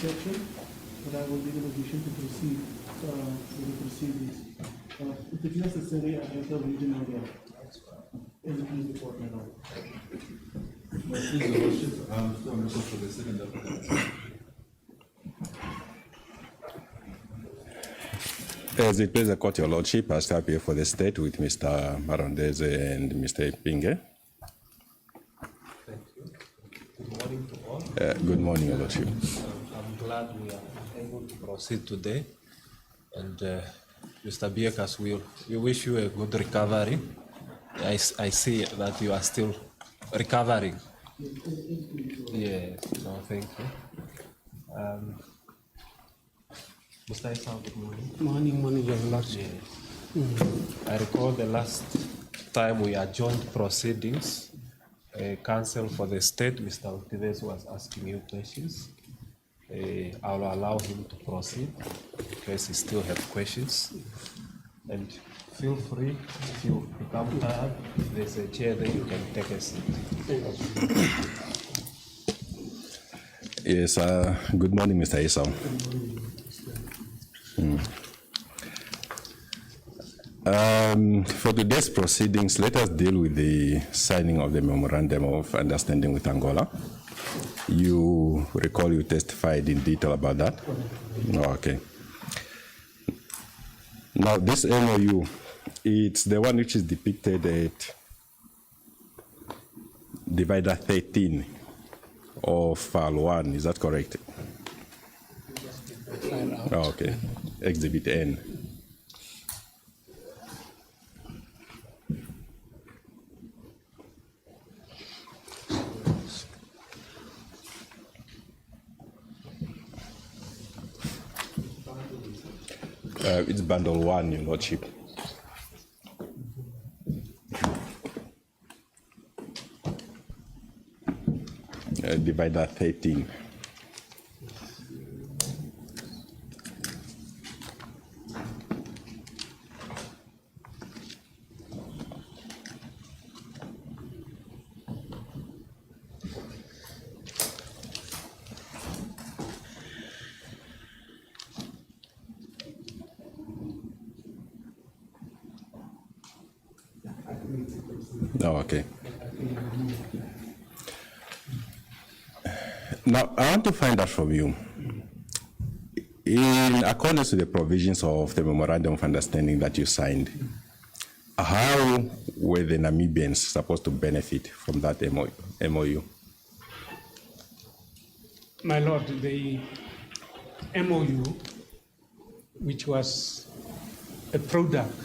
exception, but I will be in a position to proceed with the proceedings. If it's necessary, I have the regional in the court now. Please, Your Lordship, still looking for the second applicant. As it pleases the court, Your Lordship, I start here for the state with Mr. Marondeze and Mr. Pinge. Thank you. Good morning to all. Good morning, Your Lordship. I'm glad we are able to proceed today. And Mr. Biekas, we wish you a good recovery. I see that you are still recovering. Yes, no, thank you. Mr. Esau, good morning. Morning, Your Lordship. Yes. I recall the last time we adjourned proceedings, counsel for the state, Mr. Ortiz, was asking you questions. I will allow him to proceed in case he still has questions. And feel free, if you become tired, if there's a chair there, you can take a seat. Yes, good morning, Mr. Esau. For today's proceedings, let us deal with the signing of the Memorandum of Understanding with Angola. You recall you testified in detail about that? No, okay. Now, this MOU, it's the one which is depicted at divider 13 of file 1, is that correct? Oh, okay. Exhibit N. It's bundle 1, Your Lordship. Divider 13. Oh, okay. Now, I want to find out from you, in accordance with the provisions of the Memorandum of Understanding that you signed, how were the Namibians supposed to benefit from that MOU? My Lord, the MOU, which was a product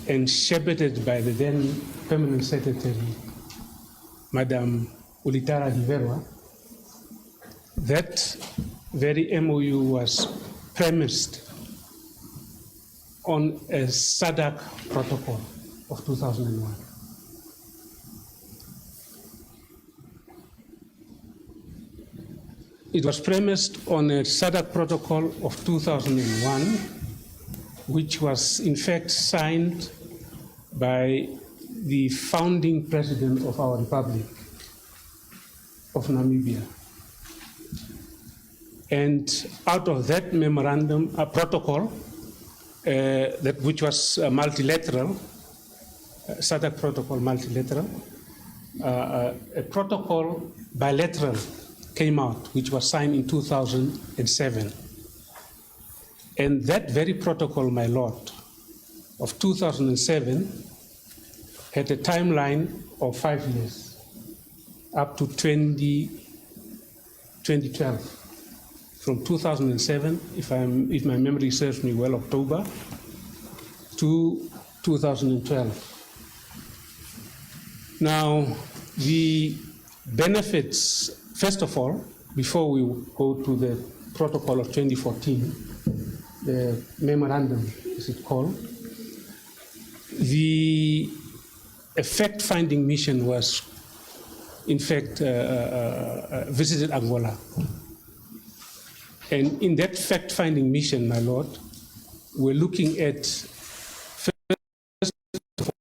and shepherded by the then Permanent Secretary, Madam Ulitara Diverwa, that very MOU was premised on a SADC protocol of 2001. It was premised on a SADC protocol of 2001, which was in fact signed by the founding president of our Republic of Namibia. And out of that memorandum, a protocol, which was multilateral, SADC protocol multilateral, a protocol bilateral came out, which was signed in 2007. And that very protocol, my Lord, of 2007 had a timeline of 5 years, up to 2012. From 2007, if my memory serves me well, October, to 2012. Now, the benefits, first of all, before we go to the protocol of 2014, the memorandum, is it called, the fact-finding mission was, in fact, visited Angola. And in that fact-finding mission, my Lord, we're looking at first of all,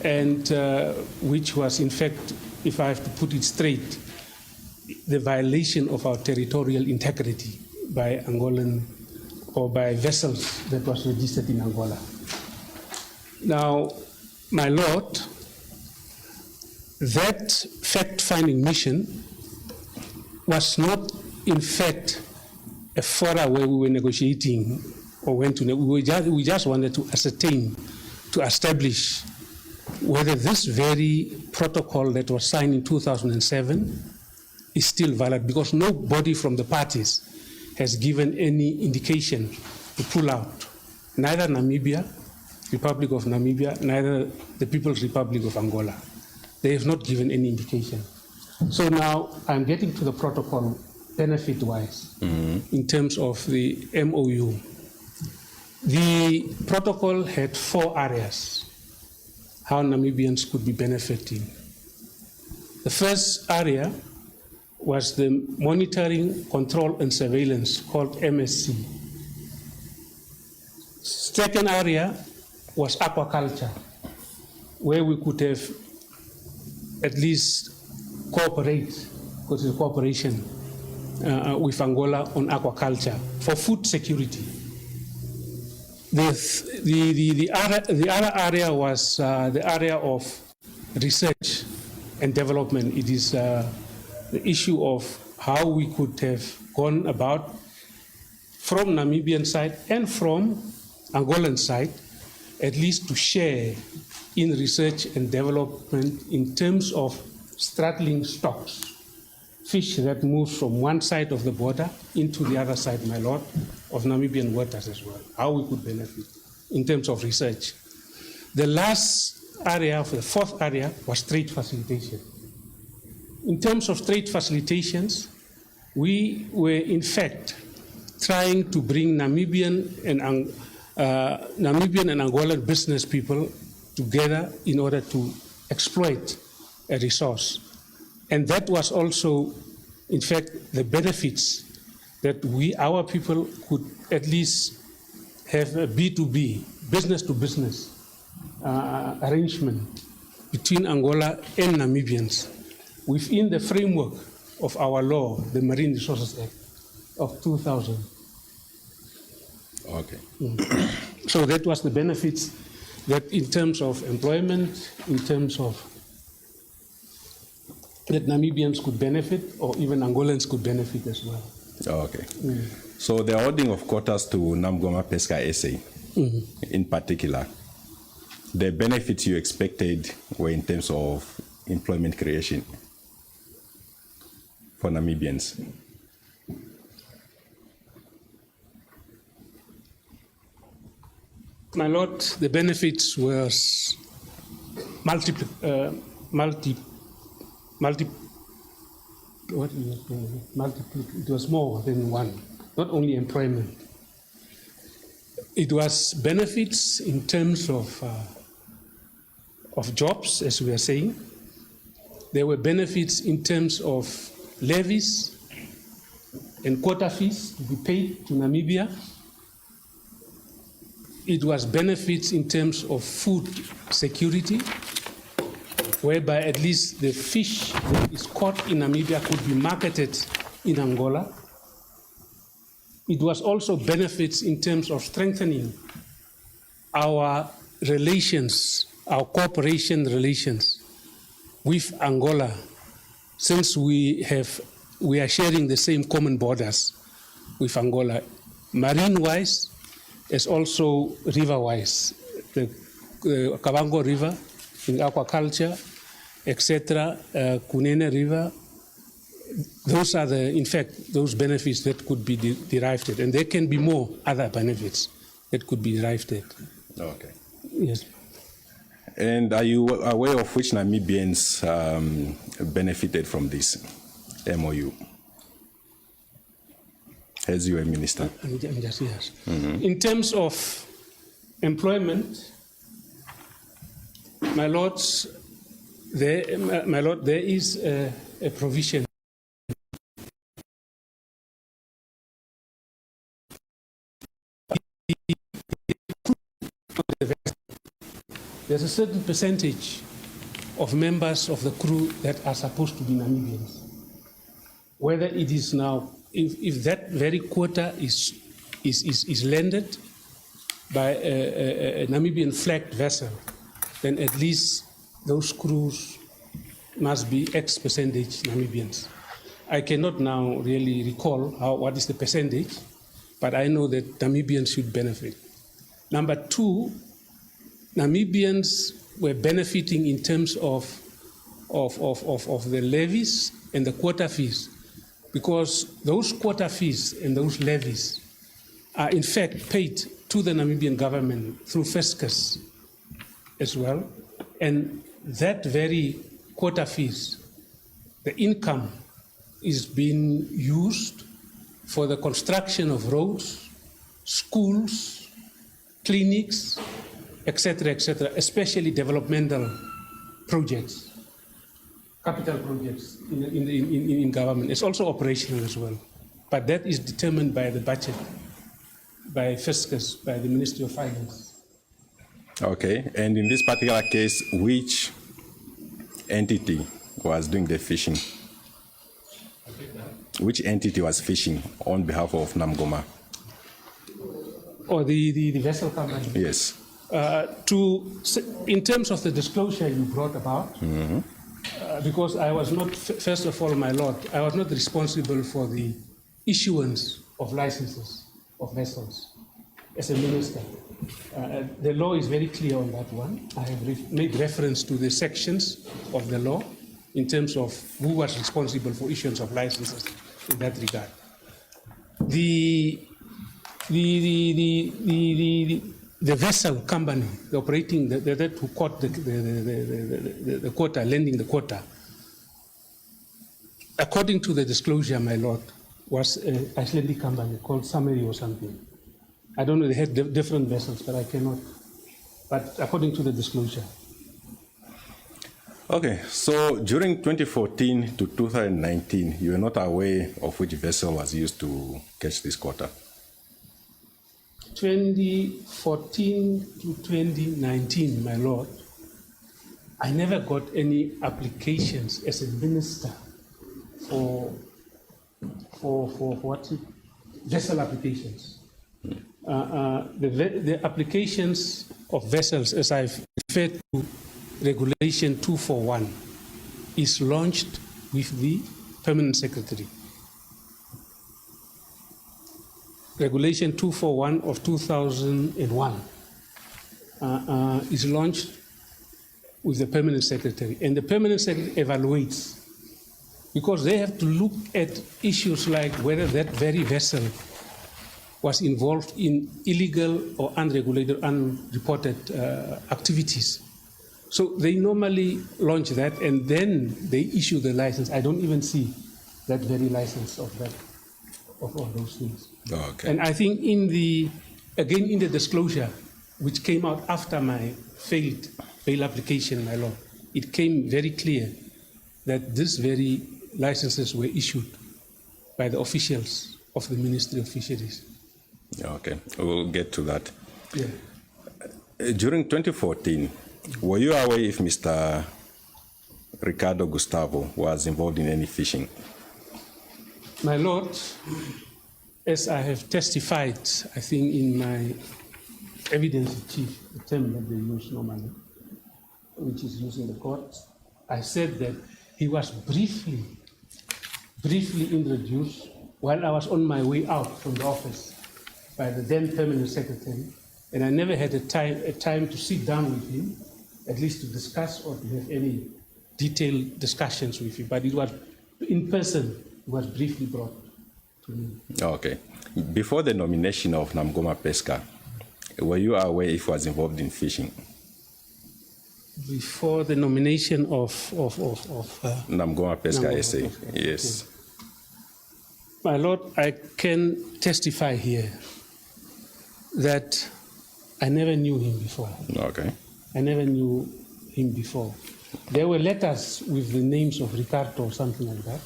and which was, in fact, if I have to put it straight, the violation of our territorial integrity by Angolan or by vessels that was registered in Angola. Now, my Lord, that fact-finding mission was not, in fact, a fora where we were negotiating or went to. We just wanted to ascertain, to establish whether this very protocol that was signed in 2007 is still valid, because nobody from the parties has given any indication to pull out. Neither Namibia, Republic of Namibia, neither the People's Republic of Angola. They have not given any indication. So now I'm getting to the protocol benefit-wise in terms of the MOU. The protocol had 4 areas how Namibians could be benefiting. The first area was the monitoring, control, and surveillance, called MSC. Second area was aquaculture, where we could have at least cooperate, because it's a cooperation with Angola on aquaculture for food security. The other area was the area of research and development. It is the issue of how we could have gone about from Namibian side and from Angolan side, at least to share in research and development in terms of straddling stocks, fish that move from one side of the border into the other side, my Lord, of Namibian waters as well, how we could benefit in terms of research. The last area, the fourth area, was trade facilitation. In terms of trade facilitations, we were in fact trying to bring Namibian and Angolan business people together in order to exploit a resource. And that was also, in fact, the benefits that our people could at least have a B2B, business-to-business arrangement between Angola and Namibians within the framework of our law, the Marine Resources Act of 2000. Okay. So that was the benefits that in terms of employment, in terms of that Namibians could benefit, or even Angolans could benefit as well. Okay. So the awarding of quotas to Namgoma Pesca SA, in particular, the benefits you expected were in terms of employment creation for Namibians. My Lord, the benefits was it was more than one, not only employment. It was benefits in terms of jobs, as we are saying. There were benefits in terms of levies and quota fees to be paid to Namibia. It was benefits in terms of food security, whereby at least the fish that is caught in Namibia could be marketed in Angola. It was also benefits in terms of strengthening our relations, our cooperation relations with Angola, since we are sharing the same common borders with Angola, marine-wise as also river-wise. The Kavango River in aquaculture, etc., Kunene River, those are in fact, those benefits that could be derived, and there can be more other benefits that could be derived. Okay. Yes. And are you aware of which Namibians benefited from this MOU as you were minister? Yes. In terms of employment, my Lord, there is a provision there's a certain percentage of members of the crew that are supposed to be Namibians. Whether it is now, if that very quota is landed by a Namibian flagged vessel, then at least those crews must be X percentage Namibians. I cannot now really recall what is the percentage, but I know that Namibians should benefit. Number two, Namibians were benefiting in terms of the levies and the quota fees, because those quota fees and those levies are in fact paid to the Namibian government through fiscus as well. And that very quota fees, the income is being used for the construction of roads, schools, clinics, etc., especially developmental projects, capital projects in government. It's also operational as well. But that is determined by the budget, by fiscus, by the Ministry of Finance. Okay, and in this particular case, which entity was doing the fishing? Which entity was fishing on behalf of Namgoma? Or the vessel company? Yes. In terms of the disclosure you brought about, because I was not, first of all, my lord, I was not responsible for the issuance of licenses of vessels as a minister. The law is very clear on that one. I have made reference to the sections of the law in terms of who was responsible for issuance of licenses in that regard. The vessel company, the operating, that who caught the quota, lending the quota, according to the disclosure, my lord, was an Icelandic company called Sameri or something. I don't know, they had different vessels, but I cannot. But according to the disclosure. Okay, so during 2014 to 2019, you were not aware of which vessel was used to catch this quota? 2014 to 2019, my lord, I never got any applications as a minister for what? Vessel applications. The applications of vessels, as I've referred to, Regulation 241, is launched with the Permanent Secretary. Regulation 241 of 2001 is launched with the Permanent Secretary, and the Permanent Secretary evaluates, because they have to look at issues like whether that very vessel was involved in illegal or unregulated, unreported activities. So they normally launch that, and then they issue the license. I don't even see that very license of all those things. Oh, okay. And I think in the disclosure, which came out after my failed bail application, my lord, it came very clear that these very licenses were issued by the officials of the Ministry of Fisheries. Okay, we'll get to that. Yeah. During 2014, were you aware if Mr. Ricardo Gustavo was involved in any fishing? My lord, as I have testified, I think in my evidence in chief, the term that they use normally, which is used in the court, I said that he was briefly introduced while I was on my way out from the office by the then Permanent Secretary, and I never had a time to sit down with him, at least to discuss or to have any detailed discussions with him. But it was in person, it was briefly brought to me. Okay. Before the nomination of Namgoma Pesca, were you aware if he was involved in fishing? Before the nomination of Namgoma Pesca Namgoma SA, Pesca, yes. okay. My lord, I can testify here that I never knew him before. Okay. I never knew him before. There were letters with the names of Ricardo or something like that.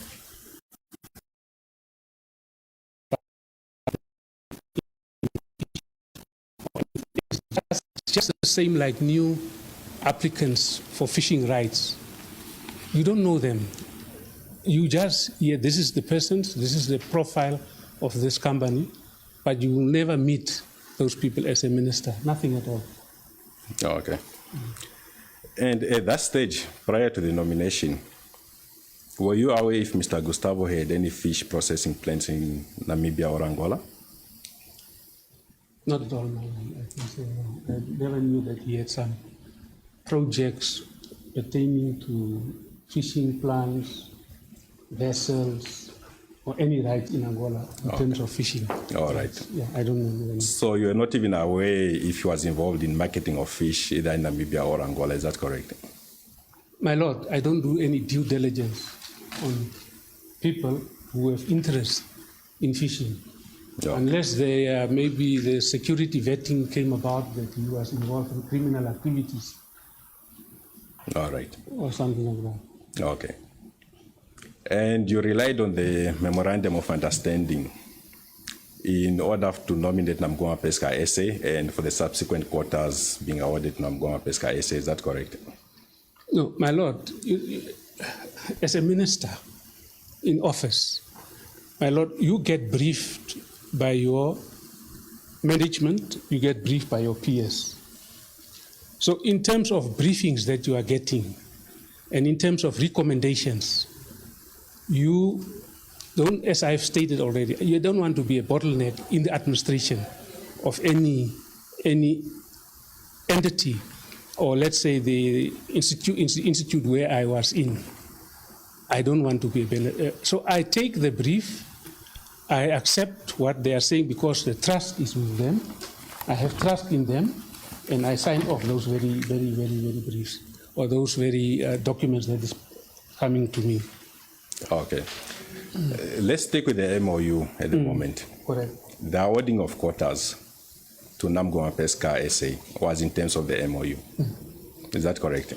It's just the same like new applicants for fishing rights, you don't know them. You just, yeah, this is the persons, this is the profile of this company, but you will never meet those people as a minister, nothing at all. Oh, okay. And at that stage, prior to the nomination, were you aware if Mr. Gustavo had any fish processing plants in Namibia or Angola? Not at all, no. I think so, no. I never knew that he had some projects pertaining to fishing plants, vessels, or any right in Angola in terms of fishing. All right. Yeah, I don't know. So you're not even aware if he was involved in marketing of fish either in Namibia or Angola, is that correct? My Lord, I don't do any due diligence on people who have interest in fishing. Yeah. Unless they, maybe the security vetting came about that he was involved in criminal activities. All right. Or something like that. Okay. And you relied on the memorandum of understanding in order to nominate Namgoma Pesca SA and for the subsequent quotas being awarded to Namgoma Pesca SA, is that correct? No, my Lord, as a minister in office, my Lord, you get briefed by your management, you get briefed by your peers. So in terms of briefings that you are getting, and in terms of recommendations, you don't, as I've stated already, you don't want to be a bottleneck in the administration of any entity, or let's say the institute where I was in. I don't want to be a so I take the brief, I accept what they are saying because the trust is with them. I have trust in them, and I sign off those very briefs, or those very documents that is coming to me. Okay. Let's stick with the MOU at the moment. Correct. The awarding of quotas to Namgoma Pesca SA was in terms of the MOU. Is that correct?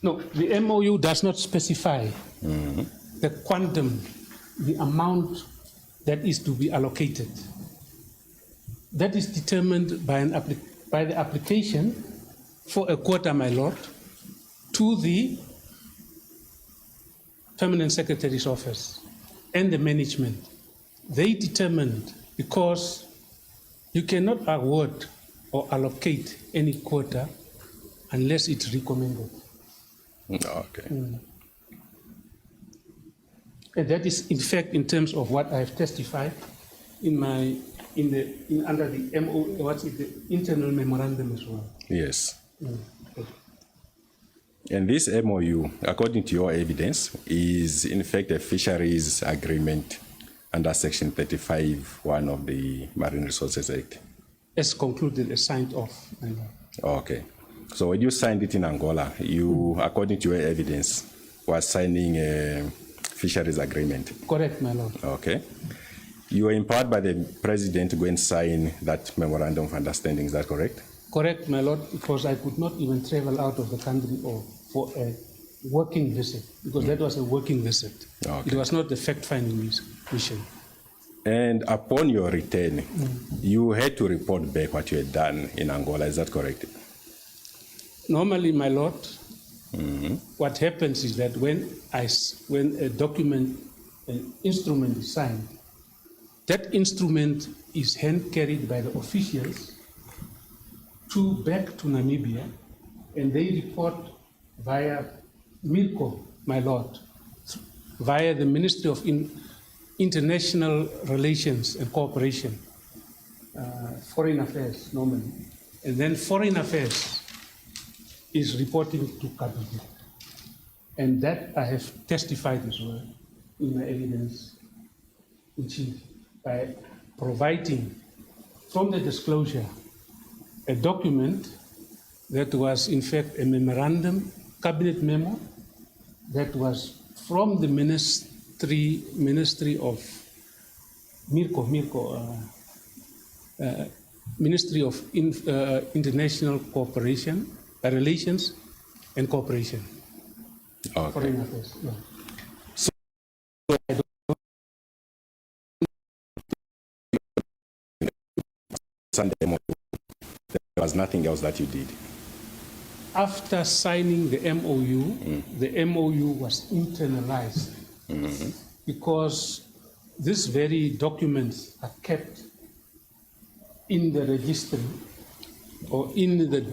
No, the MOU does not specify the quantum, the amount that is to be allocated. That is determined by, by the application for a quota, my Lord, to the Permanent Secretary's office and the management. They determined, because you cannot award or allocate any quota unless it's recommended. Okay. And that is, in fact, in terms of what I've testified in my under the MOU, what's it, the internal memorandum as well. Yes. Okay. And this MOU, according to your evidence, is in fact a fisheries agreement under Section 35(1) of the Marine Resources Act. As concluded, as signed off. Okay. So when you signed it in Angola, you, according to your evidence, was signing a fisheries agreement. Correct, my Lord. Okay. You were empowered by the president to go and sign that memorandum of understanding, is that correct? Correct, my Lord, because I could not even travel out of the country or for a working visit, because that was a working visit. Okay. It was not a fact-finding mission. And upon your return, you had to report back what you had done in Angola, is that correct? Normally, my Lord, what happens is that when a document, an instrument is signed, that instrument is hand-carried by the officials back to Namibia, and they report via MIRCO, my Lord, via the Ministry of International Relations and Cooperation, Foreign Affairs normally, and then Foreign Affairs is reporting to Cabinet. And that I have testified as well in my evidence in chief by providing from the disclosure a document that was in fact a memorandum, cabinet memo, that was from the Ministry of Ministry of International Cooperation, Relations and Cooperation. Okay. Foreign Affairs. Yeah. So there was nothing else that you did. after signing the MOU was internalized because these very documents are kept in the registry or in the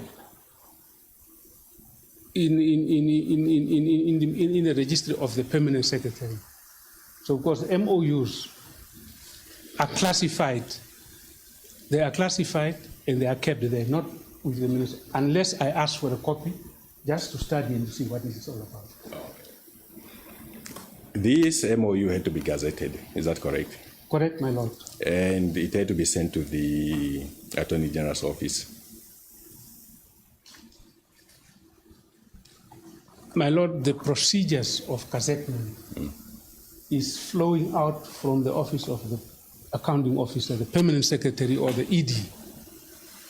registry of the permanent secretary. So, of course, MOUs are classified. They are classified and they are kept there, not with the minister, unless I ask for a copy, just to study and see what this is all about. This MOU had to be gazetted, is that correct? Correct, my lord. And it had to be sent to the Attorney General's office. My lord, the procedures of gazettement is flowing out from the office of the accounting officer, the permanent secretary, or the ED,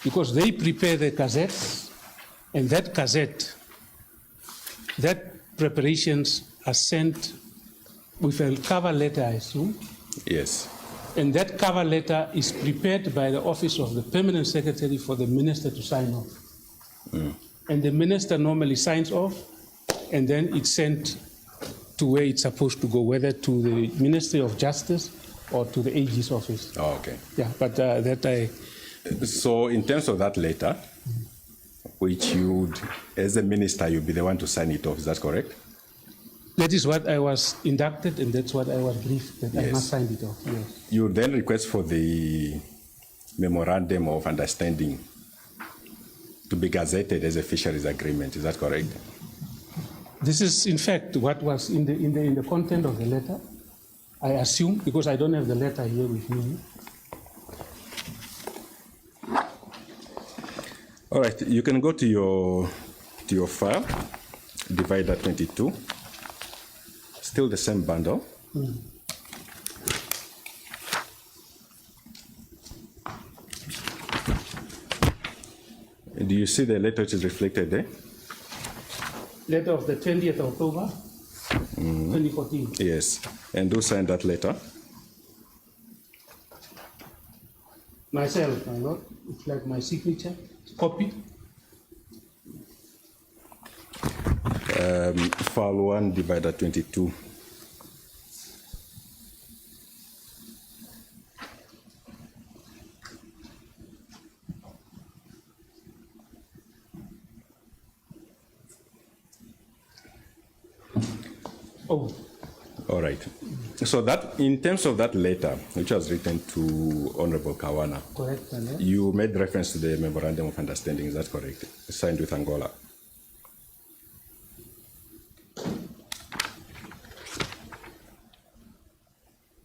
because they prepare the gazettes, and that gazette, that preparations are sent with a cover letter, I assume. Yes. And that cover letter is prepared by the office of the permanent secretary for the minister to sign off. And the minister normally signs off, and then it's sent to where it's supposed to go, whether to the Ministry of Justice or to the AG's office. Oh, okay. Yeah, but that I... So in terms of that letter, which you, as a minister, you'll be the one to sign it off, is that correct? That is what I was inducted, and that's what I was briefed, that I must sign it off, yes. You then request for the memorandum of understanding to be gazetted as a fisheries agreement, is that correct? This is, in fact, what was in the content of the letter, I assume, because I don't have the letter here with me. All right, you can go to your file, divider 22, still the same bundle. Do you see the letter which is reflected there? Letter of the 20th October, 2014. Yes, and who signed that letter? Myself, my lord. It's like my signature, copy. File 1, divider 22. Oh. All right. So that, in terms of that letter, which was written to Honorable Kawana, Correct, my lord. you made reference to the memorandum of understanding, is that correct? Signed with Angola.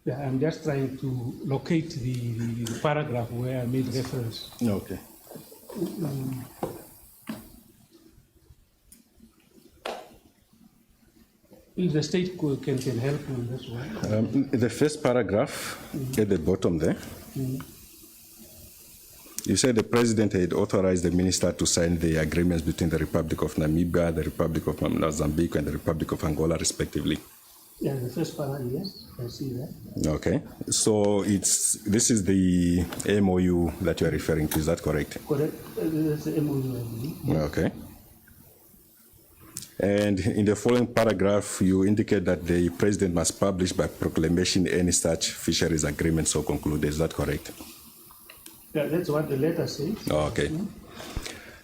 Yeah, I'm just trying to locate the paragraph where I made reference. Okay. If the state can help me on this one. The first paragraph at the bottom there, you said the president had authorized the minister to sign the agreements between the Republic of Namibia, the Republic of Mozambique, and the Republic of Angola, respectively. Yeah, the first paragraph, yes, I see that. Okay, so this is the MOU that you are referring to, is that correct? Correct, that's the MOU, I believe. Okay. And in the following paragraph, you indicate that the president must publish by proclamation any such fisheries agreement so concluded. Is that correct? Yeah, that's what the letter says. Okay.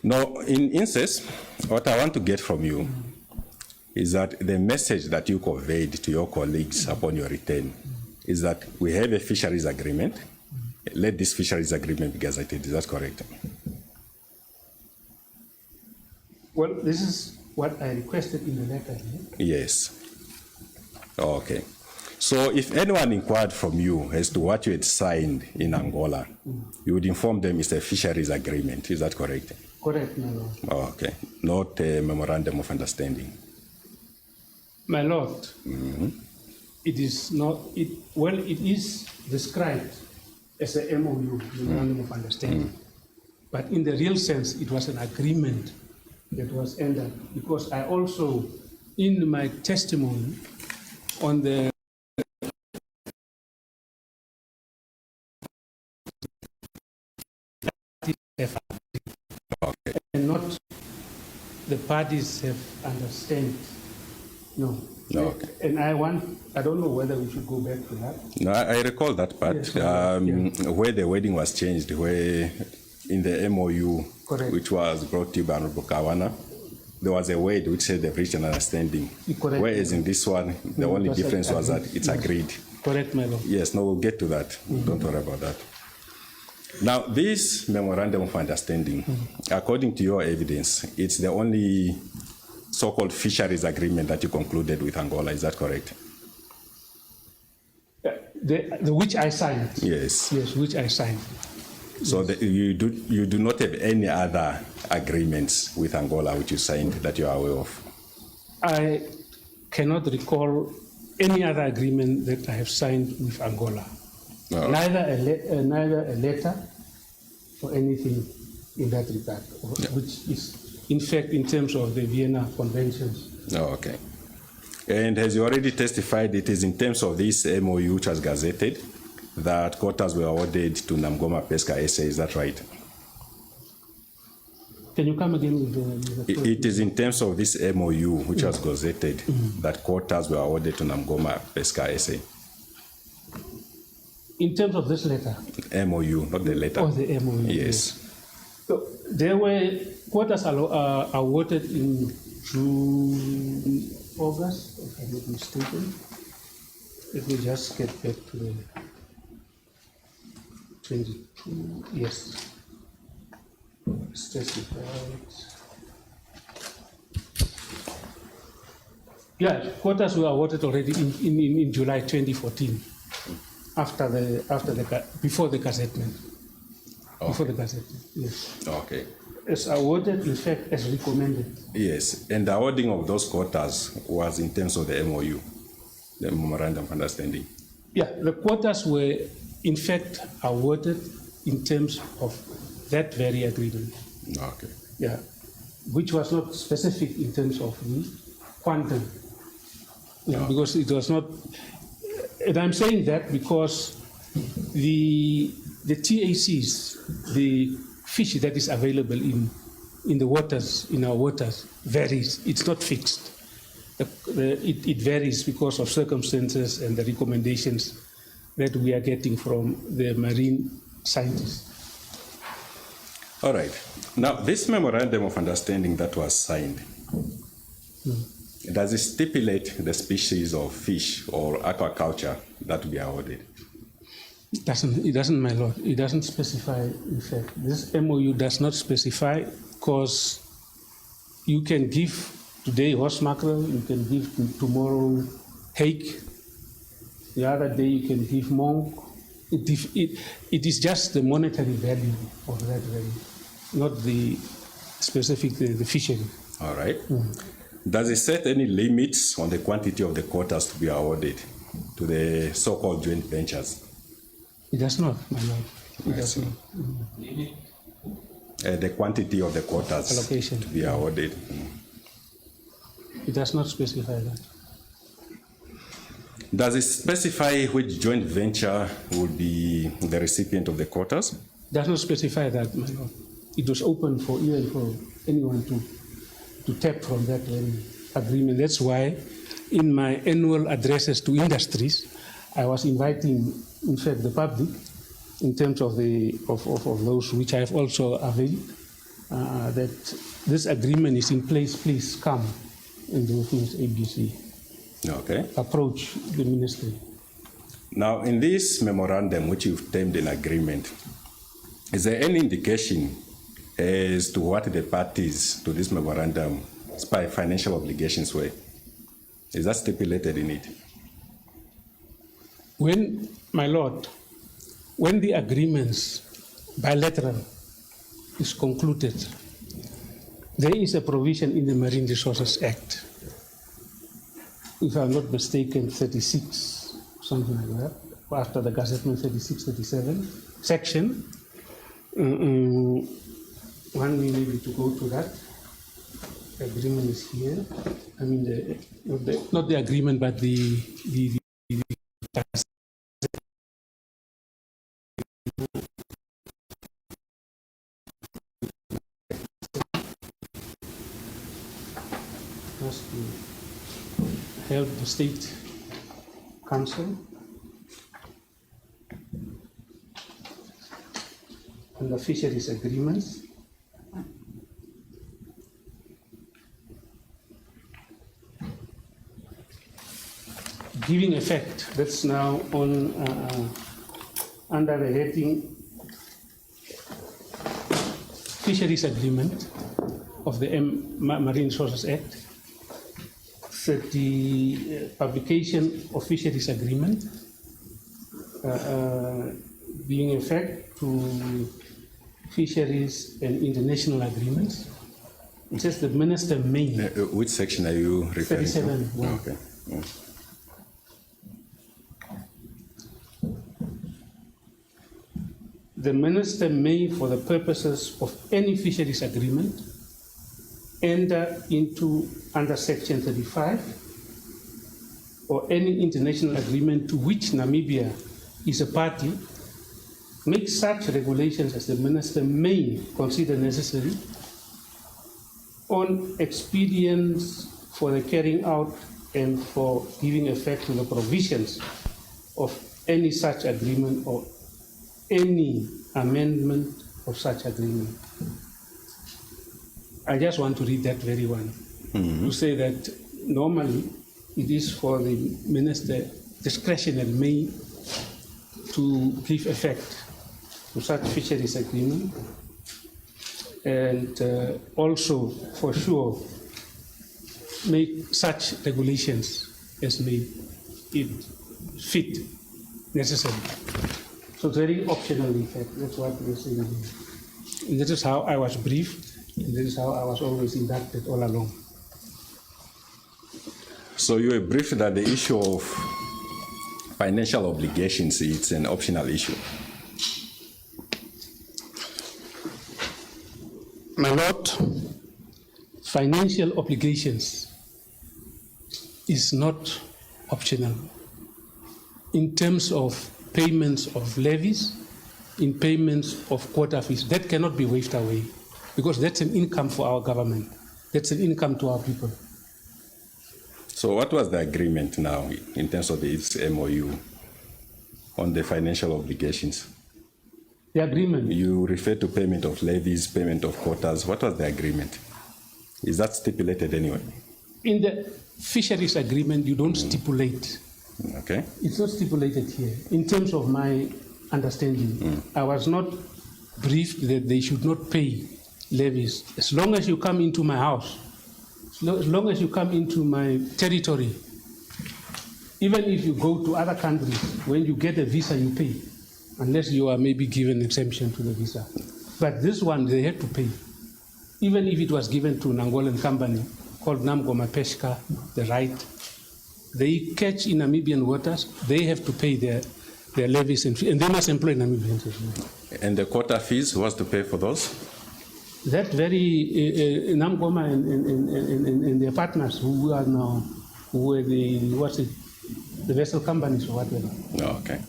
Now, in instance, what I want to get from you is that the message that you conveyed to your colleagues upon your return is that we have a fisheries agreement. Let this fisheries agreement be gazetted. Is that correct? Well, this is what I requested in the letter here. Yes. Okay. So if anyone inquired from you as to what you had signed in Angola, you would inform them it's a fisheries agreement. Is that correct? Correct, my lord. Okay. Not a memorandum of understanding. My lord, it is not, it is described as a MOU, memorandum of understanding. But in the real sense, it was an agreement that was entered, because I also, in my testimony on the and not the parties have understand. No. No, okay. And I don't know whether we should go back to that. No, I recall that part, Yes, yeah. where the wording was changed, where in the MOU, Correct. which was brought to you by Honorable Kawana, there was a word which said they've reached an understanding. Correct. Whereas in this one, the only Because difference was that it's agreed. Correct, my lord. Yes, no, we'll get to that. Don't worry about that. Now, this memorandum of understanding, according to your evidence, it's the only so-called fisheries agreement that you concluded with Angola. Is that correct? The which I signed. Yes. Yes, which I signed. So you do not have any other agreements with Angola which you signed that you are aware of? I cannot recall any other agreement that I have signed with Angola. No. Neither a letter or anything in that regard, which is, in fact, in terms of the Vienna Conventions. Oh, okay. And has you already testified it is in terms of this MOU which was gazetted that quotas were awarded to Namgoma Pesca SA, is that right? Can you come again with the It is in terms of this MOU which was gazetted that quotas were awarded to Namgoma Pesca SA. in terms of this letter? MOU, not the letter. Or the MOU? Yes. So there were quotas awarded in June, August, if I'm not mistaken. Let me just get back to the 22, yes. Specified. Yeah, quotas were awarded already in July 2014, before the gazettement. Okay. Before the gazettement, yes. Okay. It's awarded, in fact, as recommended. Yes, and the awarding of those quotas was in terms of the MOU, the Memorandum of Understanding. Yeah, the quotas were, in fact, awarded in terms of that very agreement. Okay. Yeah, which was not specific in terms of the quantum. Yeah, because it was not, and I'm saying that because the TACs, the fish that is available in the waters, in our waters, varies. It's not fixed. It varies because of circumstances and the recommendations that we are getting from the marine scientists. All right. Now, this memorandum of understanding that was signed, does it stipulate the species of fish or aquaculture that will be awarded? It doesn't, my lord. It doesn't specify, in fact. This MOU does not specify, because you can give today horse mackerel, you can give tomorrow hake, the other day you can give monk. It is just the monetary value of that value, not the specific, the fishery. All right. Does it set any limits on the quantity of the quotas to be awarded to the so-called joint ventures? It does not, my lord. It I does see. not. The quantity of the quotas Allocation. to be awarded. It does not specify that. Does it specify which joint venture will be the recipient of the quotas? It does not specify that, my lord. It was open for even for anyone to tap from that very agreement. That's why in my annual addresses to industries, I was inviting, in fact, the public, in terms of of those which I have also availed, that this agreement is in place. Please come and do things ABC. Okay. Approach the ministry. Now, in this memorandum, which you've termed an agreement, is there any indication as to what the parties to this memorandum financial obligations were? Is that stipulated in it? When, my lord, when the agreements bilateral is concluded, there is a provision in the Marine Resources Act, if I'm not mistaken, 36, something like that, after the Gazettement 36, 37, section. One we need to go to that. The agreement is here. I mean, not the agreement, but the has to help the State Council and the fisheries agreements. Giving effect, that's now on under the heading Fisheries Agreement of the Marine Resources Act, that the publication of Fisheries Agreement being effect to fisheries and international agreements. It says the minister may. Which section are you referring 37, to? yeah. Okay. Yeah. The minister may, for the purposes of any fisheries agreement, enter into under Section 35 or any international agreement to which Namibia is a party, make such regulations as the minister may consider necessary on expedients for the carrying out and for giving effect to the provisions of any such agreement or any amendment of such agreement. I just want to read that very one, to say that normally it is for the minister discretionary may to give effect to such fisheries agreement, and also for sure make such regulations as may it fit necessary. So it's very optional, in fact. That's what we're saying. And this is how I was briefed, and this is how I was always inducted all along. So you were briefed that the issue of financial obligations, it's an optional issue. My Lord, financial obligations is not optional in terms of payments of levies, in payments of quota fees. That cannot be waved away because that's an income for our government. That's an income to our people. So what was the agreement now in terms of its MOU on the financial obligations? The agreement. You referred to payment of levies, payment of quotas. What was the agreement? Is that stipulated anyway? In the fisheries agreement, you don't stipulate. Okay. It's not stipulated here. In terms of my understanding, I was not briefed that they should not pay levies. As long as you come into my house, as long as you come into my territory, even if you go to other countries, when you get a visa, you pay, unless you are maybe given exemption to the visa. But this one, they had to pay. Even if it was given to an Angolan company called Namgoma Pesca, the right, they catch in Namibian waters, they have to pay their levies and they must employ Namibians as well. And the quota fees, who has to pay for those? That very Namgoma and their partners who are now, who were the vessel companies or whatever. Oh, okay.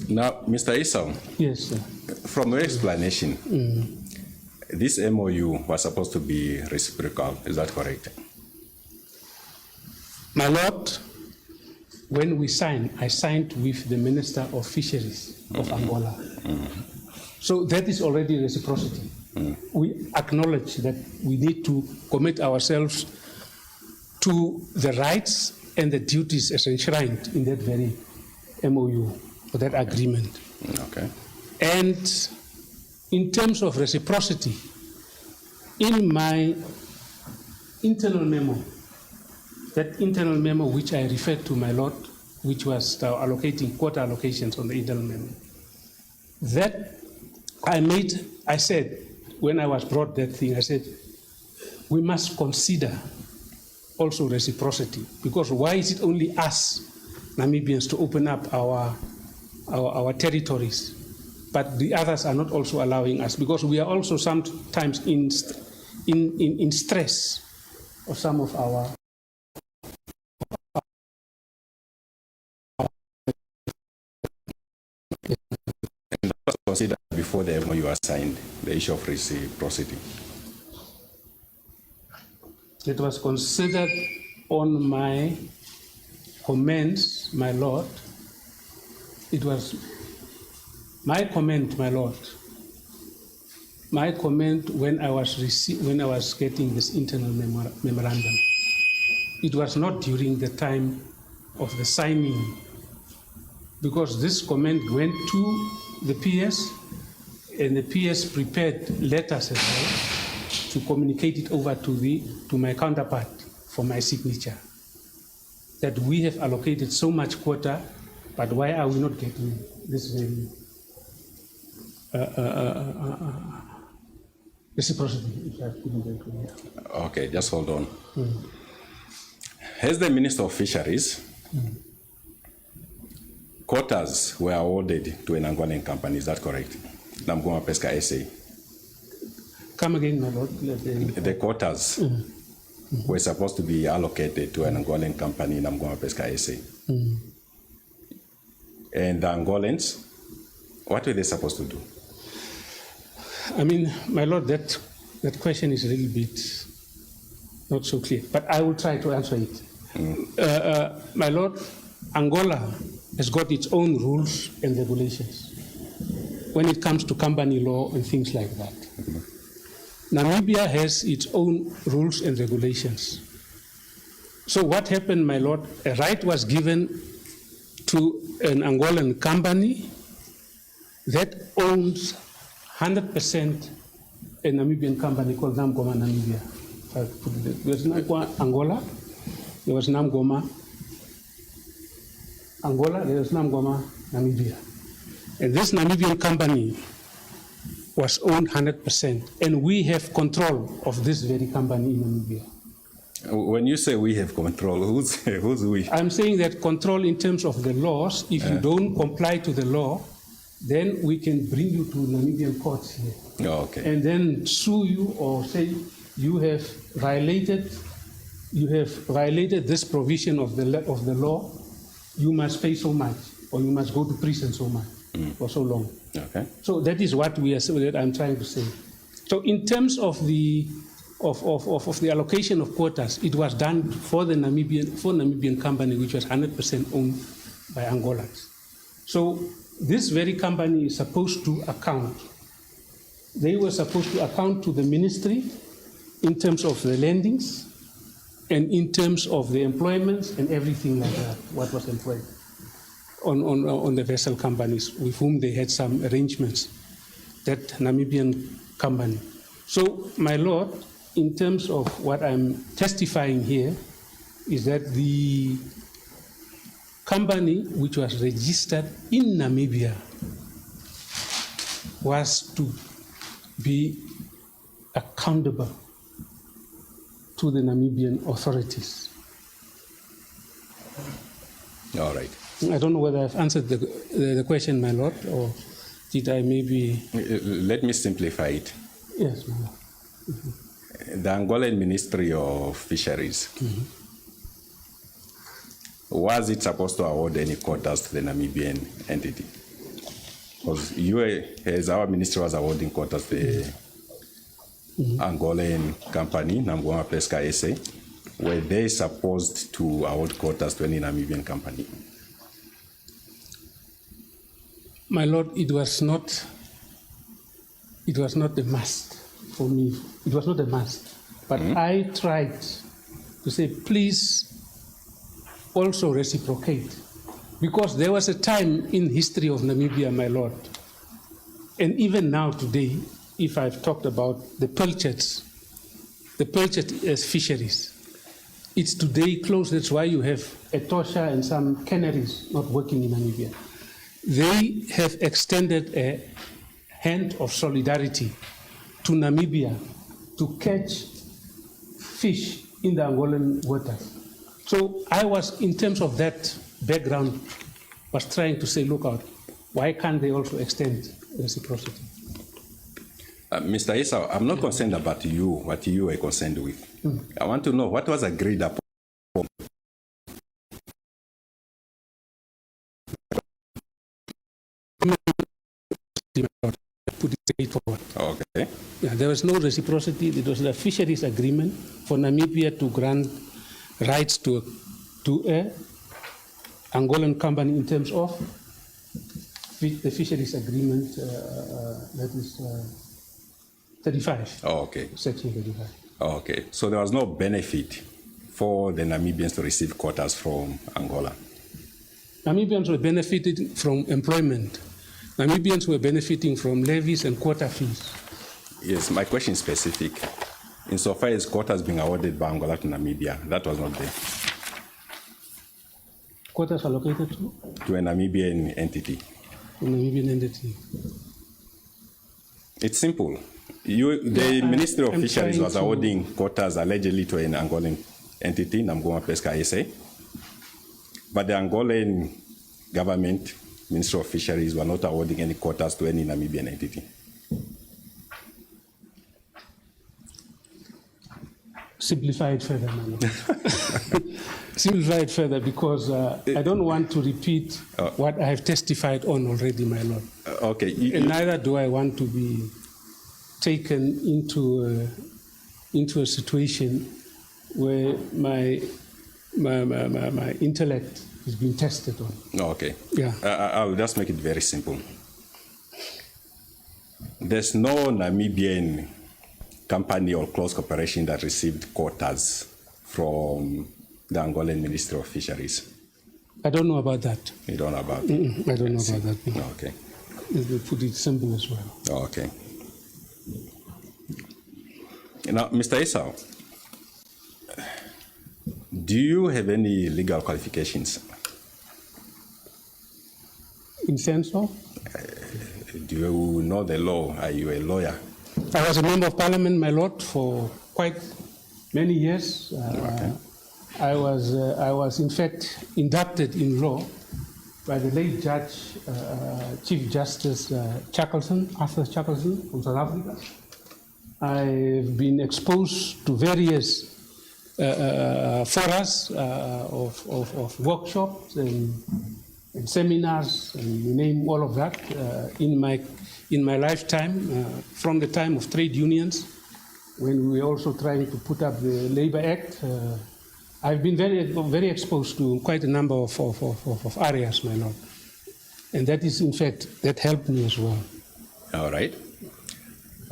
Now, Mr. Esau. Yes, sir. From your explanation, this MOU was supposed to be reciprocal, is that correct? My Lord, when we signed, I signed with the Minister of Fisheries of Angola. So that is already reciprocity. We acknowledge that we need to commit ourselves to the rights and the duties as enshrined in that very MOU, or that agreement. Okay. And in terms of reciprocity, in my internal memo, that internal memo which I referred to, my Lord, which was allocating quota allocations on the internal memo, that I said, when I was brought that thing, I said, we must consider also reciprocity, because why is it only us, Namibians, to open up our territories, but the others are not also allowing us, because we are also sometimes in stress of some of our Consider before before the MOU was signed, the issue of reciprocity? It was considered on my comments, my Lord. It was my comment, my Lord. My comment when I was getting this internal memorandum. It was not during the time of the signing, because this comment went to the PS, and the PS prepared letters as well to communicate it over to my counterpart for my signature. That we have allocated so much quota, but why are we not getting this very reciprocity, if I couldn't very clear. Okay, just hold on. As the Minister of Fisheries, quotas were awarded to an Angolan company, is that correct? Namgoma Pesca SA. Come again, my Lord. The quotas were supposed to be allocated to an Angolan company, Namgoma Pesca SA. And the Angolans, what were they supposed to do? I mean, my Lord, that question is a little bit not so clear, but I will try to answer it. My Lord, Angola has got its own rules and regulations when it comes to company law and things like that. Namibia has its own rules and regulations. So what happened, my Lord, a right was given to an Angolan company that owns 100% a Namibian company called Namgoma Namibia. There was Angola, there was Namgoma Angola, there was Namgoma Namibia. And this Namibian company was owned 100%, and we have control of this very company in Namibia. When you say we have control, who's we? I'm saying that control in terms of the laws. If you don't comply to the law, then we can bring you to Namibian courts here. Oh, okay. And then sue you or say you have violated this provision of the law. You must pay so much, or you must go to prison so much for so long. Okay. So that is what I'm trying to say. So in terms of the allocation of quotas, it was done for the Namibian company, which was 100% owned by Angolans. So this very company is supposed to account. They were supposed to account to the ministry in terms of the lendings and in terms of the employments and everything like that, what was employed on the vessel companies with whom they had some arrangements, that Namibian company. So, my Lord, in terms of what I'm testifying here, is that the company which was registered in Namibia was to be accountable to the Namibian authorities. All right. I don't know whether I've answered the question, my Lord, or did I maybe... Let me simplify it. Yes, my Lord. The Angolan Ministry of Fisheries, was it supposed to award any quotas to the Namibian entity? Because you, as our ministry, was awarding quotas to the Angolan company, Namgoma Pesca SA. Were they supposed to award quotas to any Namibian company? My Lord, it was not a must for me. It was not a must. But I tried to say, please also reciprocate. Because there was a time in history of Namibia, my Lord, and even now today, if I've talked about the pilchards as fisheries, it's today closed. That's why you have Etosha and some canneries not working in Namibia. They have extended a hand of solidarity to Namibia to catch fish in the Angolan waters. So I was, in terms of that background, was trying to say, look out, why can't they also extend reciprocity? Mr. Esau, I'm not concerned about you, what you are concerned with. I want to know what was agreed upon. Put straightforward. Okay. Yeah, there was no reciprocity. It was the fisheries agreement for Namibia to grant rights to a Angolan company in terms of the fisheries agreement, that is 35. Oh, okay. Section 35. Okay. So there was no benefit for the Namibians to receive quotas from Angola. Namibians were benefiting from employment. Namibians were benefiting from levies and quota fees. Yes, my question is specific. Insofar as quotas being awarded by Angola to Namibia, that was not there. Quotas allocated to? To a Namibian entity. Namibian entity. It's simple. The Ministry of I'm Fisheries was trying to- awarding quotas allegedly to an Angolan entity, Namgoma Pesca SA. But the Angolan government, Ministry of Fisheries, were not awarding any quotas to any Namibian entity. Simplify it further, man. Simplify it further because I don't want to repeat what I have testified on already, my lord. Okay. And neither do I want to be taken into a situation where my intellect is being tested on. Okay. Yeah. I'll just make it very simple. There's no Namibian company or close corporation that received quotas from the Angolan Ministry of Fisheries. I don't know about that. You don't know about it? I don't know about that. No. Okay. Let me put it simple as well. Okay. Now, Mr. Esau, do you have any legal qualifications? In sense of? Do you know the law? Are you a lawyer? I was a member of parliament, my lord, for quite many years. Okay. I was in fact inducted in law by the late Judge, Chief Justice Arthur Shackleton from South Africa. I've been exposed to various forums of workshops and seminars, and you name all of that in my lifetime, from the time of trade unions, when we were also trying to put up the Labor Act. I've been very exposed to quite a number of areas, my lord. And that is, in fact, that helped me as well. All right.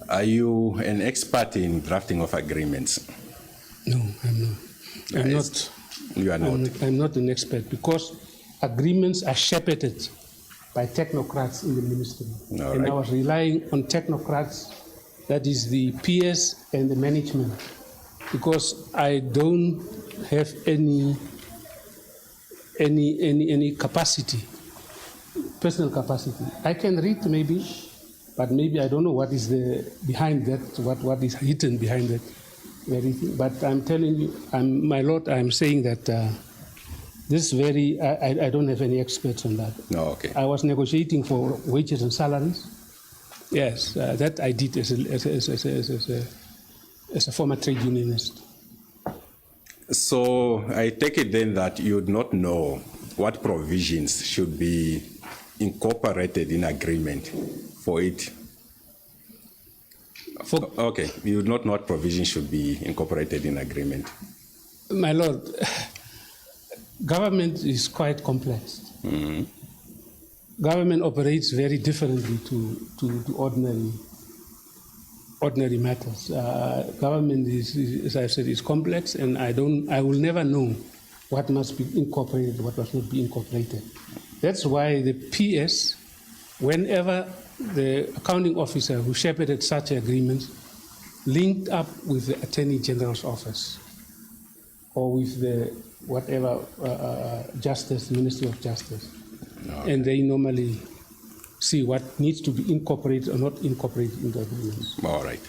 Are you an expert in drafting of agreements? No, I'm not. I'm not. You are not. I'm not an expert because agreements are shepherded by technocrats in the ministry. All and right. I was relying on technocrats, that is the peers and the management, because I don't have any capacity, personal capacity. I can read maybe, but maybe I don't know what is behind that, what is hidden behind that very thing. But I'm telling you, my lord, I'm saying that I don't have any experts on that. No, okay. I was negotiating for wages and salaries. Yes, that I did as a former trade unionist. So I take it then that you would not know what provisions should be incorporated in agreement for it. Okay, you would not know what provisions should be incorporated in agreement. My lord, government is quite complex. Mm-hmm. Government operates very differently to ordinary matters. Government is, as I said, is complex, and I will never know what must be incorporated, what must not be incorporated. That's why the PS, whenever the accounting officer who shepherded such agreements linked up with the Attorney General's office or with the whatever Justice, Ministry of Justice, Okay. and they normally see what needs to be incorporated or not incorporated into agreements. All right.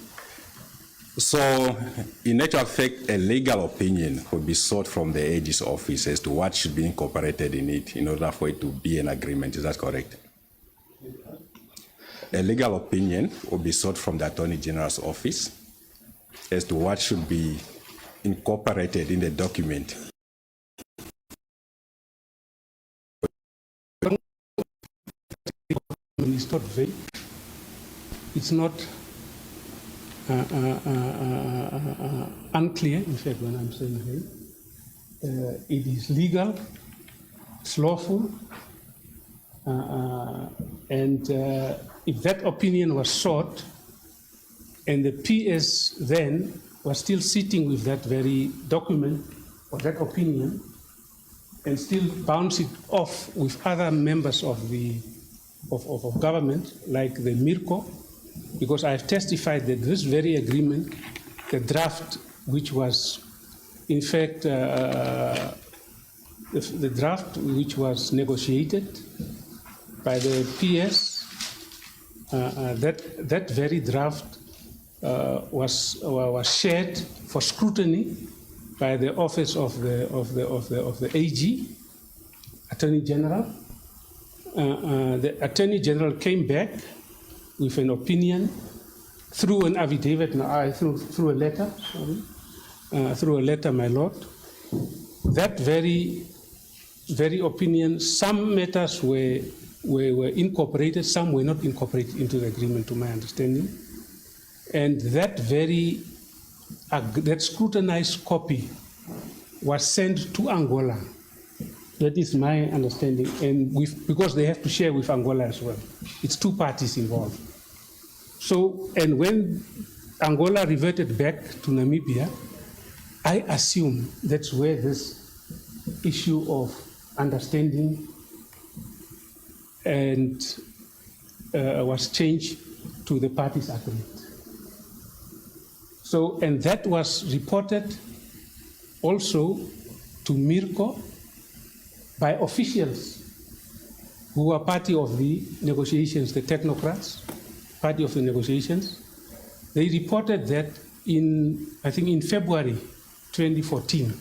So, in actual fact, a legal opinion would be sought from the AG's office as to what should be incorporated in it in order for it to be an agreement. Is that correct? A legal opinion would be sought from the Attorney General's office as to what should be incorporated in the document. It's not vague. it's not unclear, in fact, when I'm saying here. It is legal, it's lawful, and if that opinion was sought, and the PS then was still sitting with that very document or that opinion, and still bounce it off with other members of the of government, like the MIRCO, because I have testified that this very agreement, the draft, which was, in fact, the draft which was negotiated by the PS, that very draft was shared for scrutiny by the office of the AG, Attorney General. The Attorney General came back with an opinion through an affidavit, through a letter, through a letter, my lord. That very opinion, some matters were incorporated, some were not incorporated into the agreement, to my understanding. And that scrutinized copy was sent to Angola. That is my understanding, and because they have to share with Angola as well. It's two parties involved. So, and when Angola reverted back to Namibia, I assume that's where this issue of understanding and was changed to the parties' agreement. So, and that was reported also to MIRCO by officials who were party of the negotiations, the technocrats, party of the negotiations. They reported that I think in February 2014.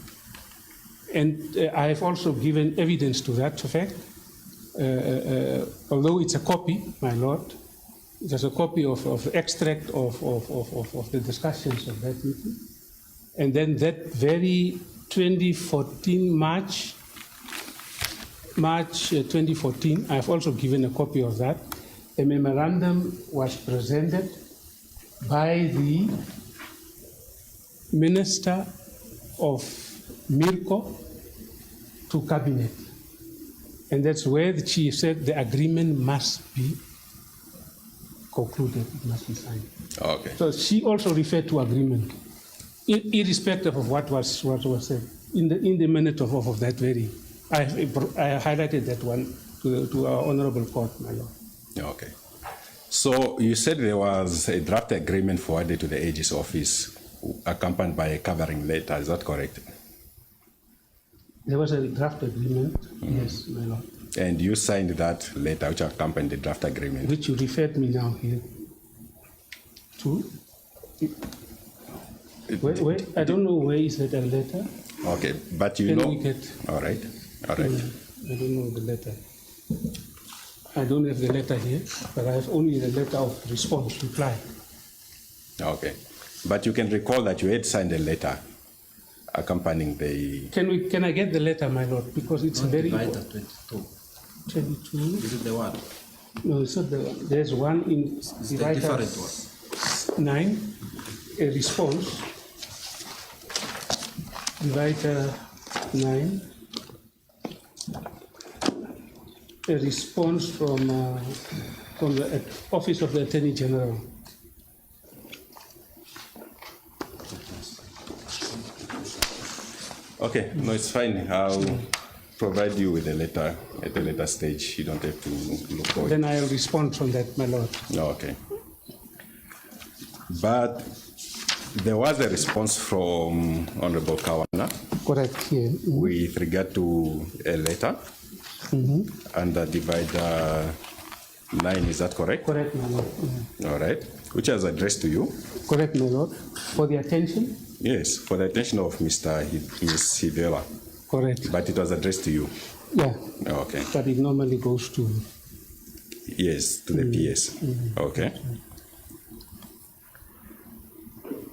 And I have also given evidence to that fact, although it's a copy, my lord. There's a copy of the extract of the discussions of that meeting. And then that very 2014, March 2014, I've also given a copy of that. A memorandum was presented by the Minister of MIRCO to Cabinet. And that's where she said the agreement must be concluded, it must be signed. Okay. So she also referred to agreement, irrespective of what was said in the minute of that very. I highlighted that one to our honorable court, my lord. Okay. So you said there was a draft agreement forwarded to the AG's office, accompanied by a covering letter. Is that correct? There was a draft agreement, yes, my lord. And you signed that letter, which accompanied the draft agreement. Which you referred me now here to. Where, I don't know where is that letter. Okay, but you Can know. we get? All right. All right. I don't know the letter. I don't have the letter here, but I have only the letter of response, reply. Okay. But you can recall that you had signed a letter accompanying the... Can I get the letter, my lord? Because it's very... Divider 22. 22? Is it the one? No, it's not the one. There's one in It's the divider different one. 9, a response. Divider 9. A response from the Office of the Attorney General. Okay, no, it's fine. I'll provide you with a letter at a later stage. You don't have to look for it. Then I'll respond from that, my lord. Okay. But there was a response from Honorable Kawana Correct, here. with regard to a letter under divider 9. Is that correct? Correct, my lord. All right. Which was addressed to you? Correct, my lord. For the attention? Yes, for the attention of Ms. Hivela. Correct. But it was addressed to you? Yeah. Okay. But it normally goes to... Yes, to the PS. Okay.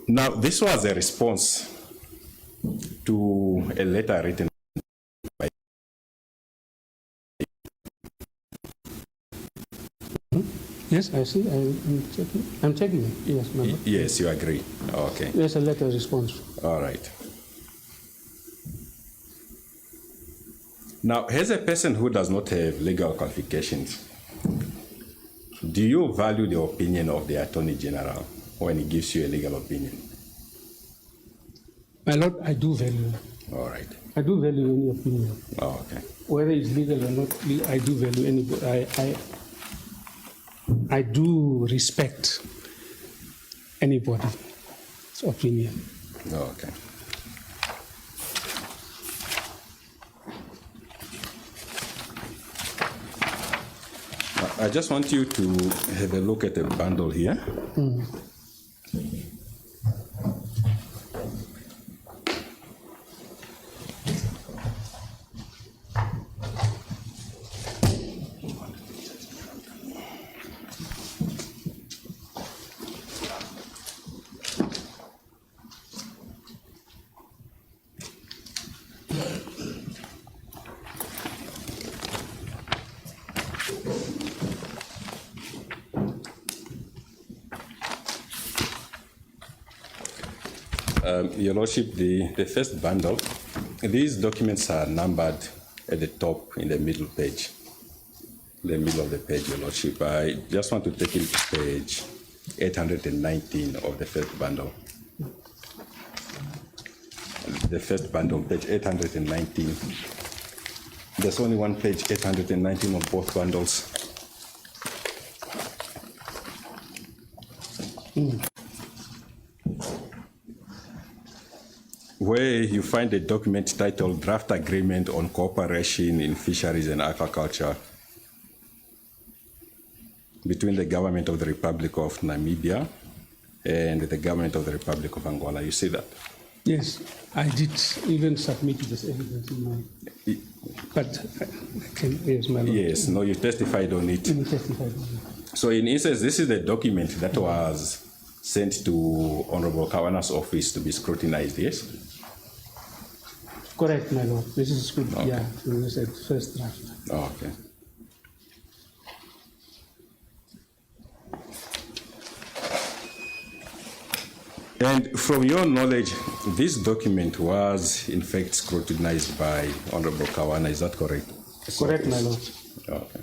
Now, this was a response to a letter written by Yes, I see. I'm checking. I'm checking it. Yes, my lord. Yes, you agree. Okay. There's a letter response. All right. Now, as a person who does not have legal qualifications, do you value the opinion of the Attorney General when he gives you a legal opinion? My lord, I do value. All right. I do value any opinion. Oh, okay. Whether it's legal or not, I do value any. I do respect anybody's opinion. Oh, okay. I just want you to have a look at the bundle here. Your Lordship, the first bundle, these documents are numbered at the top in the middle page, the middle of the page, Your Lordship. I just want to take you to page 819 of the first bundle. The first bundle, page 819. There's only one page, 819 on both bundles. Where you find a document titled Draft Agreement on Cooperation in Fisheries and Aquaculture between the Government of the Republic of Namibia and the Government of the Republic of Angola. You see that? Yes, I did even submit this evidence in my. But I can, yes, my lord. Yes, no, you testified on it. You testified on it. So in instance, this is the document that was sent to Honorable Kawana's office to be scrutinized, yes? Correct, my lord. This is good. Okay. Yeah, this is the first draft. Oh, okay. And from your knowledge, this document was in fact scrutinized by Honorable Kawana, is that correct? Correct, my lord. Okay.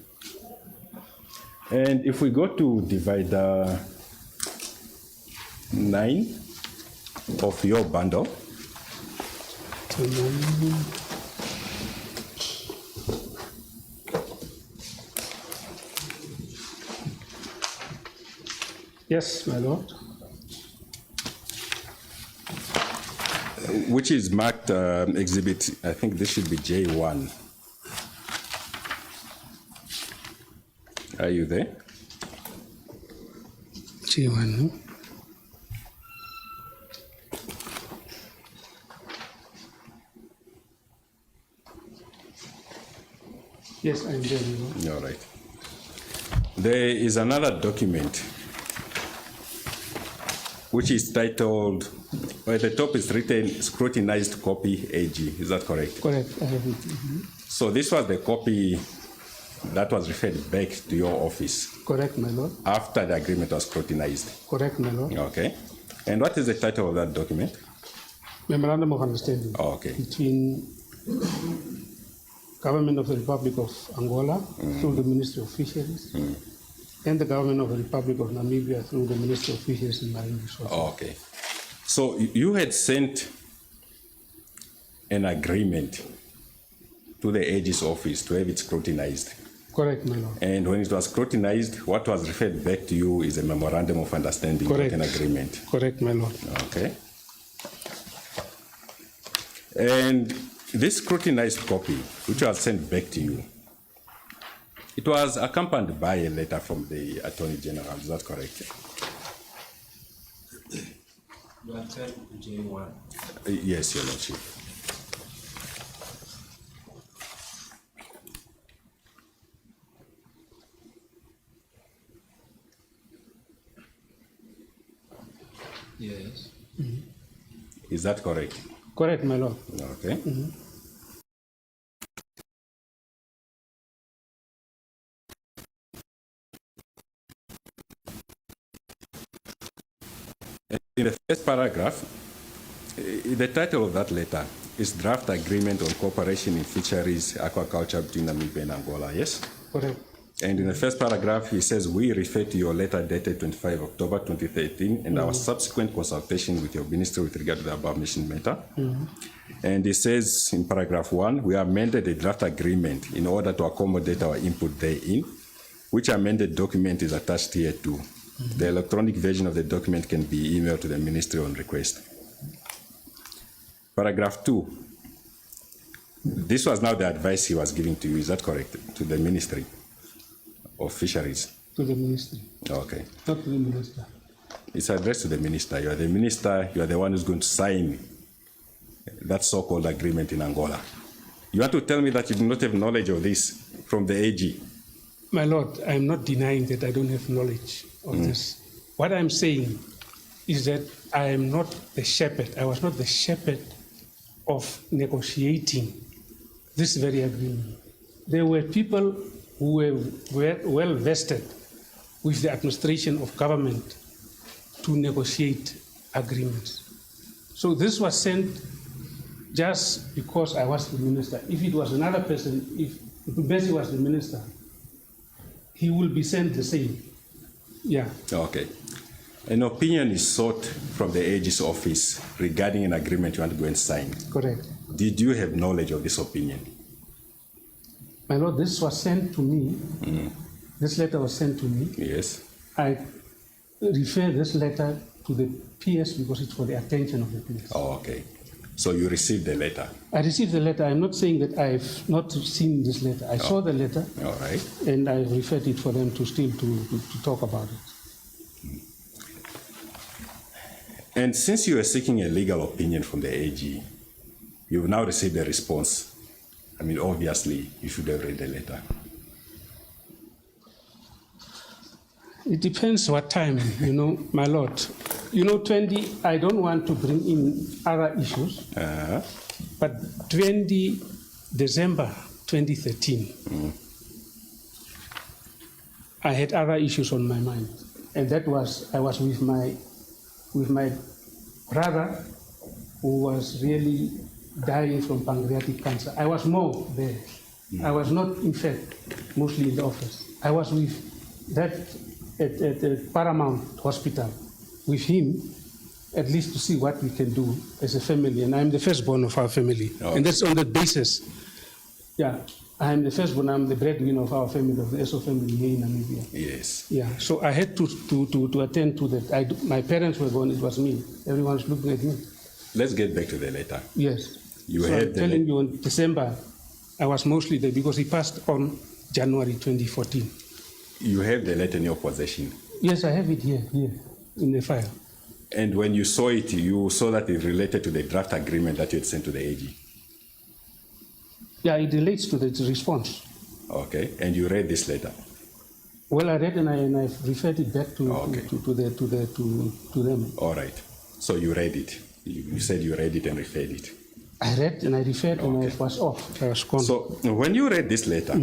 And if we go to divider 9 of your bundle, Yes, my lord. which is marked exhibit, I think this should be J1. Are you there? G1, no? Yes, I'm there, my lord. All right. There is another document which is titled, at the top is written scrutinized copy AG. Is that correct? Correct, I have it. Mhm. So this was the copy that was referred back to your office Correct, my lord. after the agreement was scrutinized. Correct, my lord. Okay. And what is the title of that document? Memorandum of Understanding Okay. between Government of the Republic of Angola through the Ministry of Fisheries and the Government of the Republic of Namibia through the Ministry of Fisheries and Marine Resources. Okay. So you had sent an agreement to the AG's office to have it scrutinized. Correct, my lord. And when it was scrutinized, what was referred back to you is a memorandum of understanding, Correct. not an agreement. Correct, my lord. Okay. And this scrutinized copy, which was sent back to you, it was accompanied by a letter from the Attorney General. Is that correct? You are sent to J1. Yes, Your Lordship. Yes. Is that correct? Correct, my lord. Okay. in the first paragraph, the title of that letter is Draft Agreement on Cooperation in Fisheries, Aquaculture between Namibia and Angola, yes? Correct. And in the first paragraph, he says, we refer to your letter dated 25 October 2013 and our subsequent consultation with your ministry with regard to the above mentioned matter. And he says in paragraph 1, we amended the draft agreement in order to accommodate our input therein, which amended document is attached here too. The electronic version of the document can be emailed to the ministry on request. Paragraph 2, this was now the advice he was giving to you, is that correct? To the ministry of fisheries? To the ministry. Okay. Not to the minister. It's addressed to the minister. You are the minister, you are the one who's going to sign that so-called agreement in Angola. You want to tell me that you do not have knowledge of this from the AG? My Lord, I'm not denying that I don't have knowledge of this. What I'm saying is that I am not the shepherd. I was not the shepherd of negotiating this very agreement. There were people who were well vested with the administration of government to negotiate agreements. So this was sent just because I was the minister. If it was another person, if Bessie was the minister, he will be sent the same. Yeah. Okay. An opinion is sought from the AG's office regarding an agreement you want to go and sign. Correct. Did you have knowledge of this opinion? My Lord, this was sent to me. This letter was sent to me. Yes. I refer this letter to the PS because it's for the attention of the PS. Oh, okay. So you received the letter? I received the letter. I'm not saying that I've not seen this letter. I saw the letter. All right. And I referred it for them to still to talk about it. And since you are seeking a legal opinion from the AG, you've now received a response. I mean, obviously, you should have read the letter. It depends what time, my Lord. 20, I don't want to bring in other issues, but 20 December 2013, I had other issues on my mind. And that was, I was with my brother who was really dying from pancreatic cancer. I was more there. I was not, in fact, mostly in the office. I was with that at Paramount Hospital with him, at least to see what we can do as a family. And I'm the firstborn of our family. Okay. And that's on that basis. Yeah, I'm the firstborn, I'm the breadwinner of our family, of the Esau family here in Namibia. Yes. Yeah, so I had to attend to that. My parents were gone, it was me. Everyone was looking at me. Let's get back to the letter. Yes. You so had I'm telling you, in December, I was mostly there because he passed on January 2014. You have the letter in your possession? Yes, I have it here in the file. And when you saw it, you saw that it related to the draft agreement that you had sent to the AG? Yeah, it relates to the response. Okay, and you read this letter? Well, I read and I referred it back to them. All right, so you read it. You said you read it and referred it. I read and I referred and I was off. I was gone. So when you read this letter,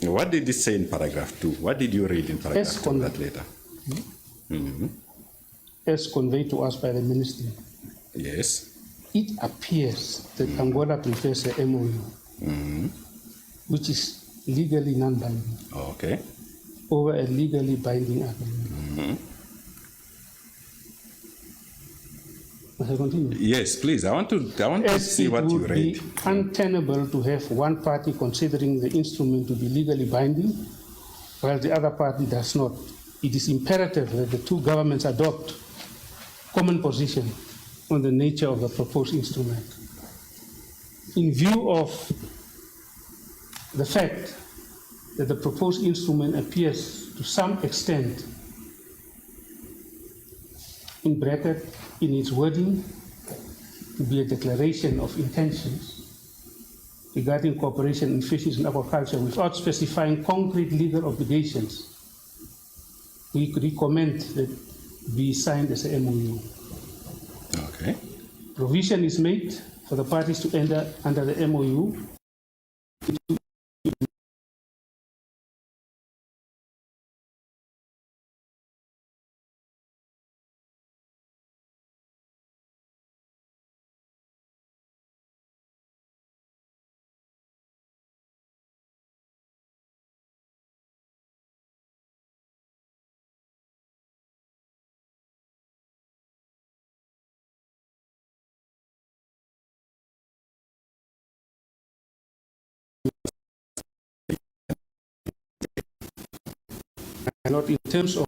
what did it say in paragraph 2? What did you read in paragraph 2 of that letter? As conveyed to us by the ministry. Yes. It appears that Angola prefers a MOU, which is legally non-binding. Okay. Over a legally binding agreement. Must I continue? Yes, please. I want to see what you read. It would be untenable to have one party considering the instrument to be legally binding, while the other party does not. It is imperative that the two governments adopt common position on the nature of the proposed instrument. In view of the fact that the proposed instrument appears to some extent, in bracket, in its wording, to be a declaration of intentions regarding cooperation in fisheries and aquaculture without specifying concrete legal obligations, we recommend that be signed as a MOU. Okay. Provision is made for the parties to enter under the MOU Not in terms of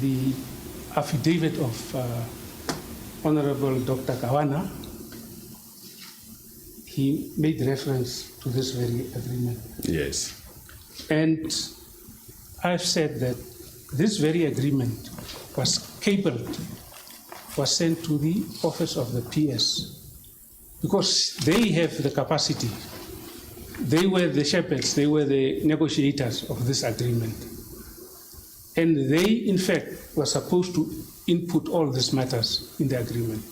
the affidavit of Honorable Dr. Kawana, he made reference to this very agreement. Yes. And I've said that this very agreement was cabled, was sent to the office of the PS, because they have the capacity. They were the shepherds, they were the negotiators of this agreement. And they, in fact, were supposed to input all these matters in the agreement.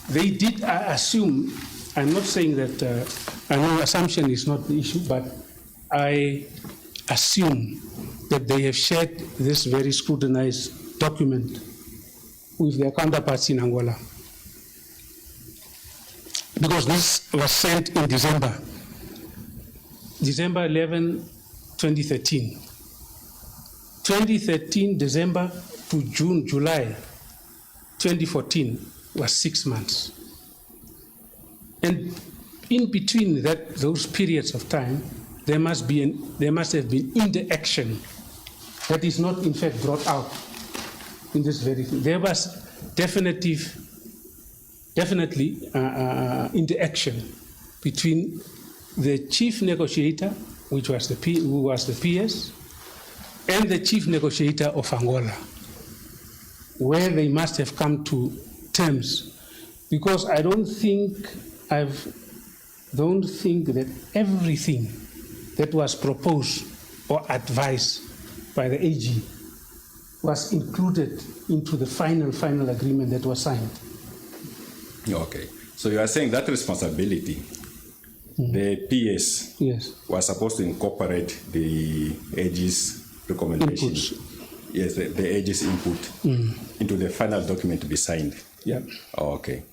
They did, I assume, I'm not saying that, I know assumption is not the issue, but I assume that they have shared this very scrutinized document with their counterparts in Angola. Because this was sent in December 11, 2013. 2013, December to June, July 2014 was 6 months. And in between those periods of time, there must have been interaction that is not in fact brought out in this very thing. There was definitely interaction between the chief negotiator, who was the PS, and the chief negotiator of Angola, where they must have come to terms, because I don't think that everything that was proposed or advised by the AG was included into the final agreement that was signed. Okay. So you are saying that responsibility, the PS Yes. was supposed to incorporate the AG's recommendation. Inputs. Yes, the AG's input into the final document to be signed. Yeah. Oh, okay.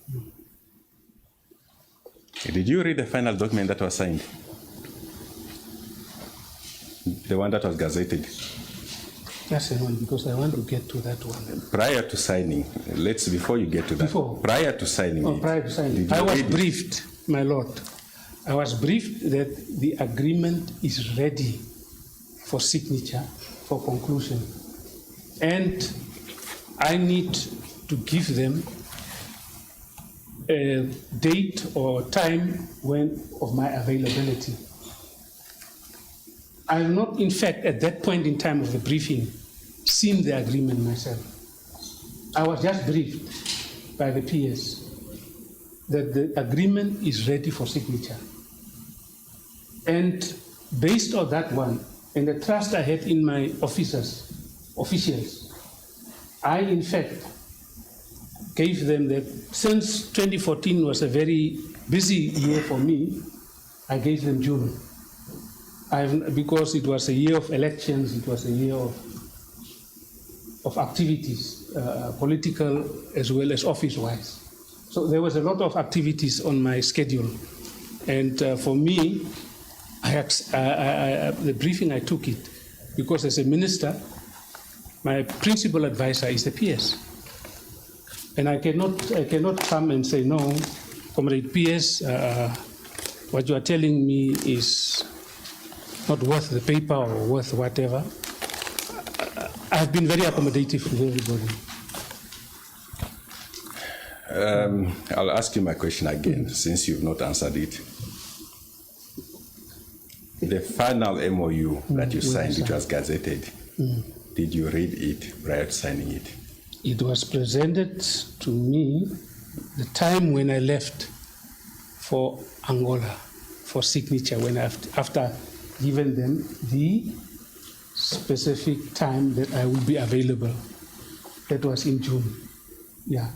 Did you read the final document that was signed? The one that was gazetted? Just a moment, because I want to get to that one. Prior to signing, before you get to that. Before? Prior to signing Oh, it, prior to signing. did you I was read it? briefed, my lord. I was briefed that the agreement is ready for signature, for conclusion. And I need to give them a date or time of my availability. I have not, in fact, at that point in time of the briefing, seen the agreement myself. I was just briefed by the PS that the agreement is ready for signature. And based on that one, and the trust I have in my officials, I, in fact, gave them that since 2014 was a very busy year for me, I gave them June. Because it was a year of elections, it was a year of activities, political as well as office-wise. So there was a lot of activities on my schedule. And for me, the briefing, I took it because as a minister, my principal advisor is the PS. And I cannot come and say, no, Comrade PS, what you are telling me is not worth the paper or worth whatever. I've been very accommodative with everybody. I'll ask you my question again, since you've not answered it. The final MOU that you signed, which was gazetted, did you read it prior to signing it? It was presented to me the time when I left for Angola for signature, after giving them the specific time that I will be available. That was in June. Yeah.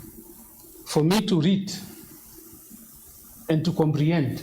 For me to read and to comprehend.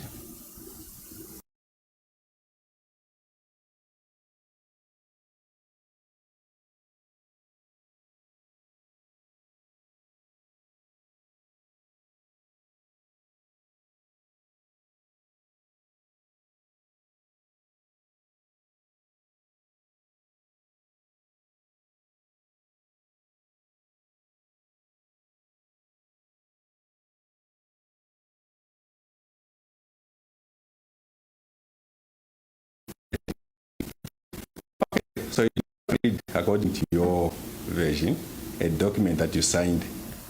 So read, according to your version, a document that you signed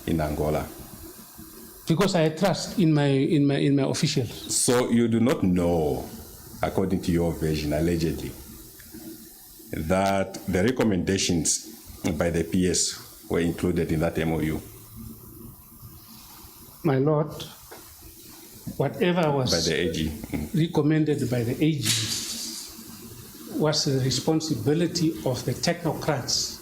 in Angola. Because I trust in my officials. So you do not know, according to your version, allegedly, that the recommendations by the PS were included in that MOU? My Lord, whatever was By the AG. recommended by the AG was the responsibility of the technocrats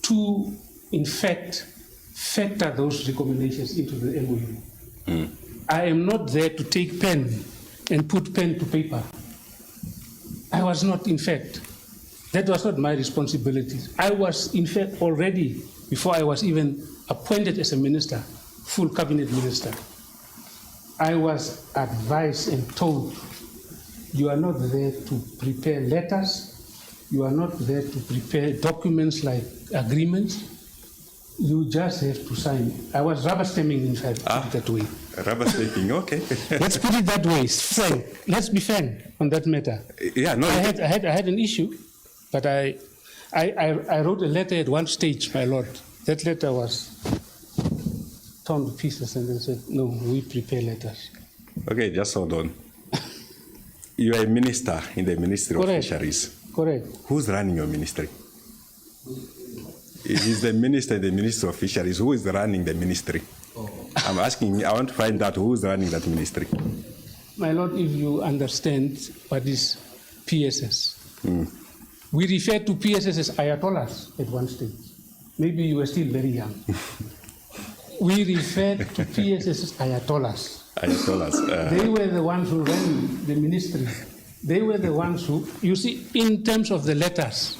to, in fact, factor those recommendations into the MOU. I am not there to take pen and put pen to paper. I was not, in fact. That was not my responsibility. I was, in fact, already, before I was even appointed as a minister, full cabinet minister, I was advised and told, you are not there to prepare letters, you are not there to prepare documents like agreements, you just have to sign. I was rubber stamping, in fact, put it that way. Rubber stamping, okay. Let's put it that way, frank. Let's be frank on that matter. Yeah, no. I had an issue, but I wrote a letter at one stage, my Lord. That letter was torn to pieces and then said, no, we prepare letters. Okay, just hold on. You are a minister in the Ministry of Fisheries. Correct. Who's running your ministry? It is the minister in the Ministry of Fisheries. Who is running the ministry? I'm asking, I want to find out who's running that ministry. My Lord, if you understand what is PSS, we refer to PSS as ayatollahs at one stage. Maybe you were still very young. We refer to PSS as ayatollahs. Ayatollahs. They were the ones who ran the ministry. They were the ones who, you see, in terms of the letters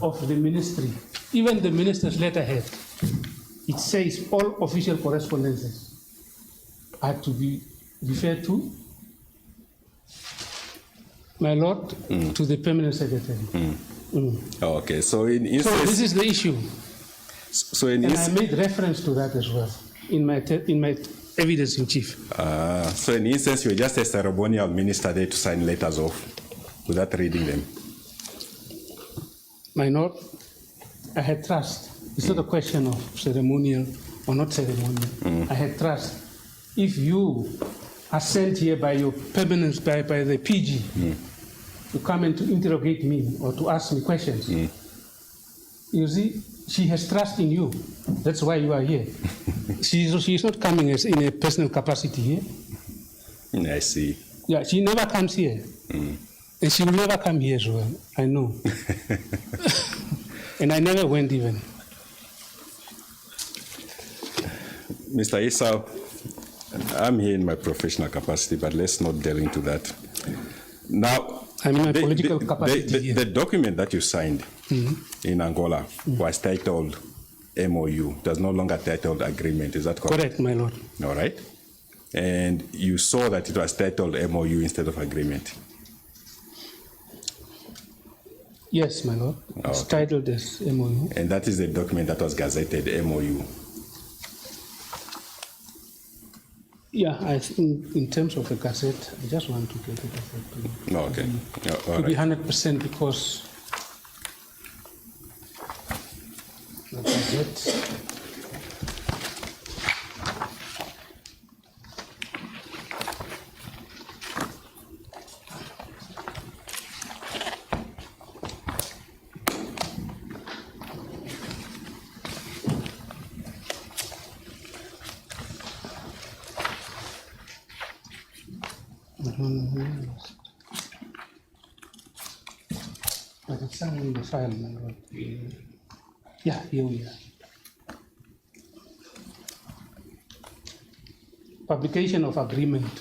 of the ministry, even the minister's letterhead, it says all official correspondences are to be referred to, my Lord, to the permanent secretary. Okay, so in So instance, this is the issue. so in And I instance, made reference to that as well in my evidence in chief. so in instance, you're just a ceremonial minister there to sign letters off without reading them. My Lord, I had trust. It's not a question of ceremonial or not ceremonial. I had trust. If you are sent here by your permanence, by the PG, to come and to interrogate me or to ask me questions, you see, she has trust in you. That's why you are here. She is not coming as in a personal capacity here. I see. Yeah, she never comes here. And she will never come here as well, I know. And I never went even. Mr. Esau, I'm here in my professional capacity, but let's not delve into that. Now, I'm in my political capacity here. the document that you signed in Angola was titled MOU. It was no longer titled agreement. Is that correct? Correct, my Lord. All right. And you saw that it was titled MOU instead of agreement. Yes, my Lord. It's titled as MOU. And that is the document that was gazetted MOU. Yeah, I think in terms of the gazette, I just want to get the gazette to, Okay. to be 100% because the gazette. But it's somewhere in the file, my Lord. Yeah, here we are. Publication of agreement.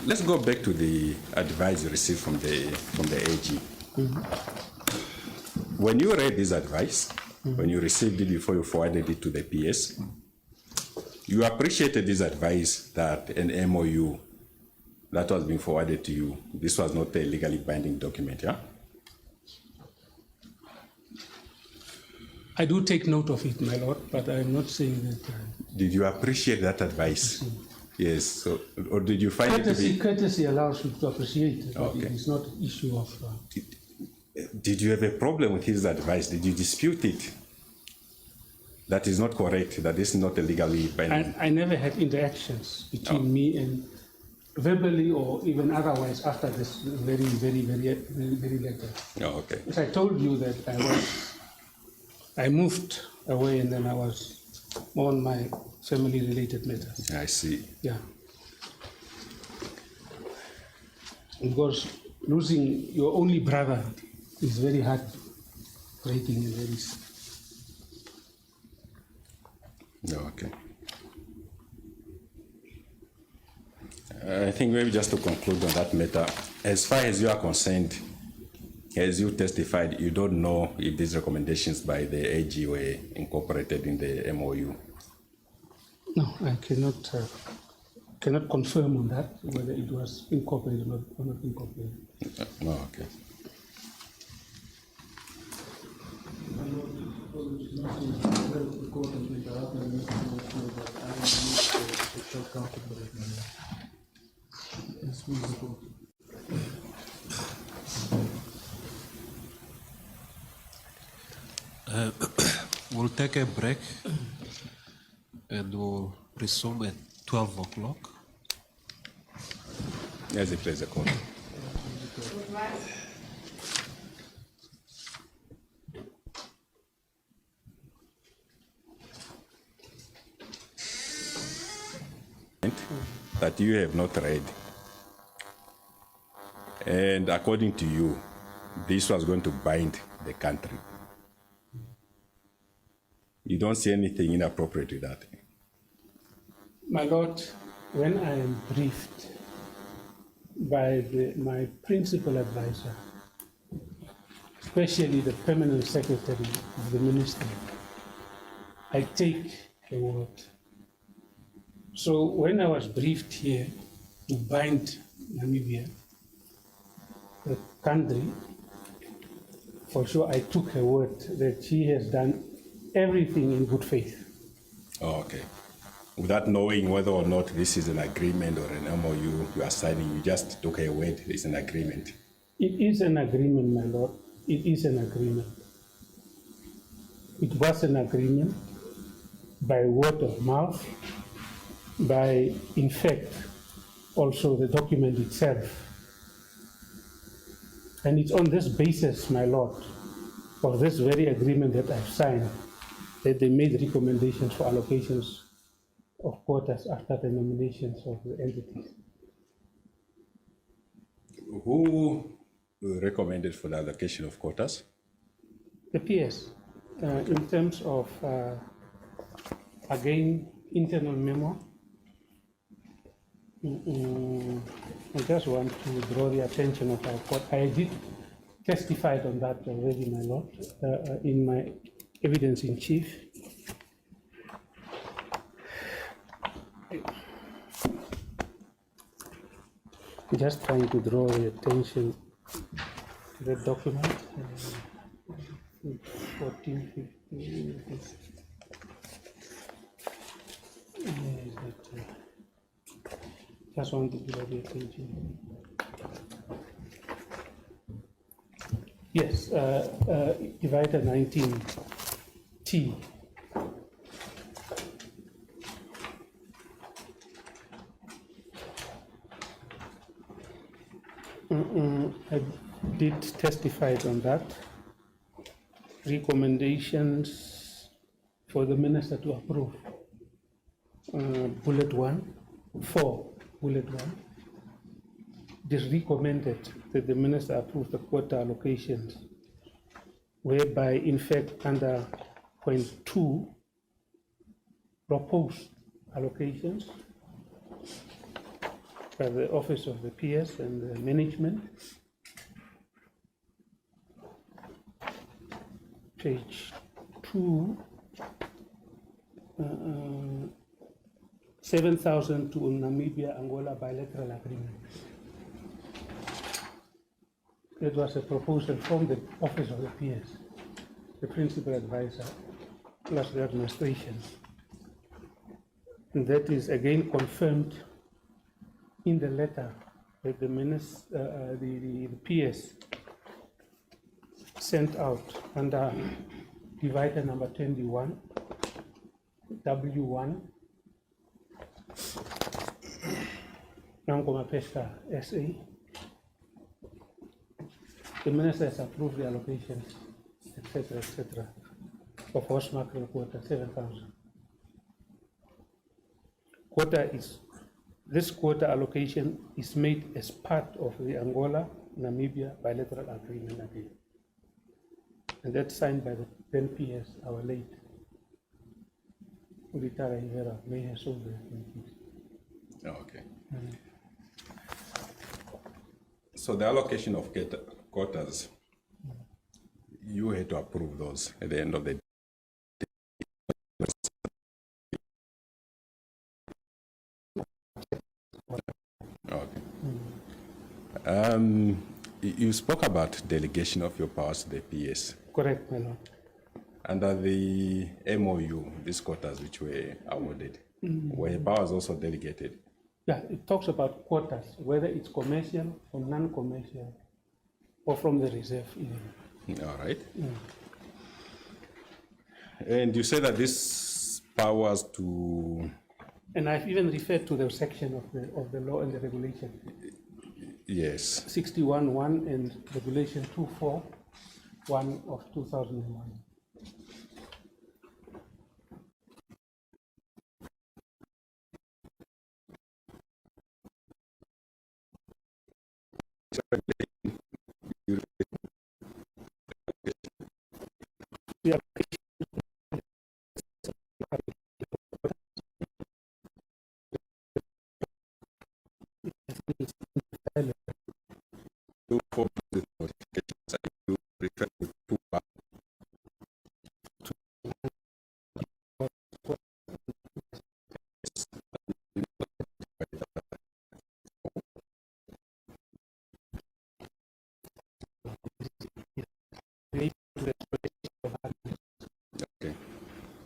Let's go back to the advice you received from the AG. When you read this advice, when you received it before you forwarded it to the PS, you appreciated this advice that an MOU that was being forwarded to you, this was not a legally binding document, yeah? I do take note of it, my lord, but I'm not saying that. Did you appreciate that advice? Yes. So, or did you find it to be? Courtesy allows you to appreciate it, but Okay. it is not an issue of. Did you have a problem with his advice? Did you dispute it? That is not correct. That is not a legally binding. I never had interactions between me and verbally or even otherwise after this very letter. Oh, okay. As I told you that I moved away and then I was on my family-related matters. I see. Yeah. Because losing your only brother is very heartbreaking and very. No, okay. I think maybe just to conclude on that matter, as far as you are concerned, as you testified, you don't know if these recommendations by the AG were incorporated in the MOU. No, I cannot confirm on that, whether it was incorporated or not incorporated. No, okay. We'll take a break and we'll resume at 12 o'clock. As it plays a court. That you have not read. And according to you, this was going to bind the country. You don't see anything inappropriate with that. My lord, when I am briefed by my principal advisor, especially the permanent secretary of the ministry, I take a word. So when I was briefed here to bind Namibia, the country, for sure I took a word that she has done everything in good faith. Oh, okay. Without knowing whether or not this is an agreement or an MOU you are signing, you just took a word, it's an agreement. It is an agreement, my lord. It is an agreement. It was an agreement by word of mouth, by, in fact, also the document itself. And it's on this basis, my lord, of this very agreement that I've signed, that they made recommendations for allocations of quotas after the nominations of the entities. Who recommended for the allocation of quotas? The PS, in terms of, again, internal memo, I just want to draw the attention of our court. I did testify on that already, my lord, in my evidence in chief. Just trying to draw the attention to the document. 14, 15. Just want to draw the attention. Yes, divider 19T. I did testify on that. Recommendations for the minister to approve. Bullet 1, 4, bullet 1. It is recommended that the minister approve the quota allocations, whereby, in fact, under point 2, proposed allocations by the Office of the PS and the management. Page 2, 7,000 to Namibia-Angola bilateral agreement. It was a proposal from the Office of the PS, the principal advisor, plus the administration. And that is again confirmed in the letter that the PS sent out under divider number 21, W1, Nangoma Pesca SA. The minister has approved the allocation, etc., of horse mackerel quota 7,000. This quota allocation is made as part of the Angola-Namibia bilateral agreement again. And that's signed by the then PS, our late Ulitara Ivera, may have sold the piece. Okay. So the allocation of quotas, you had to approve those at the end of the day. Okay. You spoke about delegation of your powers to the PS. Correct, my lord. Under the MOU, these quotas which were awarded, were powers also delegated? Yeah, it talks about quotas, whether it's commercial or non-commercial, or from the reserve even. All right. And you say that these powers to... And I've even referred to the section of the law and the regulation. Yes. 61.1 and regulation 241 of 2001. Yeah.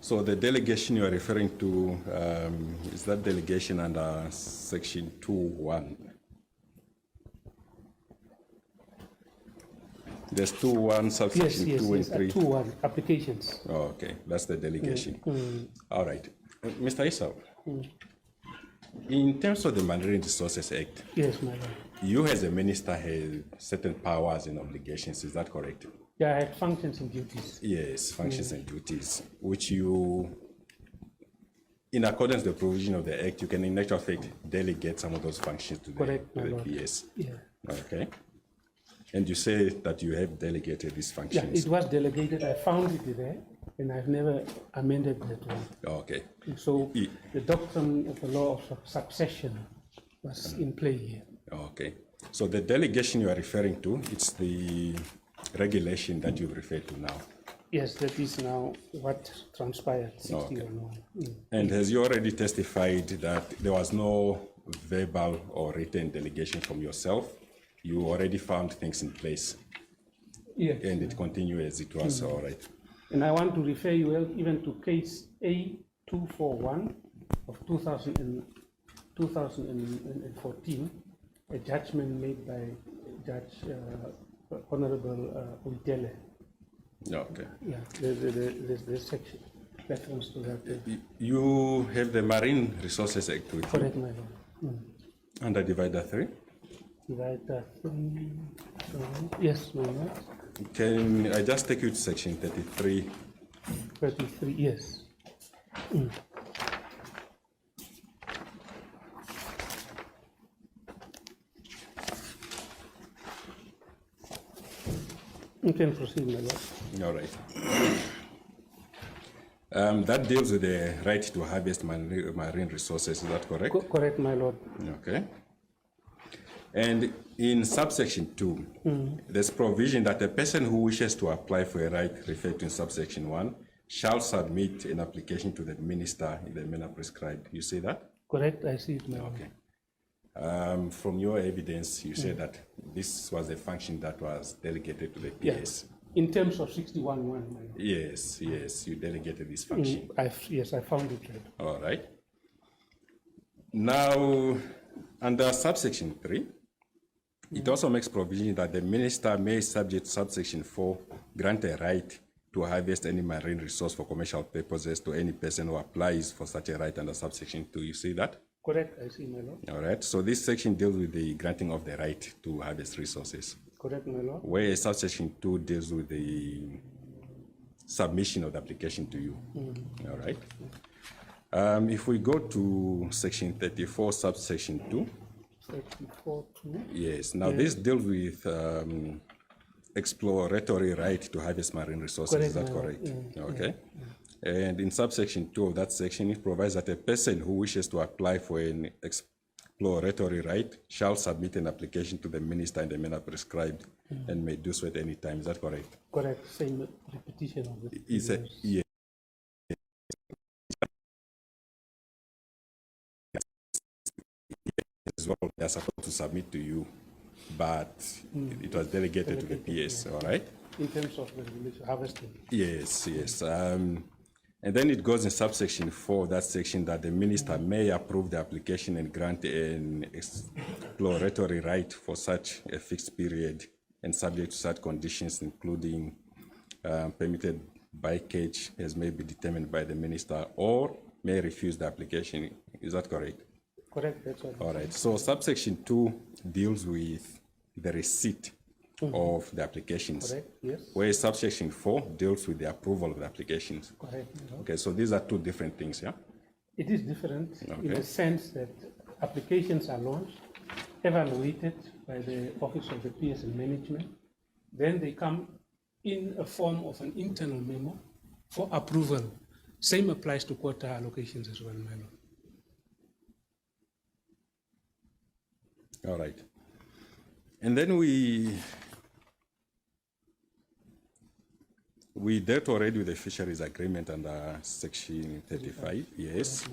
So the delegation you are referring to, is that delegation under section 2.1? There's 2.1, subsection 2 and 3. 2.1, applications. Oh, okay, that's the delegation. All right. Mr. Esau, in terms of the Marine Resources Act, Yes, my lord. you as a minister have certain powers and obligations, is that correct? Yeah, I had functions and duties. Yes, functions and duties, which you, in accordance with the provision of the Act, you can in actual fact delegate some of those functions to Correct, my the lord. PS. Yeah. Okay. And you say that you have delegated these Yeah, functions. it was delegated. I found it there, and I've never amended that one. Okay. So the doctrine of the law of succession was in play here. Okay. So the delegation you are referring to, it's the regulation that you've referred to now. Yes, that is now what transpired, 61.1. And has you already testified that there was no verbal or written delegation from yourself? You already found things in place, Yes. and it continued as it was, all right? And I want to refer you even to case A241 of 2014, a judgment made by Judge Honorable Uitele. Okay. Yeah, there's section reference to that. You have the Marine Resources Act with you Correct, my lord. under Divider 3. Divider 3. Yes, my lord. Can I just take you to section 33? 33, yes. You can proceed, my lord. All right. That deals with the right to harvest marine resources, is that correct? Correct, my lord. Okay. And in subsection 2, there's provision that a person who wishes to apply for a right referred to in subsection 1 shall submit an application to the minister in the manner prescribed. You say that? Correct, I see it now. Okay. From your evidence, you said that this was a function that was delegated to the PS. Yes. In terms of 61.1. Yes, yes, you delegated this function. Yes, I found it right. All right. Now, under subsection 3, it also makes provision that the minister may, subject to subsection 4, grant a right to harvest any marine resource for commercial purposes to any person who applies for such a right under subsection 2. You see that? Correct, I see, my lord. All right. So this section deals with the granting of the right to harvest resources, Correct, my lord. whereas subsection 2 deals with the submission of the application to you. All right. If we go to section 34, subsection 2. 34.2. Yes. Now this deals with exploratory right to harvest marine resources. Correct, Is that my lord. correct? Okay. And in subsection 2 of that section, it provides that a person who wishes to apply for an exploratory right shall submit an application to the minister in the manner prescribed and may do so at any time. Is that correct? Correct, same repetition of the Is it? Yeah. As well, they are supposed to submit to you, but it was delegated to the PS. All right. in terms of the regulation, harvesting. Yes, yes. And then it goes in subsection 4, that section that the minister may approve the application and grant an exploratory right for such a fixed period and subject to such conditions, including permitted bycatch as may be determined by the minister, or may refuse the application. Is that correct? Correct, that's what. All right. So subsection 2 deals with the receipt of the applications. Correct, yes. Whereas subsection 4 deals with the approval of the applications. Correct. Okay, so these are two different things, yeah? It is different in Okay. the sense that applications are launched, evaluated by the Office of the PSL Management, then they come in a form of an internal memo for approval. Same applies to quota allocations as well, Melo. All right. And then we dealt already with the fisheries agreement under section 35, yes.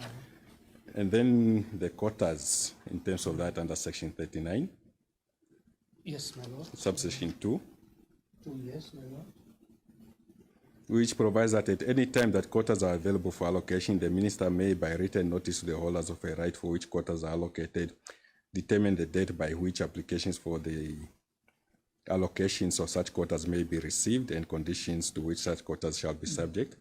And then the quotas in terms of that under section 39, Yes, my lord. subsection 2, 2 years, my lord. which provides that at any time that quotas are available for allocation, the minister may, by written notice to the holders of a right for which quotas are allocated, determine the date by which applications for the allocations of such quotas may be received and conditions to which such quotas shall be subject.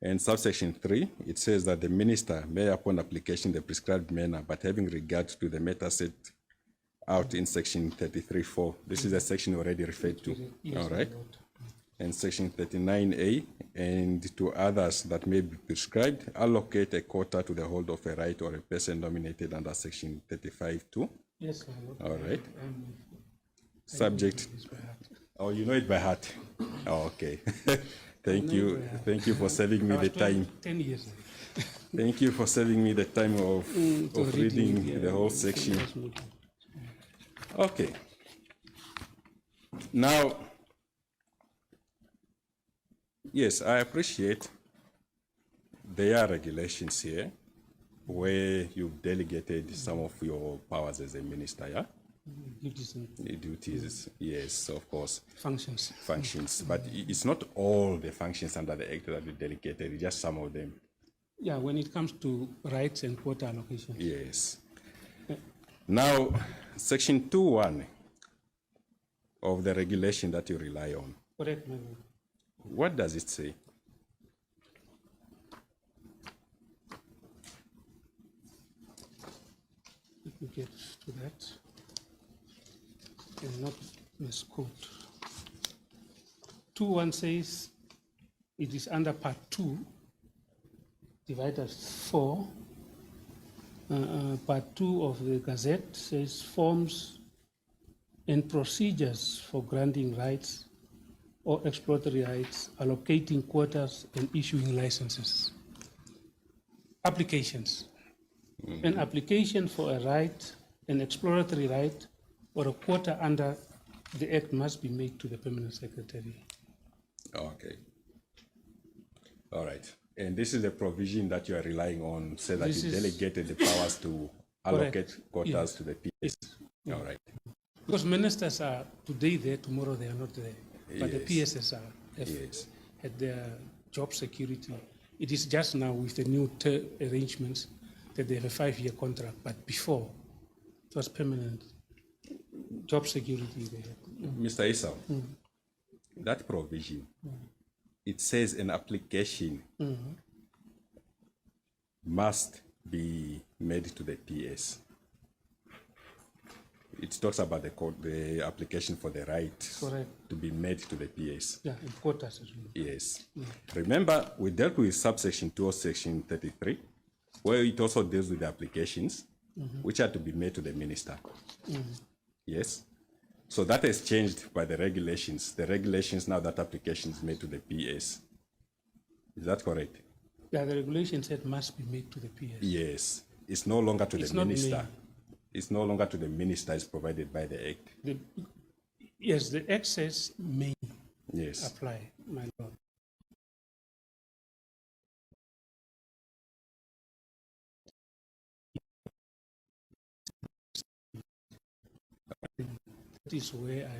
And subsection 3, it says that the minister may, upon application in the prescribed manner, but having regard to the matter set out in section 33.4. This is a section already referred to. Yes, All my right. lord. And section 39A, and to others that may be prescribed, allocate a quota to the holder of a right or a person nominated under section 35.2. Yes, my lord. All right. Subject. Subject. Oh, you know it by heart. Oh, okay. Thank you. Thank you for saving me the time. 10 years. Thank you for saving me the time of reading yeah, the whole section. yes, my lord. Okay. Now, yes, I appreciate there are regulations here where you've delegated some of your powers as a minister, yeah? Duties and The duties, yes, of course, functions. functions, but it's not all the functions under the Act that you delegated, just some of them, Yeah, when it comes to rights and quota allocation. yes. Now, section 2.1 of the regulation that you rely on, Correct, my lord. what does it say? Let me get to that and not misquote. 2.1 says it is under part 2, divided 4. Part 2 of the Gazette says forms and procedures for granting rights or exploratory rights, allocating quotas and issuing licenses. Applications. An application for a right, an exploratory right, or a quota under the Act must be made to the permanent secretary. Okay. All right. And this is a provision that you are relying on, say that This you is- delegated the powers to allocate quotas Yes. to the PS. All right. Because ministers are today there, tomorrow they are not there. But the Yes. PSs have Yes. had their job security. It is just now with the new arrangements that they have a 5-year contract, but before it was permanent job security they had. Mr. Esau, that provision, it says an application must be made to the PS. It talks about the application for the right Correct. to be made to the PS. Yeah, in quotas as well. Yes. Remember, we dealt with subsection 2 of section 33, where it also deals with the applications, which are to be made to the minister. Yes. So that has changed by the regulations. The regulations now, that application is made to the PS. Is that correct? Yeah, the regulation said must be made to the PS. Yes. It's no longer to It's the not minister. made. It's no longer to the minister. It's provided by the Act. Yes, the Act says may Yes. apply, my lord. That is where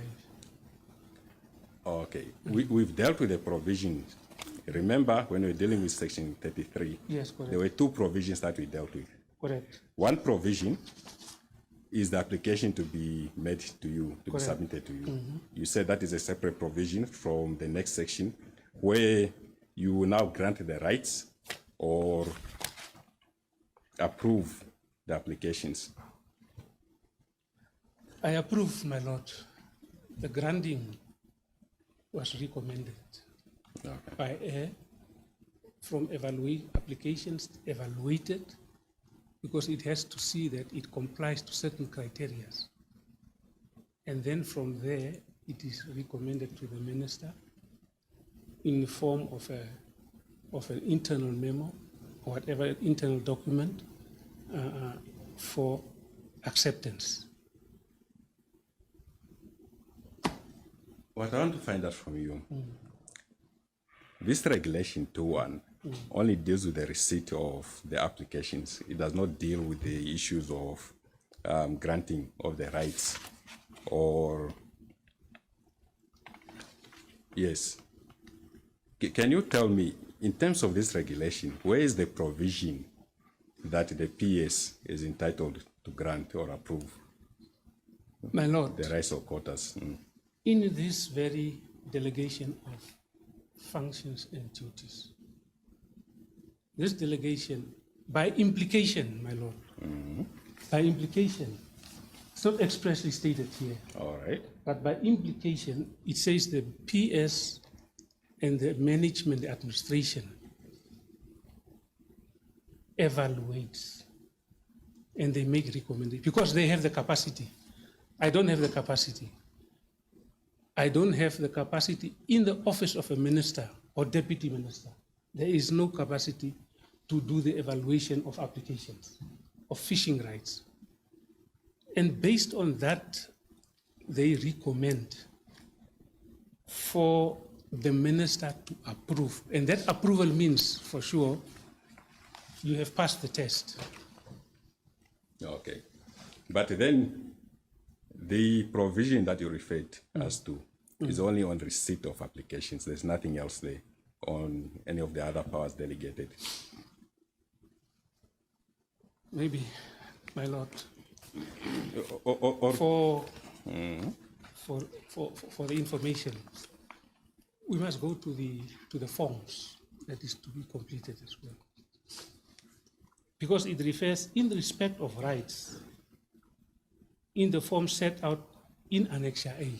Okay. We've dealt with the provisions. Remember, when we were dealing with section 33, yes, correct. there were 2 provisions that we dealt with. Correct. One provision is the application to be made to you, to be Correct. submitted to you. You said that is a separate provision from the next section, where you will now grant the rights or approve the applications. I approve, my lord. The granting was recommended Okay. by from applications evaluated, because it has to see that it complies to certain criteria. And then from there, it is recommended to the minister in the form of an internal memo or whatever internal document for acceptance. What I want to find out from you, this regulation 2.1 only deals with the receipt of the applications. It does not deal with the issues of granting of the rights or, yes. Can you tell me, in terms of this regulation, where is the provision that the PS is entitled to grant or approve My lord, the rights or quotas? in this very delegation of functions and duties, this delegation, by implication, my lord, by implication, it's not expressly stated here, All right. but by implication, it says the PS and the management, the administration, evaluates and they make recommendations because they have the capacity. I don't have the capacity. I don't have the capacity in the office of a minister or deputy minister. There is no capacity to do the evaluation of applications, of fishing rights. And based on that, they recommend for the minister to approve. And that approval means, for sure, you have passed the test. Okay. But then the provision that you referred as to is only on receipt of applications. There's nothing else there on any of the other powers delegated. Maybe, my lord, Or for the information, we must go to the forms that is to be completed as well. Because it refers in respect of rights in the form set out in Annexure A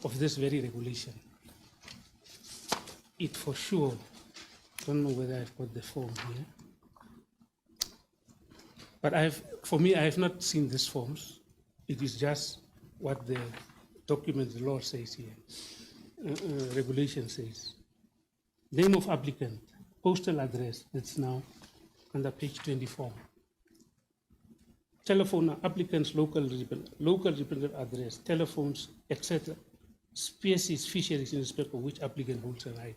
of this very regulation. It for sure, don't know whether I've got the form here, but for me, I have not seen these forms. It is just what the document, the law says here, regulation says. Name of applicant, postal address, that's now under page 24. telephone applicants, local representative address, telephones, etc. Species, fisheries in respect of which applicant holds a right.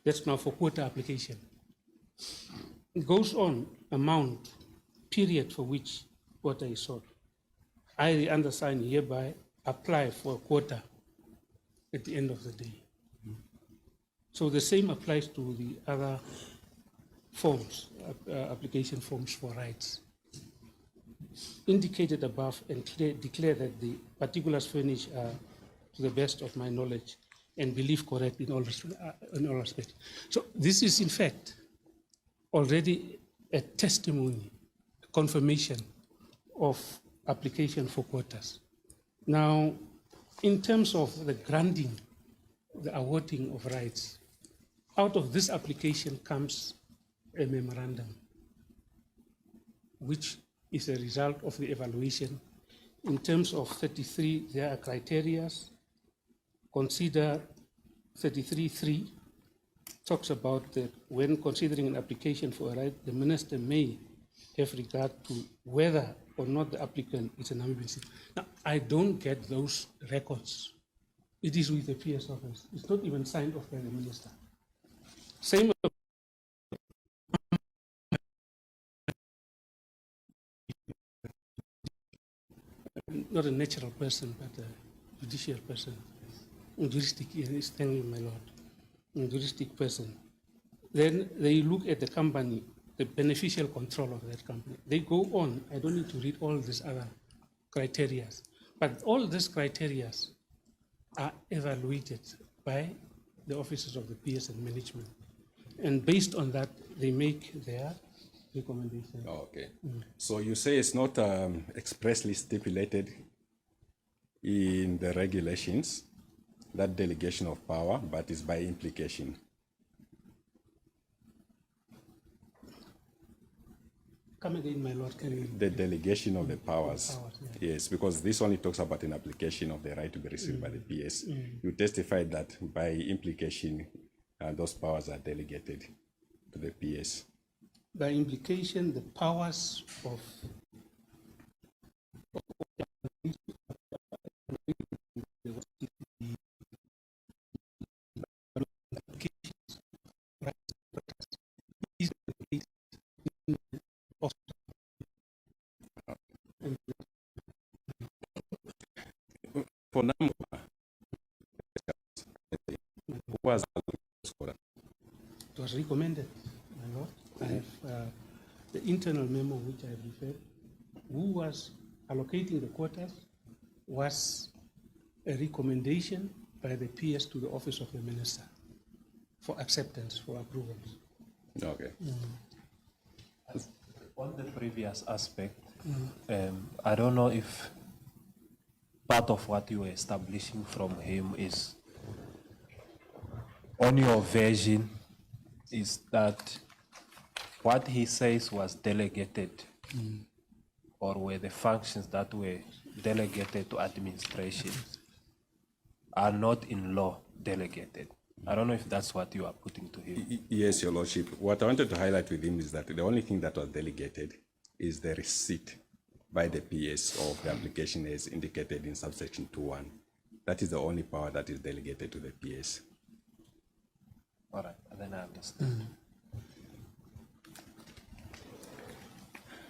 That's now for quota application. It goes on, amount, period for which quota is sought. I, the undersigned, hereby apply for a quota at the end of the day. So the same applies to the other forms, application forms for rights. Indicated above and declare that the particulars furnished are, to the best of my knowledge and belief, correct in all respects. So this is in fact already a testimony, a confirmation of application for quotas. Now, in terms of the granting, the awarding of rights, out of this application comes a memorandum, which is a result of the evaluation. In terms of 33, there are criteria. Consider 33.3 talks about that when considering an application for a right, the minister may have regard to whether or not the applicant is a Namibian citizen. Now, I don't get those records. It is with the PS office. It's not even signed off by the minister. Same. Not a natural person, but a judicial person. Juristic, yes, thank you, my lord. A juristic person. Then they look at the company, the beneficial control of that company. They go on. I don't need to read all these other criteria, but all these criteria are evaluated by the officers of the PS and management, and based on that, they make their recommendation. Oh, okay. So you say it's not expressly stipulated in the regulations, that delegation of power, but it's by implication. Come again, my lord. Can you? The delegation of the powers. Yeah. Yes, because this only talks about an application of the right to be received by the PS. You testified that by implication, those powers are delegated to the PS. By implication, the powers of For number, who was it was recommended, my lord. I have the internal memo which I have referred. Who was allocating the quotas was a recommendation by the PS to the office of the minister for acceptance, for approval. Okay. On the previous aspect, I don't know if part of what you were establishing from him is, on your version, is that what he says was delegated or were the functions that were delegated to administration are not in law delegated. I don't know if that's what you are putting to him. Yes, Your Lordship. What I wanted to highlight with him is that the only thing that was delegated is the receipt by the PS of the application as indicated in subsection 2.1. That is the only power that is delegated to the PS. All right, then I understand.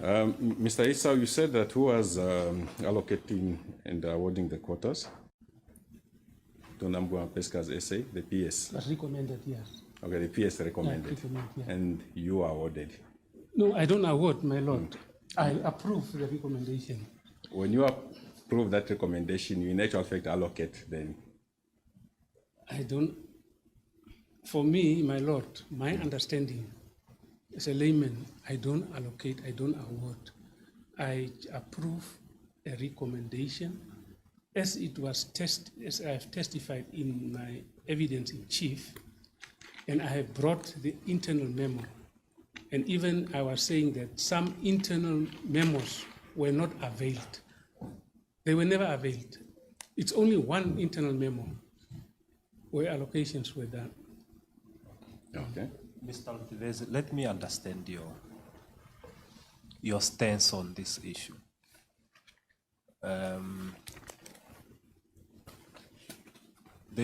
Mr. Esau, you said that who was allocating and awarding the quotas to Namgoma Pesca's essay? The PS. Was recommended, yes. Okay, the PS recommended. Yeah. And you awarded. No, I don't award, my lord. I approve the recommendation. When you approve that recommendation, you in actual fact allocate then? I don't. For me, my lord, my understanding as a layman, I don't allocate, I don't award. I approve a recommendation as it was as I have testified in my evidence in chief, and I have brought the internal memo. And even I was saying that some internal memos were not availed. They were never availed. It's only one internal memo where allocations were done. Okay. Mr. Altivez, let me understand your stance on this issue. there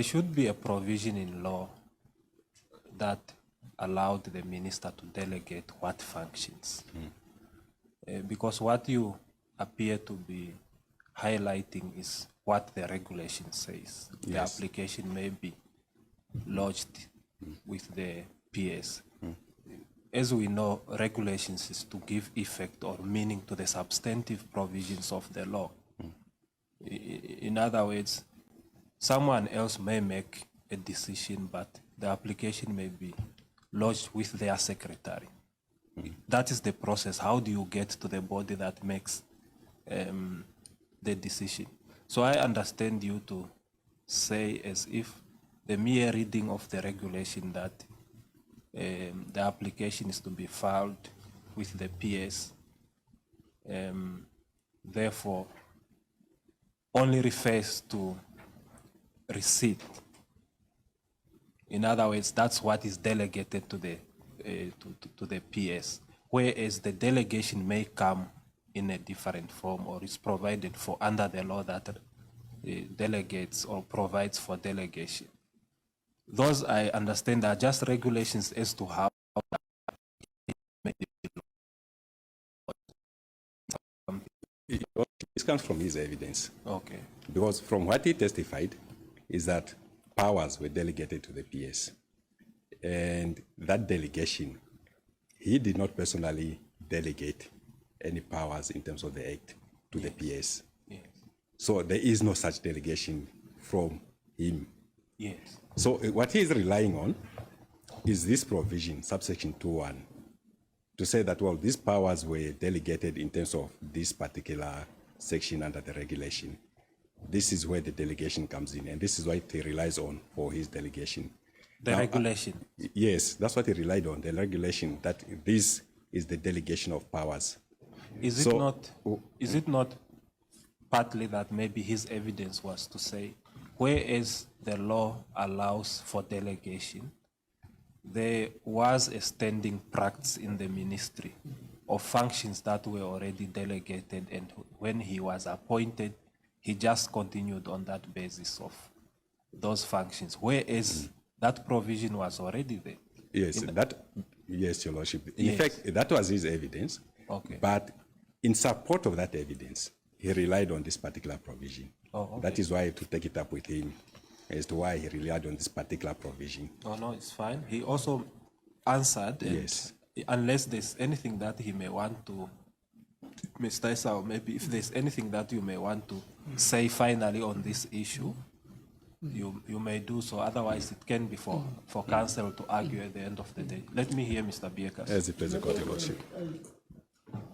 should be a provision in law that allowed the minister to delegate what functions. Because what you appear to be highlighting is what the regulation says. The Yes. application may be lodged with the PS. As we know, regulations is to give effect or meaning to the substantive provisions of the law. In other words, someone else may make a decision, but the application may be lodged with their secretary. That is the process. How do you get to the body that makes the decision? So I understand you to say as if the mere reading of the regulation that the application is to be filed with the PS, therefore only refers to receipt. In other words, that's what is delegated to the PS, whereas the delegation may come in a different form or is provided for under the law that delegates or provides for delegation. Those, I understand, are just regulations as to how This comes from his evidence. Okay. Because from what he testified is that powers were delegated to the PS. And that delegation, he did not personally delegate any powers in terms of the act to the PS. Yes. So there is no such delegation from him. Yes. So what he is relying on is this provision, subsection 2.1, to say that, well, these powers were delegated in terms of this particular section under the regulation. This is where the delegation comes in, and this is what he relies on for his delegation. The Now, regulation. Yes, that's what he relied on, the regulation, that this is the delegation of powers. Is it not partly that maybe his evidence was to say, whereas the law allows for delegation, there was a standing practice in the ministry of functions that were already delegated, and when he was appointed, he just continued on that basis of those functions, whereas that provision was already there. Yes, yes, Your Lordship. In Yes. fact, that was his evidence. Okay. But in support of that evidence, he relied on this particular provision. Oh, okay. That is why I have to take it up with him as to why he relied on this particular provision. Oh, no, it's fine. He also answered, and Yes. unless there's anything that he may want to, Mr. Esau, maybe if there's anything that you may want to say finally on this issue, you may do so. Otherwise, it can be for counsel to argue at the end of the day. Let me hear Mr. Biekas. As the President, Your Lordship.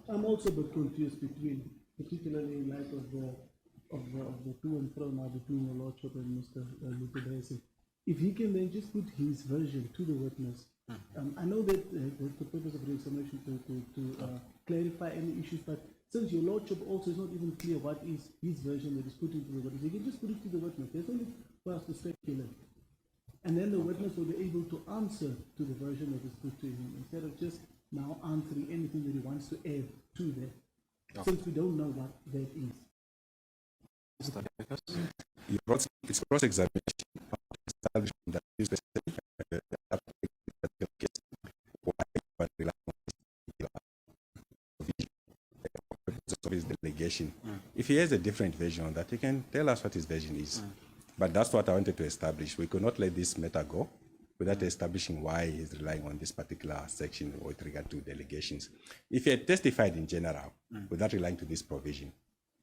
I'm also a bit confused between, particularly in light of the to and fro now between your lordship and Mr. Lutebese. If he can then just put his version to the witness. I know that that's the purpose of the examination to clarify any issues, but since your lordship also is not even clear what is his version that is put into the witness, he can just put it to the witness. There's no need for us to speculate. And then the witness will be able to answer to the version that is put to him instead of just now answering anything that he wants to add to that, since we don't know what that is. Mr. Biekas? It's cross-examination establishing that this specific case, why rely on of his delegation. If he has a different version on that, he can tell us what his version is. But that's what I wanted to establish. We could not let this matter go without establishing why he's relying on this particular section with regard to delegations. If he had testified in general without relying to this provision,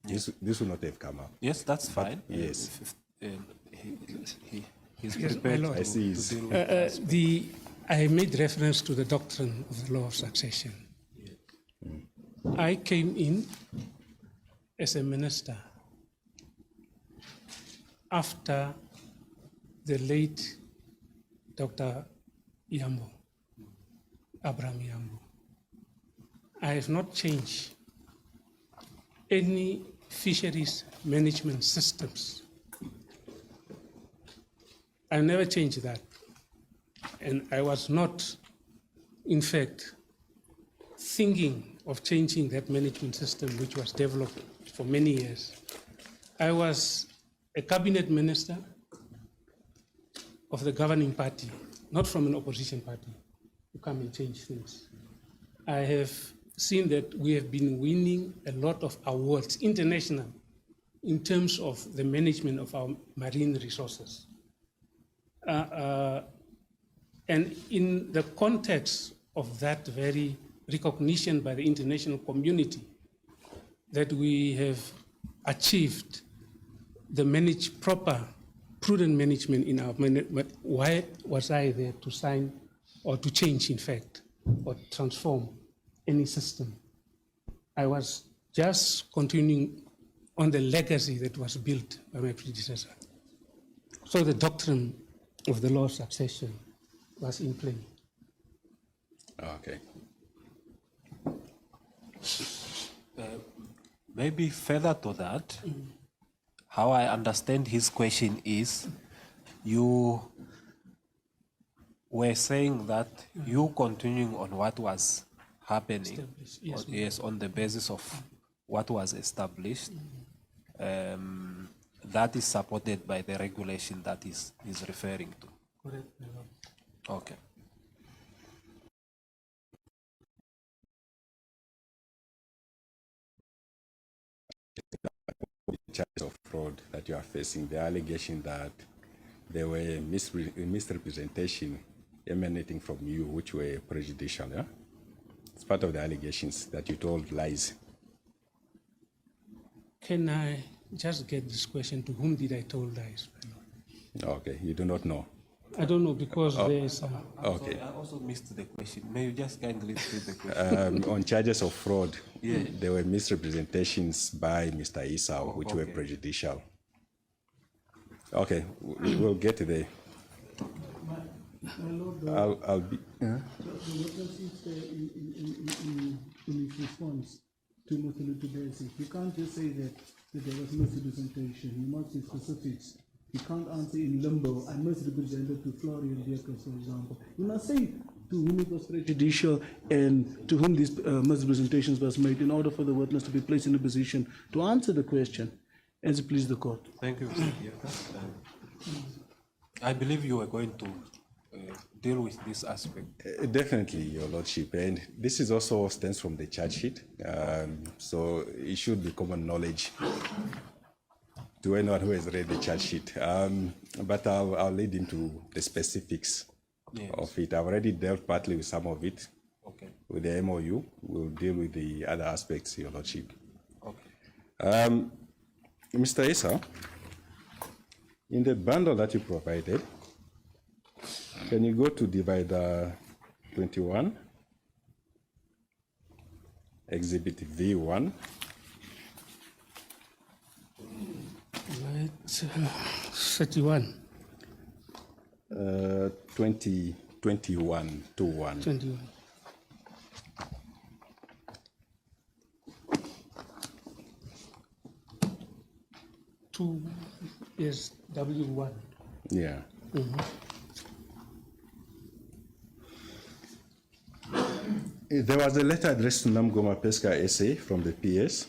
this would not have come up. Yes, that's fine. Yes. He's Yes, prepared my lord. I see. to deal with that. I made reference to the doctrine of the law of succession. I came in as a minister after the late Dr. Yambo, Abraham Yambo. I have not changed any fisheries management systems. I've never changed that. And I was not, in fact, thinking of changing that management system which was developed for many years I was a cabinet minister of the governing party, not from an opposition party, to come and change things. I have seen that we have been winning a lot of awards, international, in terms of the management of our marine resources. And in the context of that very recognition by the international community that we have achieved the proper, prudent management in our but why was I there to sign or to change, in fact, or transform any system? I was just continuing on the legacy that was built by my predecessor. So the doctrine of the law of succession was in play. Okay. Maybe further to that, how I understand his question is, you were saying that you continuing on what was happening, Yes, yes, on the basis of what was established, that is supported by the regulation that is referring to. Correct, my lord. Okay. Charges of fraud that you are facing, the allegation that there were misrepresentation emanating from you, which were prejudicial, yeah? It's part of the allegations that you told lies. Can I just get this question, to whom did I tell lies, my lord? Okay, you do not know. I don't know, because there's Okay. Sorry, I also missed the question. May you just kindly repeat the question? On charges of fraud, there were misrepresentations by Mr. Esau, which were okay. prejudicial. Okay, we'll get there. My lord, I'll be. the witness is in his response to Mr. Lutubesi. You can't just say that there was misrepresentation. You must be specifics. You can't answer in limbo. I misrepresented to Florian Vehicles, for example. You must say to whom it was prejudicial and to whom these misrepresentations was made in order for the witness to be placed in a position to answer the question as it please the court. Thank you, Mr. Vehicles. I believe you are going to deal with this aspect. Definitely, Your Lordship. And this is also stems from the charge sheet. So it should be common knowledge to anyone who has read the charge sheet. But I'll lead into the specifics of it. I've already dealt partly with some of it. Okay. With the MOU, we'll deal with the other aspects, Your Lordship. Okay. Mr. Esau, in the bundle that you provided, can you go to divider 21, exhibit V1? right, 31. 21 to 1. 21. Two is W1. Yeah. There was a letter addressed to Namgoma Pesca SA from the PS.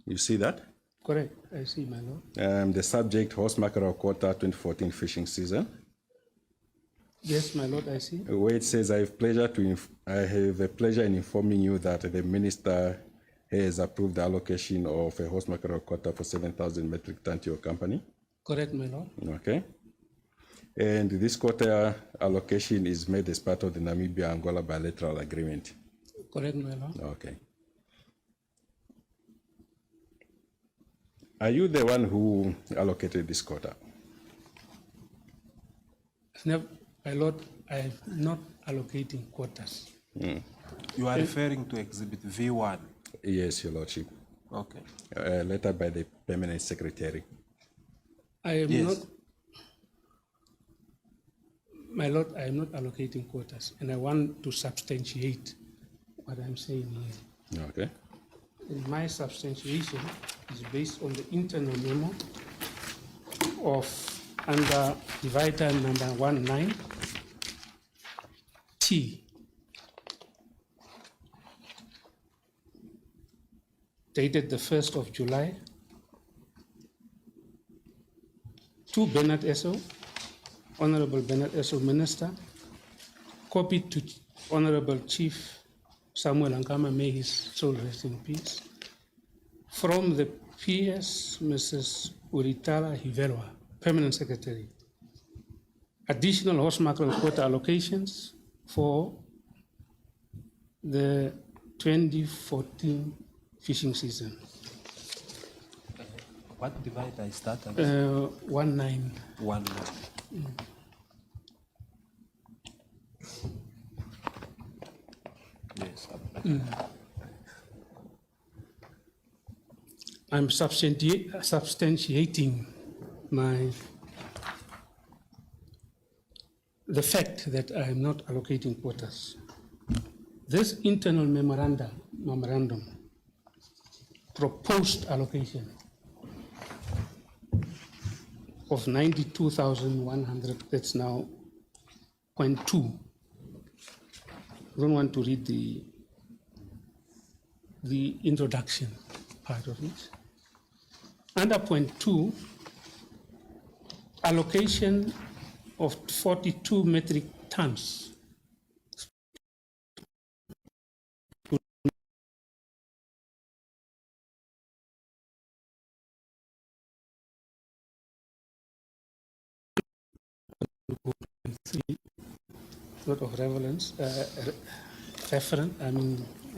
You see that? Correct, I see, my lord. The subject, horse mackerel quota 2014 fishing season. Yes, my lord, I see. Where it says, I have a pleasure in informing you that the minister has approved the allocation of a horse mackerel quota for 7,000 metric ton to your company. Correct, my lord. Okay. And this quota allocation is made as part of the Namibia-Angola bilateral agreement. Correct, my lord. Okay. Are you the one who allocated this quota? Never, my lord, I am not allocating quotas. You are referring to exhibit V1. Yes, Your Lordship. Okay. A letter by the permanent secretary. I am Yes. not, my lord, I am not allocating quotas, and I want to substantiate what I'm saying here. Okay. And my substantiation is based on the internal memo of under divider number 19T, dated the 1st of July to Bernhard Esau, Honorable Bernhard Esau, Minister, copied to Honorable Chief Samuel Ankama, may his soul rest in peace. From the PS, Mrs. Uritala Hivelwa, Permanent Secretary. Additional horse mackerel quota allocations for the 2014 fishing season. What divider is that? 19. 19. Yes. I'm substantiating the fact that I am not allocating quotas. This internal memorandum proposed allocation of 92,100, that's now 0.2. I don't want to read the introduction part of it. Under point 2, allocation of 42 metric tons lot of relevance,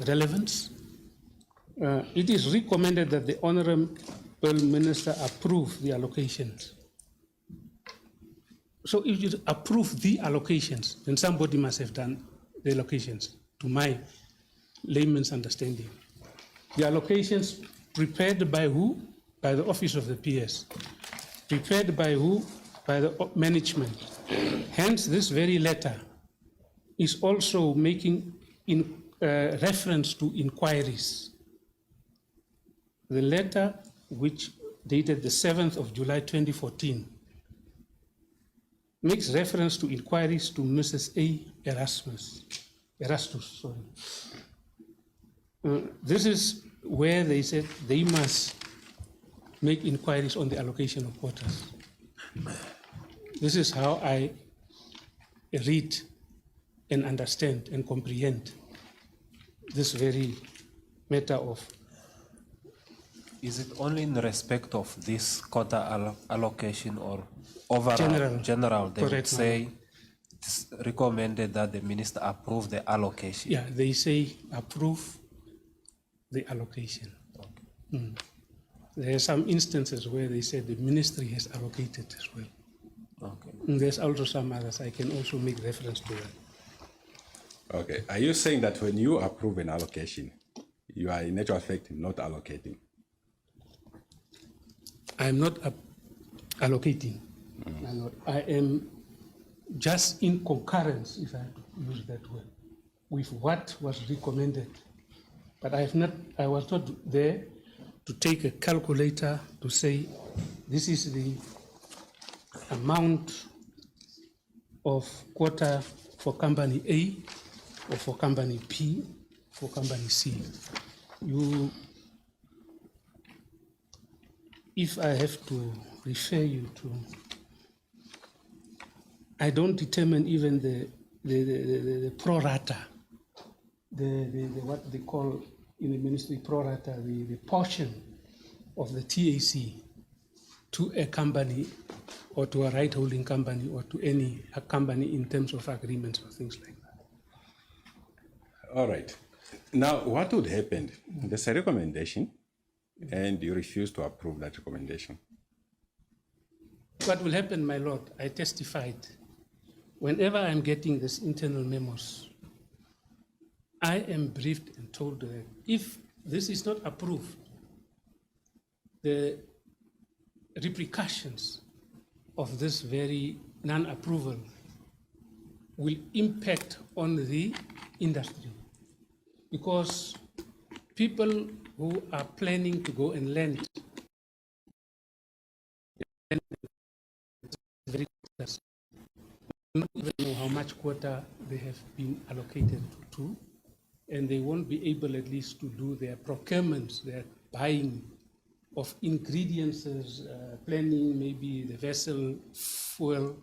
relevance. It is recommended that the Honorable Minister approve the allocations. So if you approve the allocations, then somebody must have done the allocations, to my layman's understanding. The allocations prepared by who? By the Office of the PS. Prepared by who? By the management. Hence, this very letter is also making reference to inquiries. The letter, which dated the 7th of July 2014, makes reference to inquiries to Mrs. A. Erastus. This is where they said they must make inquiries on the allocation of quotas. This is how I read and understand and comprehend this very matter of. Is it only in respect of this quota allocation or overall general they would say it's recommended that the minister approve the allocation? Yeah, they say approve the allocation. Okay. There are some instances where they say the ministry has allocated as well. Okay. And there's also some others. I can also make reference to that. Okay. Are you saying that when you approve an allocation, you are in actual fact not allocating? I'm not allocating. I am just in concurrence, if I use that word, with what was recommended. But I was not there to take a calculator to say this is the amount of quota for company A or for company P, for company C. If I have to refer you to, I don't determine even the pro rata, what they call in the ministry pro rata, the portion of the TAC to a company or to a right holding company or to any company in terms of agreements or things like that. All right. Now, what would happen? There's a recommendation and you refuse to approve that recommendation. What will happen, my Lord, I testified, whenever I'm getting these internal memos, I am briefed and told that if this is not approved, the repercussions of this very non-approval will impact on the industry, because people who are planning to go and lend very close, don't even know how much quota they have been allocated to, and they won't be able at least to do their procurements, their buying of ingredients, planning maybe the vessel, fuel,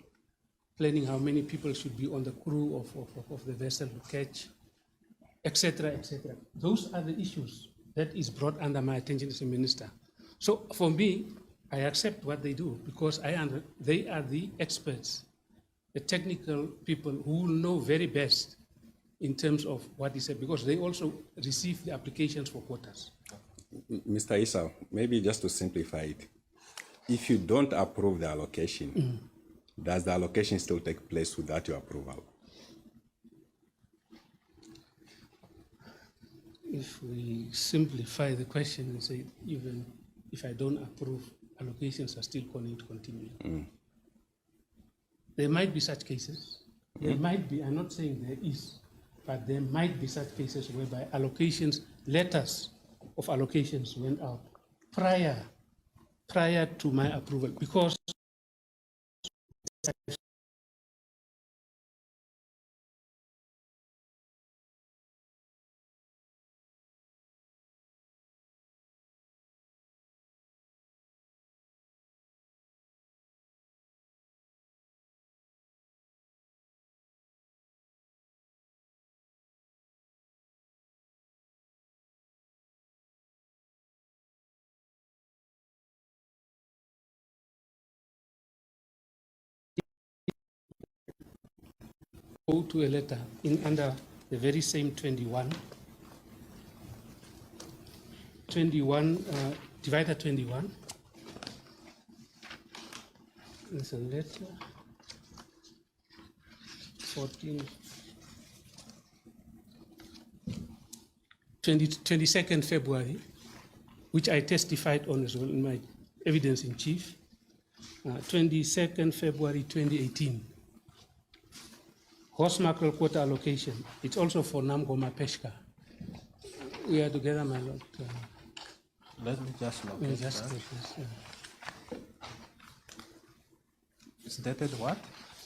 planning how many people should be on the crew of the vessel to catch, etc., etc. Those are the issues that is brought under my attention as a minister. So for me, I accept what they do because they are the experts, the technical people who will know very best in terms of what is said, because they also receive the applications for quotas. Mr. Esau, maybe just to simplify it, if you don't approve the allocation, does the allocation still take place without your approval? If we simplify the question and say, even if I don't approve, allocations are still going to continue. There might be such cases. There might be, I'm not saying there is, but there might be such cases whereby allocations, letters of allocations went out prior to my approval, because go to a letter in under the very same 21, divider 21. There's a letter, 22nd February, which I testified on as well in my evidence in chief, 22nd February 2018. Horse mackerel quota allocation. It's also for Namgoma Peshka. We are together, my lord. Let me just look at that. It's dated what?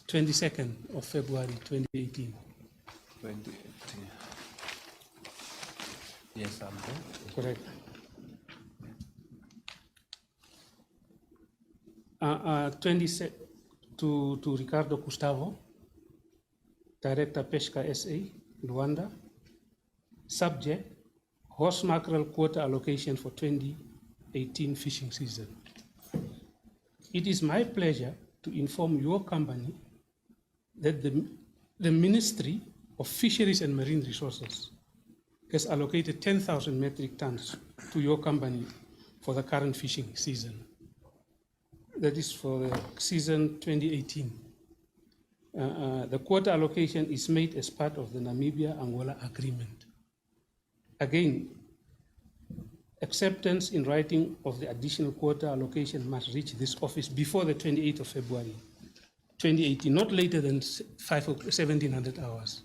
22nd of February 2018. 2018. Yes, I'm there. Correct. To Ricardo Gustavo, Director Pesca SA, Luanda. Subject, horse mackerel quota allocation for 2018 fishing season. It is my pleasure to inform your company that the Ministry of Fisheries and Marine Resources has allocated 10,000 metric tons to your company for the current fishing season. That is for the season 2018. The quota allocation is made as part of the Namibia-Angola agreement. Again, acceptance in writing of the additional quota allocation must reach this office before the 28th of February 2018, not later than 1700 hours.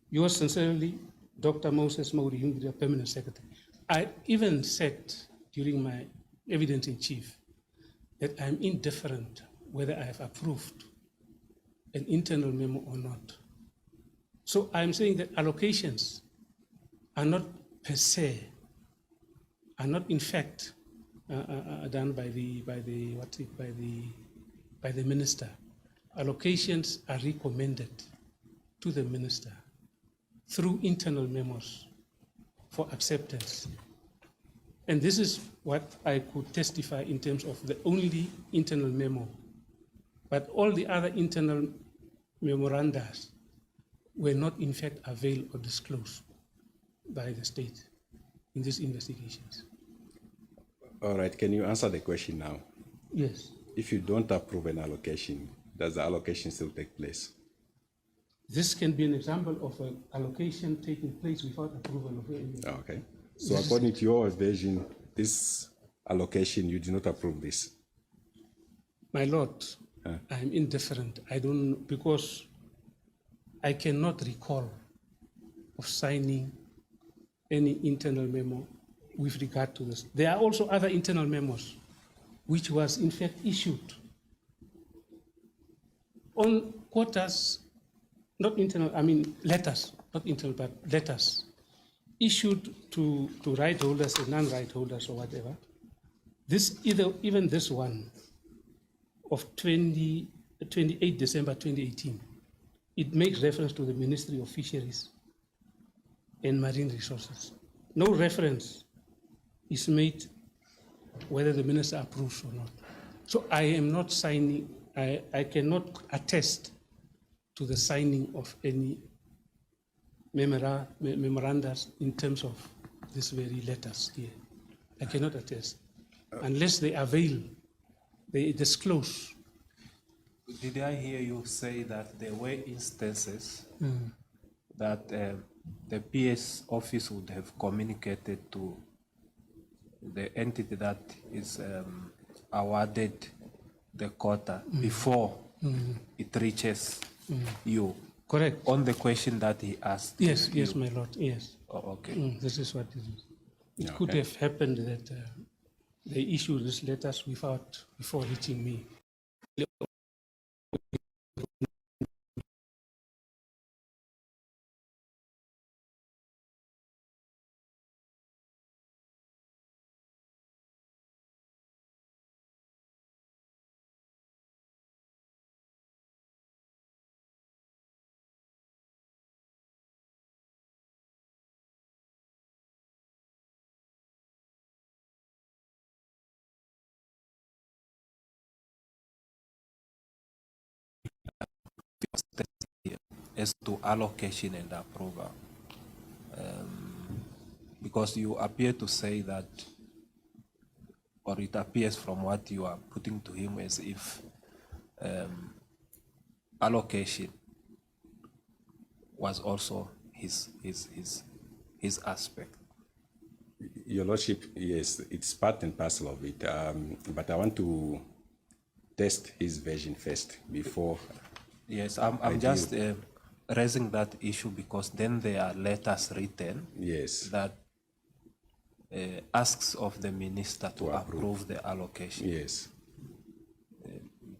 Yours sincerely, Dr. Moses Mauri Humbria, Permanent Secretary. I even said during my evidence in chief that I'm indifferent whether I have approved an internal memo or not. So I'm saying that allocations are not per se, are not in fact done by the minister. Allocations are recommended to the minister through internal memos for acceptance. And this is what I could testify in terms of the only internal memo. But all the other internal memoranda were not in fact availed or disclosed by the state in these investigations. All right, can you answer the question now? Yes. If you don't approve an allocation, does the allocation still take place? This can be an example of an allocation taking place without approval of any. Okay. So according to your version, this allocation, you do not approve this? My lord, I'm indifferent. I don't, because I cannot recall of signing any internal memo with regard to this. There are also other internal memos which was in fact issued on quotas, not internal, I mean letters, not internal, but letters issued to right holders and non-right holders or whatever, even this one of 28 December 2018, it makes reference to the Ministry of Fisheries and Marine Resources. No reference is made whether the minister approves or not. So I am not signing, I cannot attest to the signing of any memoranda in terms of these very letters here. I cannot attest, unless they avail, they disclose. Did I hear you say that there were instances that the PS office would have communicated to the entity that is awarded the quota before it reaches you? Correct. On the question that he asked. Yes, you. yes, my lord, yes. Oh, okay. This is what it is. It Okay. could have happened that they issued these letters before reaching me. As to allocation and approval. Because you appear to say that, or it appears from what you are putting to him as if allocation was also his aspect. Your Lordship, yes, it's part and parcel of it, but I want to test his version first before. Yes, I'm just raising that issue because then there are letters written Yes. that asks of the minister to approve the allocation. Yes.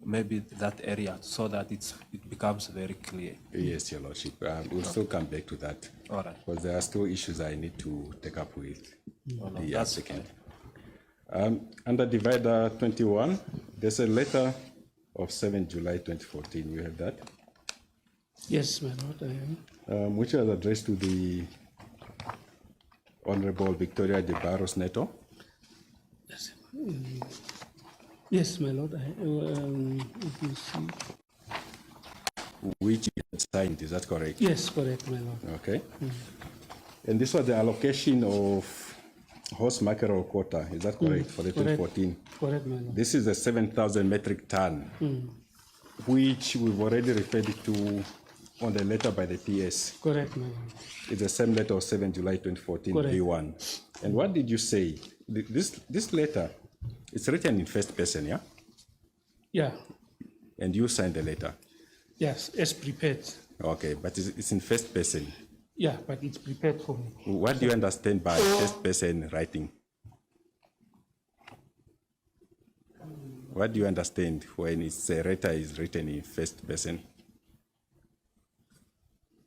Maybe that area so that it becomes very clear. Yes, Your Lordship. We'll still come back to that. All right. Because there are still issues I need to take up with the that's applicant. Under Divider 21, there's a letter of 7 July 2014. You have that? Yes, my lord, I am. Which was addressed to the Honorable Victoria de Barros Neto. Yes, yes, my lord, let me see. Which you had signed, is that correct? Yes, correct, my lord. Okay. And this was the allocation of horse mackerel quota, is that correct, for the correct. 2014? Correct, my lord. This is the 7,000 metric ton, which we've already referred to on the letter by the PS. Correct, my lord. It's the same letter of 7 July 2014, Correct. B1. And what did you say? This letter, it's written in first person, yeah? Yeah, And you signed the letter. yes, as prepared. Okay, but it's in first person. Yeah, but it's prepared for me. What do you understand by first person writing? What do you understand when it's a letter is written in first person?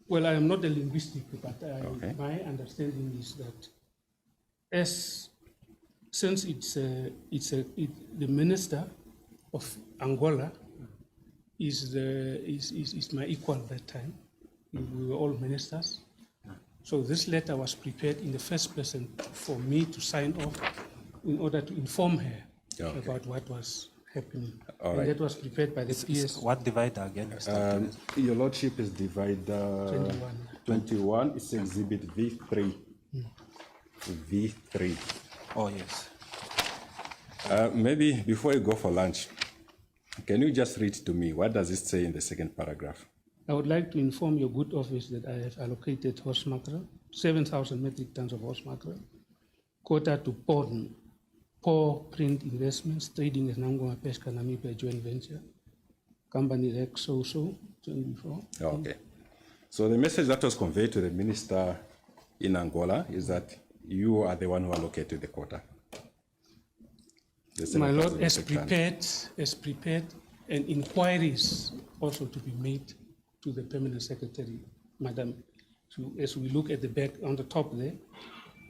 Well, I am not a linguistic, but Okay. my understanding is that since the minister of Angola is my equal at that time. We were all ministers. So this letter was prepared in the first person for me to sign off in order to inform her Okay. about what was happening. All And right. that was prepared by the PS What divider again? Your Lordship is divider 21. 21. It's exhibit V3. V3. Oh, yes. Maybe before you go for lunch, can you just read to me what does it say in the second paragraph? I would like to inform your good office that I have allocated horse mackerel, 7,000 metric tons of horse mackerel, quota to Paw Print Investments, trading as Nangoma Pesca Namibia joint venture, company Rex So 24. Okay. So the message that was conveyed to the minister in Angola is that you are the one who allocated the quota. The My 7,000 Lord, metric ton. as prepared, and inquiries also to be made to the permanent secretary, Madam. As we look at the back on the top there,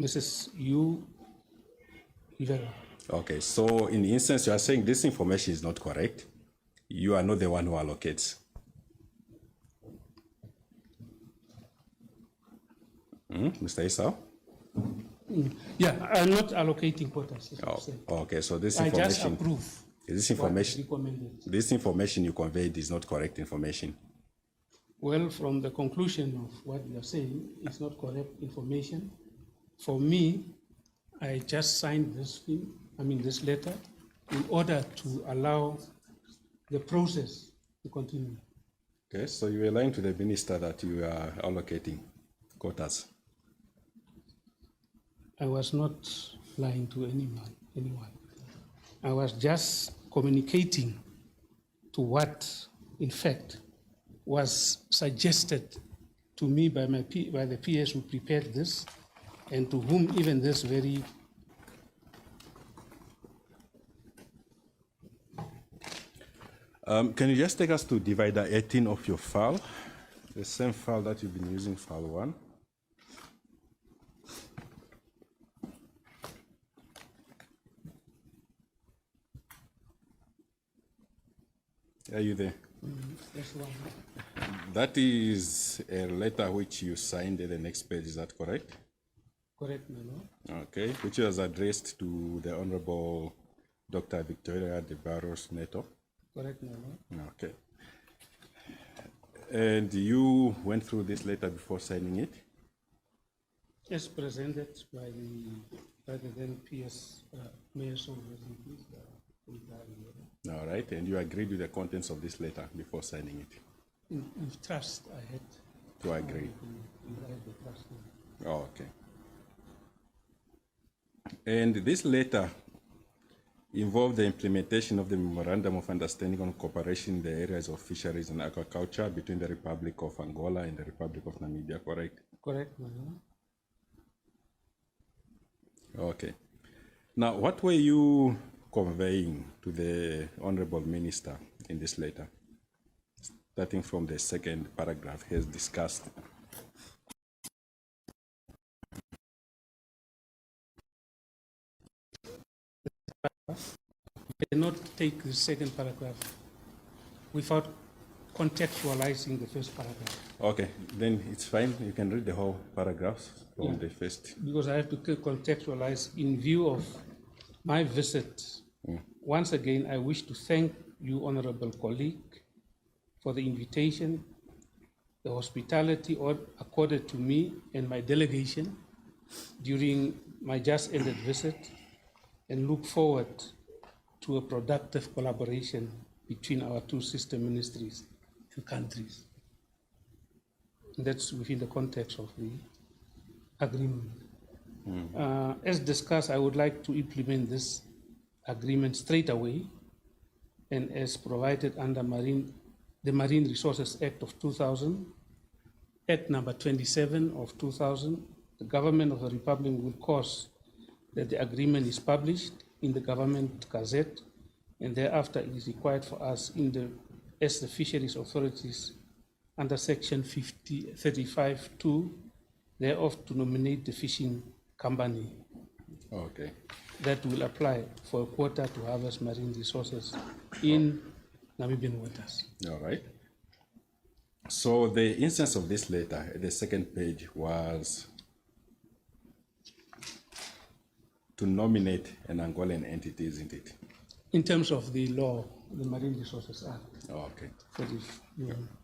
Mrs. U. Rivera. Okay, so in the instance you are saying this information is not correct, you are not the one who allocates. Mr. Esau? Yeah, I'm not allocating quotas. As I said. Okay, so this I just information, approve. this what is information, recommended. this information you conveyed is not correct information. Well, from the conclusion of what you are saying, it's not correct information. For me, I just signed this thing, this letter, in order to allow the process to continue. Okay, so you were lying to the minister that you are allocating quotas. I was not lying to anyone. I was just communicating to what, in fact, was suggested to me by the PS who prepared this, and to whom even this very Can you just take us to divider 18 of your file, the same file that you've been using, file 1? Are you there? That's one. That is a letter which you signed at the next page, is that correct? Correct, my lord. Okay, which was addressed to the Honorable Dr. Victoria de Barros Neto. Correct, my lord. Okay. And you went through this letter before signing it? As presented by the then PS Mayor Son. All right, and you agreed with the contents of this letter before signing it? In trust, I had to agree. the trust. Oh, okay. And this letter involved the implementation of the Memorandum of Understanding on Cooperation in the areas of fisheries and aquaculture between the Republic of Angola and the Republic of Namibia, correct? Correct, my lord. Okay. Now, what were you conveying to the Honorable Minister in this letter? Starting from the second paragraph, he has discussed. I cannot take the second paragraph without contextualizing the first paragraph. Okay, then it's fine. You can read the whole paragraphs from the first. Because I have to contextualize in view of my visit. Once again, I wish to thank you, honorable colleague, for the invitation, the hospitality accorded to me and my delegation during my just ended visit, and look forward to a productive collaboration between our two sister ministries and countries. And that's within the context of the agreement. As discussed, I would like to implement this agreement straight away, and as provided under the Marine Resources Act of 2000, Act number 27 of 2000, the government of the Republic will cause that the agreement is published in the government gazette, and thereafter it is required for us as the fisheries authorities under section 35(2) thereof to nominate the fishing company. Okay. That will apply for a quota to harvest marine resources in Namibian waters. All right. So the instance of this letter at the second page was to nominate an Angolan entity, isn't it? In terms of the law, the Marine Resources Act. Oh, okay.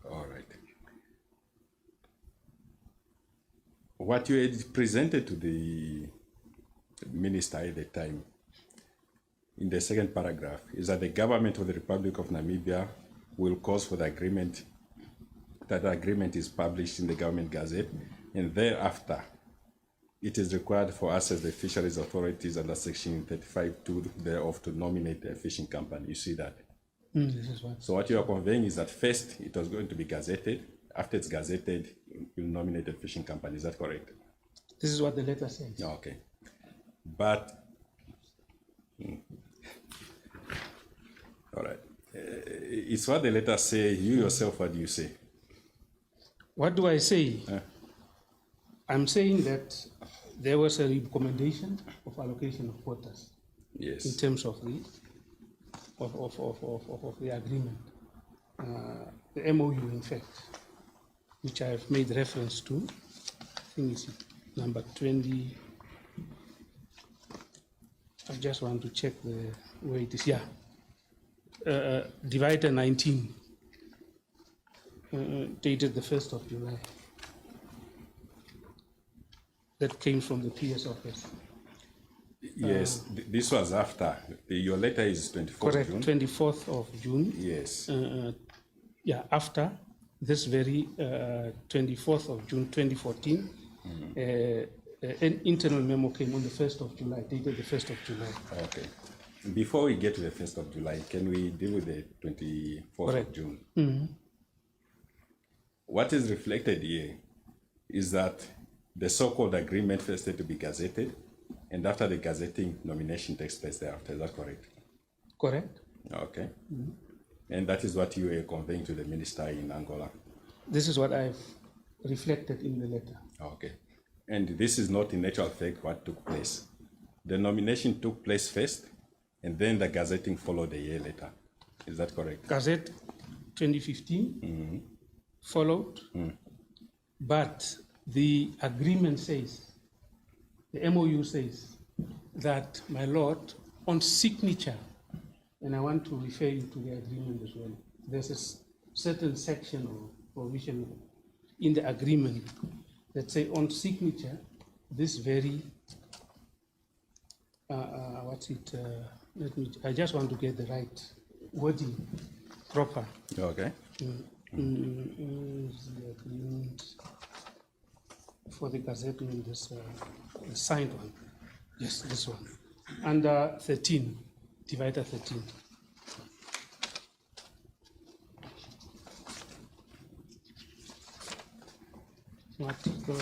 All right. What you had presented to the minister at the time, in the second paragraph, is that the government of the Republic of Namibia will cause for the agreement, that the agreement is published in the government gazette, and thereafter, it is required for us as the fisheries authorities under section 35(2) thereof to nominate a fishing company. You see that? This is what. So what you are conveying is that first it was going to be gazetted. After it's gazetted, you'll nominate a fishing company. Is that correct? This is what the letter says. Okay. But, all right. It's what the letter say. You yourself, what do you say? What do I say? I'm saying that there was a recommendation of allocation of quotas. Yes. in terms of the of the agreement. The MOU, in fact, which I have made reference to, I think it's number 20. I just want to check the way it is. Yeah. Divider 19, dated the 1st of July. That came from the PS office. Yes, this was after. Your letter is 24th Correct, June? 24th of June. Yes. Yeah, after this very 24th of June 2014, an internal memo came on the 1st of July, dated the 1st of July. Okay. Before we get to the 1st of July, can we deal with the 24th Correct. of June? What is reflected here is that the so-called agreement first had to be gazetted, and after the gazetting, nomination takes place thereafter. Is that correct? Correct. Okay. And that is what you were conveying to the minister in Angola? This is what I've reflected in the letter. Okay. And this is not in actual fact what took place. The nomination took place first, and then the gazetting followed a year later. Is that correct? Gazette 2015 followed, but the agreement says, the MOU says that, my Lord, on signature, and I want to refer you to the agreement as well, there's a certain section or provision in the agreement that say on signature, this very, I just want to get the right wording proper. Okay. Is the agreement for the gazetting, this the signed one? Yes, this one. Under 13, divider 13. Article.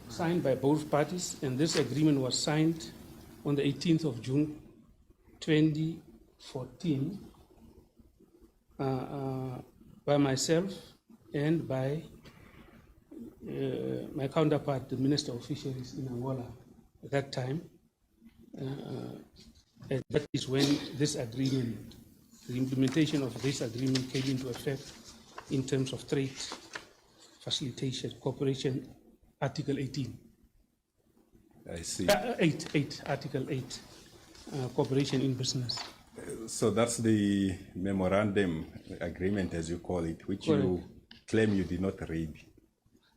Signed by both parties, and this agreement was signed on the 18th of June 2014 by myself and by my counterpart, the Minister of Fisheries in Angola at that time. And that is when this agreement, the implementation of this agreement came into effect in terms of trade facilitation, cooperation, Article 18. I see. Article 8, cooperation in business. So that's the memorandum agreement, as you call it, which Correct. you claim you did not read.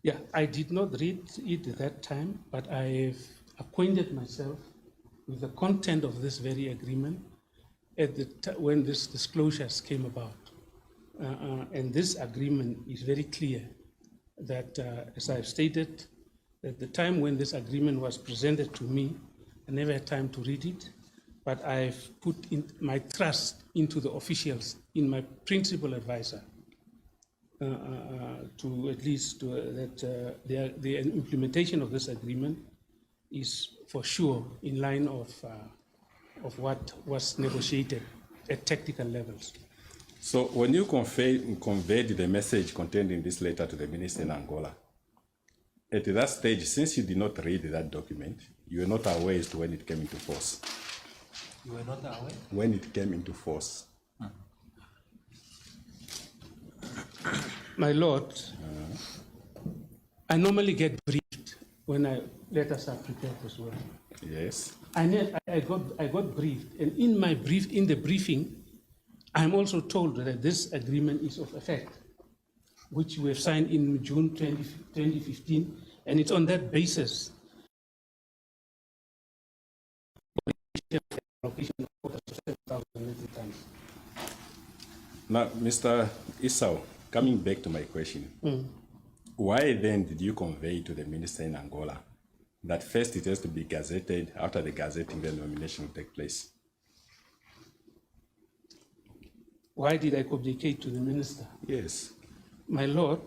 Yeah, I did not read it at that time, but I've acquainted myself with the content of this very agreement at the when these disclosures came about. And this agreement is very clear that, as I've stated, at the time when this agreement was presented to me, I never had time to read it, but I've put in my trust into the officials, in my principal advisor, to at least that the implementation of this agreement is for sure in line of what was negotiated at technical levels. So when you conveyed the message contained in this letter to the minister in Angola, at that stage, since you did not read that document, you were not aware as to when it came into force. You were not aware? When it came into force. My Lord, I normally get briefed when letters are prepared as well. Yes. I got briefed, and in the briefing, I'm also told that this agreement is of effect. which we have signed in June 2015, and it's on that basis allocation of quotas of 7,000 metric tons. Now, Mr. Esau, coming back to my question, why then did you convey to the minister in Angola that first it has to be gazetted, after the gazetting, the nomination will take place? Why did I communicate to the minister? Yes. My Lord,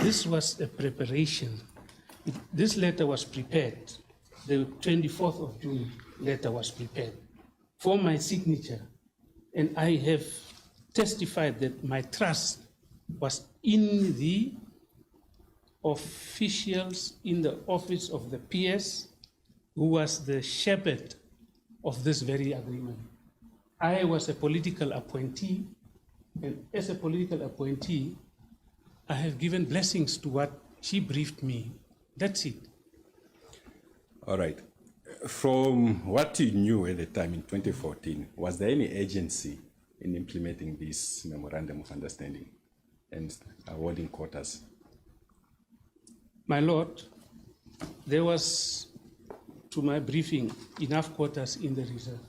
this was a preparation. This letter was prepared. The 24th of June letter was prepared for my signature. And I have testified that my trust was in the officials in the office of the PS, who was the shepherd of this very agreement. I was a political appointee, and as a political appointee, I have given blessings to what she briefed me. That's it. All right. From what you knew at the time in 2014, was there any agency in implementing this memorandum of understanding and awarding quotas? My Lord, there was, to my briefing, enough quotas in the reserve.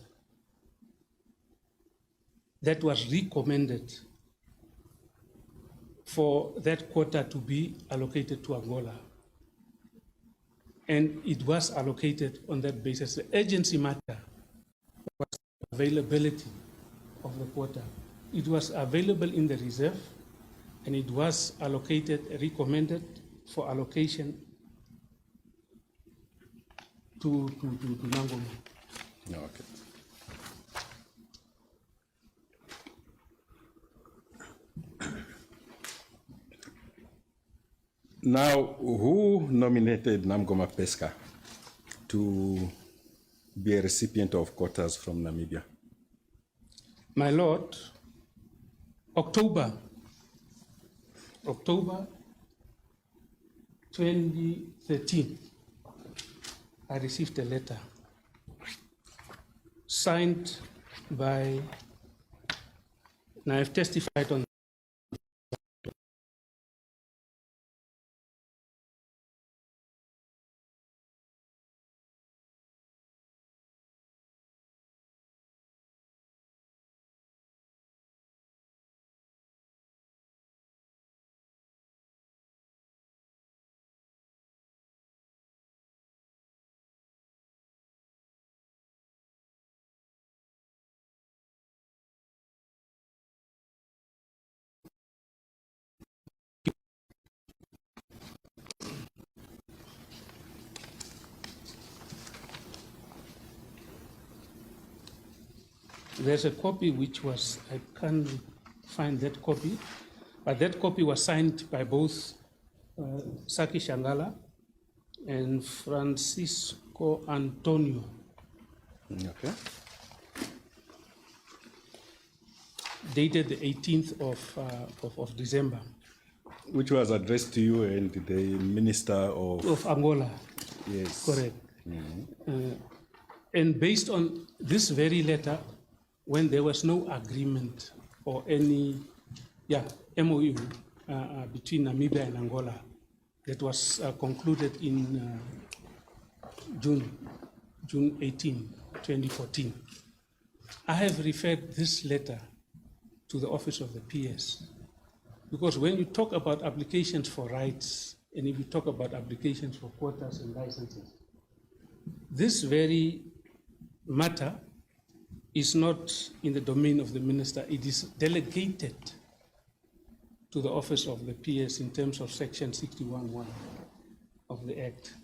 That was recommended for that quota to be allocated to Angola. And it was allocated on that basis. The agency matter was availability of the quota. It was available in the reserve, and it was allocated, recommended for allocation to Nangoma. Okay. Now, who nominated Namgoma Pesca to be a recipient of quotas from Namibia? My Lord, October 2013, I received a letter signed by, and I have testified on there's a copy which was, I can't find that copy, but that copy was signed by both Saki Shangala and Francisco Antonio. Okay. Dated the 18th of December. Which was addressed to you and the Minister of Angola. Yes. Correct. And based on this very letter, when there was no agreement or any MOU between Namibia and Angola, that was concluded in June 18, 2014. I have referred this letter to the office of the PS, because when you talk about applications for rights, and if you talk about applications for quotas and licenses, this very matter is not in the domain of the minister. It is delegated to the office of the PS in terms of section 61(1) of the Act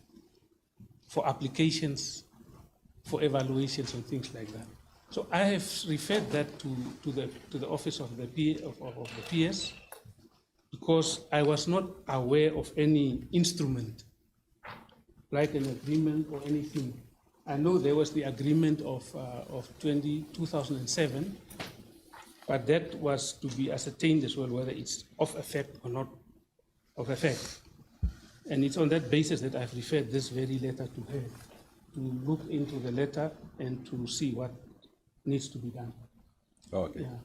for applications, for evaluations and things like that. So I have referred that to the office of the PS because I was not aware of any instrument like an agreement or anything. I know there was the agreement of 2007, but that was to be ascertained as well, whether it's of effect or not of effect. And it's on that basis that I've referred this very letter to her, to look into the letter and to see what needs to be done. Okay. Yeah.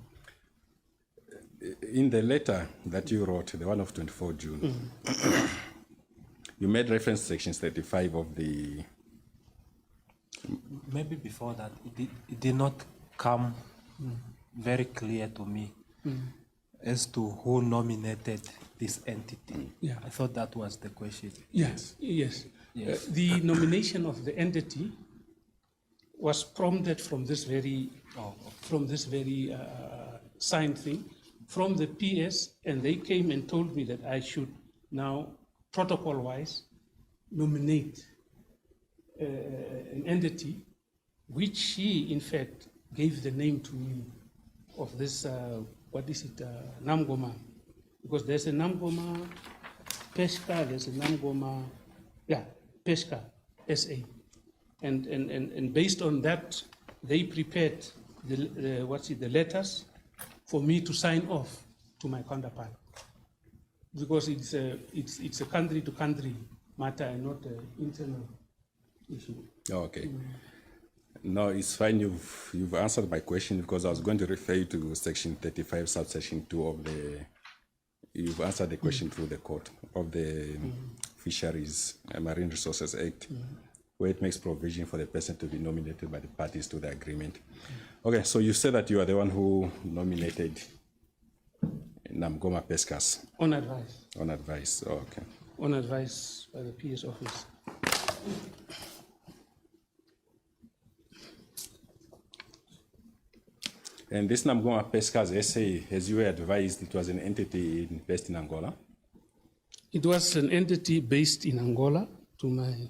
In the letter that you wrote, the one of 24 June, you made reference to section 35 of the... Maybe before that, it did not come very clear to me as to who nominated this entity. Yeah. I thought that was the question. Yes. The nomination of the entity was prompted from this very, signed thing, from the PS, and they came and told me that I should now, protocol-wise, nominate an entity, which he, in fact, gave the name to me of this, Namgoma. Because there's a Namgoma Peshka, there's a Namgoma, Peshka, SA. And based on that, they prepared the letters for me to sign off to my counterpart. Because it's a country-to-country matter and not an internal issue. Okay. No, it's fine. You've answered my question, because I was going to refer you to section 35, subsection 2 of the... You've answered the question through the court of the Fisheries and Marine Resources Act, where it makes provision for the person to be nominated by the parties to the agreement. Okay, so you said that you are the one who nominated Namgoma Pescas. On advice. On advice, okay. On advice by the PS office. And this Namgoma Pescas SA, as you were advised, it was an entity based in Angola? It was an entity based in Angola, to my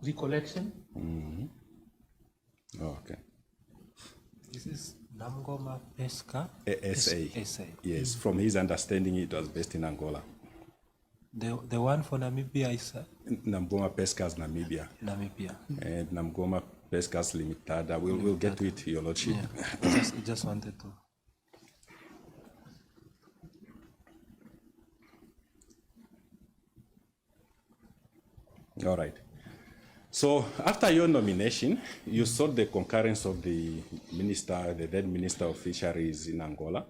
recollection. Okay. This is Namgoma Pesca? SA. Yes, from his understanding, it was based in Angola. The one for Namibia is Namgoma Pescas, Namibia. Namibia. And Namgoma Pescas Limitada. We'll get to it, Your Lordship. Yeah, just wanted to. All right. So after your nomination, you sought the concurrence of the minister, the then Minister of Fisheries in Angola,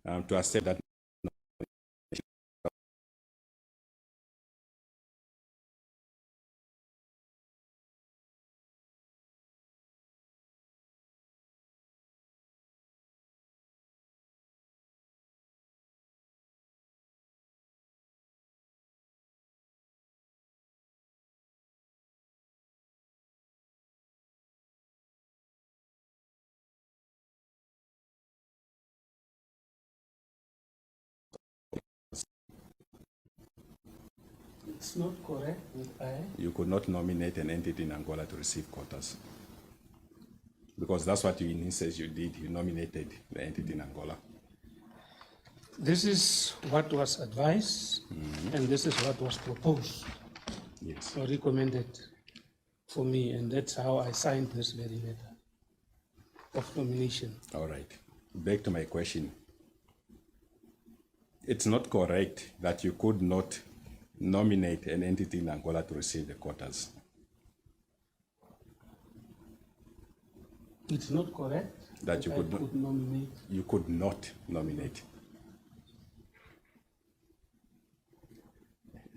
to accept that. It's not correct that You could not nominate an entity in Angola to receive quotas. Because that's what you, in essence, you did. You nominated the entity in Angola. This is what was advised, and this is what was proposed Yes. or recommended for me, and that's how I signed this very letter of nomination. All right. Back to my question. It's not correct that you could not nominate an entity in Angola to receive the quotas. It's not correct That you I could not- could nominate. You could not nominate.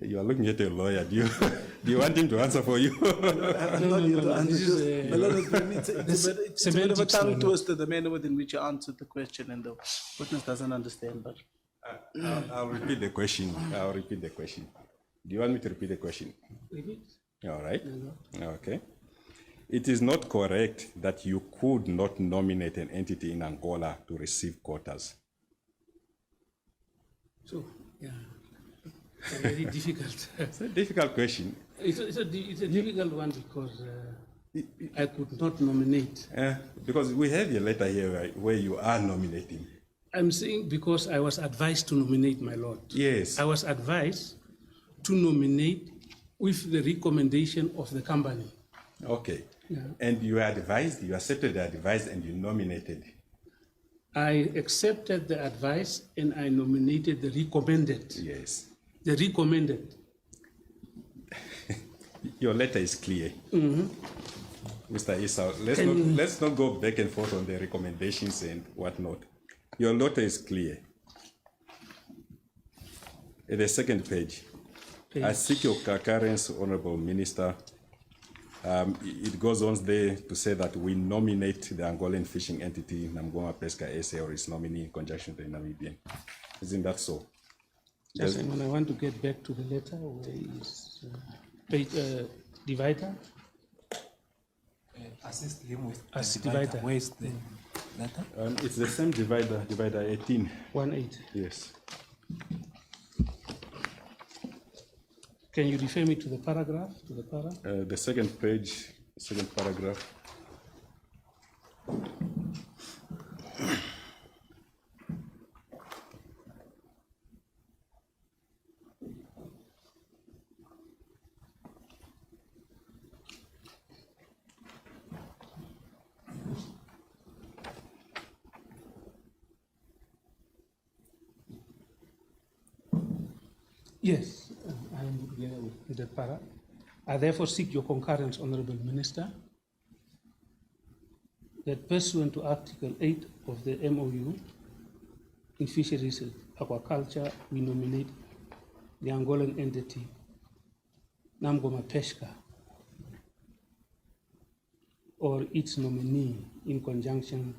You are looking at a lawyer. Do you want him to answer for you? I'm not here to answer this is this. a- But it's a bit of a semantics tongue one. twister, the manner within which you answered the question, and the witness doesn't understand. But I'll repeat the question. I'll repeat the question. Do you want me to repeat the question? Repeat. All right. Okay. It is not correct that you could not nominate an entity in Angola to receive quotas. So, yeah, it's a very difficult. It's a difficult question. It's a difficult one because I could not nominate. Because we have a letter here where you are nominating. I'm saying because I was advised to nominate, my lord. Yes. I was advised to nominate with the recommendation of the company. Okay. Yeah. And you are advised, you accepted the advice and you nominated. I accepted the advice and I nominated the recommended. Yes. The recommended. Your letter is clear. Mr. Esau, let's not go back and forth on the recommendations and whatnot. Your letter is clear. At the second page, I seek your concurrence, Honorable Minister. It goes on there to say that we nominate the Angolan fishing entity, Namgoma Pesca SA, or its nominee in conjunction with the Namibian. Isn't that so? Yes, and I want to get back to the letter, where is page divider? Assist him with As the divider. divider. Where is the letter? It's the same divider, divider 18. 1.8. Yes. Can you refer me to the paragraph, to the para? The second page, second paragraph. Yes, I am together with the para. I therefore seek your concurrence, Honorable Minister, that pursuant to Article 8 of the MOU, in fisheries and aquaculture, we nominate the Angolan entity, Namgoma Pesca, or its nominee in conjunction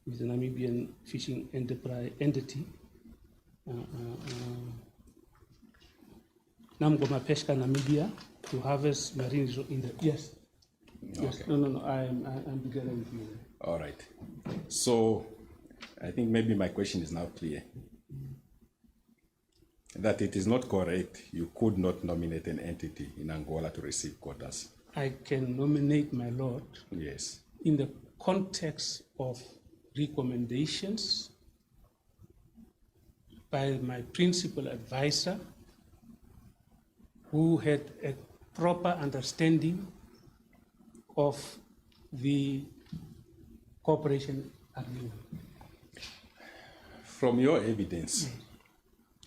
with the Namibian fishing enterprise entity, Namgoma Pesca Namibia, to harvest marine in the, yes. Yes, Okay. no, I'm together with you. All right. So I think maybe my question is now clear. That it is not correct, you could not nominate an entity in Angola to receive quotas. I can nominate, my lord, Yes. in the context of recommendations by my principal advisor, who had a proper understanding of the cooperation agreement. From your evidence,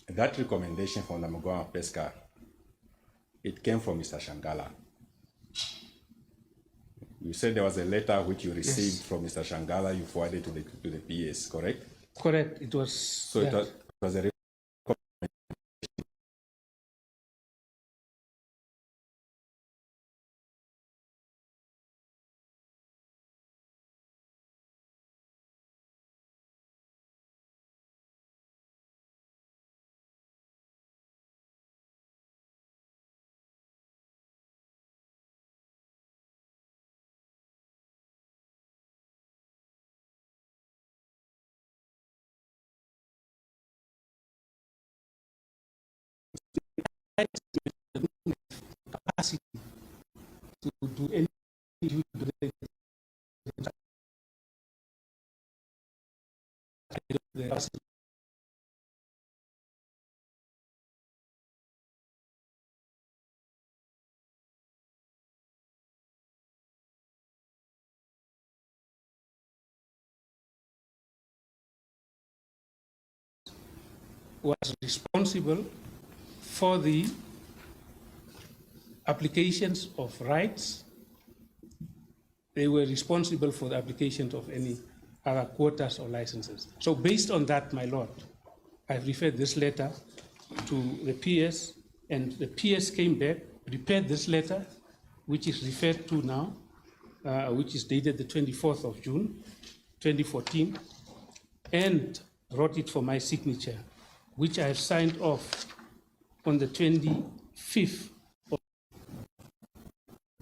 that recommendation from the Namgoma Pesca, it came from Mr. Shangala. You said there was a letter which you received from Mr. Shangala, you forwarded to the PS, correct? Correct, it was. So that. it was a capacity to do any due diligence was responsible for the applications of rights. They were responsible for the applications of any other quotas or licenses. So based on that, my lord, I've referred this letter to the PS, and the PS came back, prepared this letter, which is referred to now, which is dated the 24th of June, 2014, and wrote it for my signature, which I have signed off on the 25th of